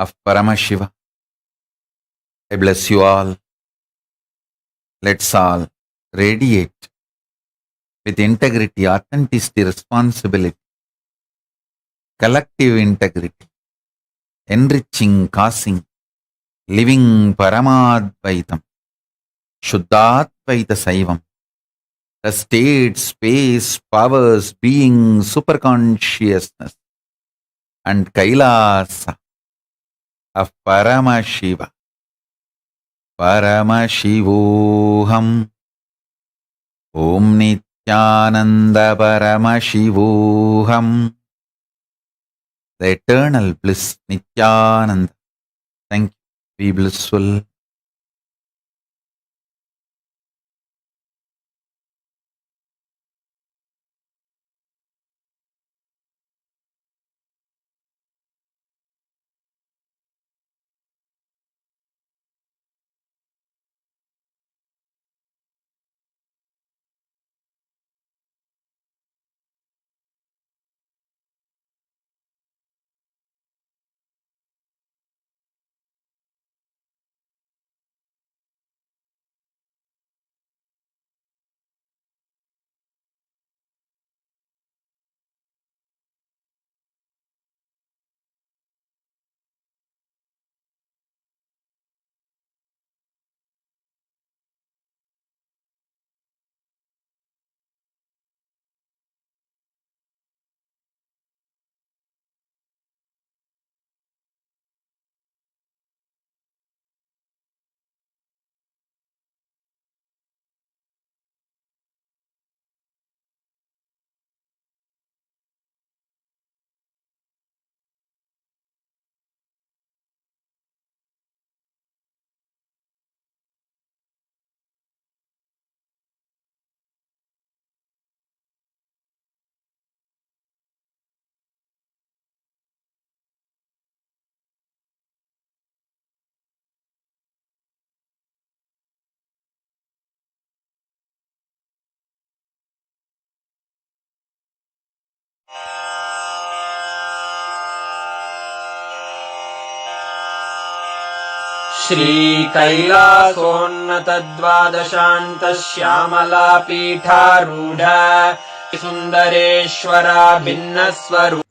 of Paramashiva, I bless you all. Let's all radiate with integrity, authenticity, responsibility, collective integrity, enriching, causing, living Paramadvaitam, Shuddhadvaita Saivam, the state, space, powers, being, superconsciousness, and Kailasa of Paramashiva. Paramashivoham. Om Nithyananda Paramashivoham. The eternal bliss, Nithyananda. Thank you. Be blissful. श्रीकैलासोन्नतद्वादशान्तश्यामला पीठारूढ सुन्दरेश्वरा भिन्नस्वरूप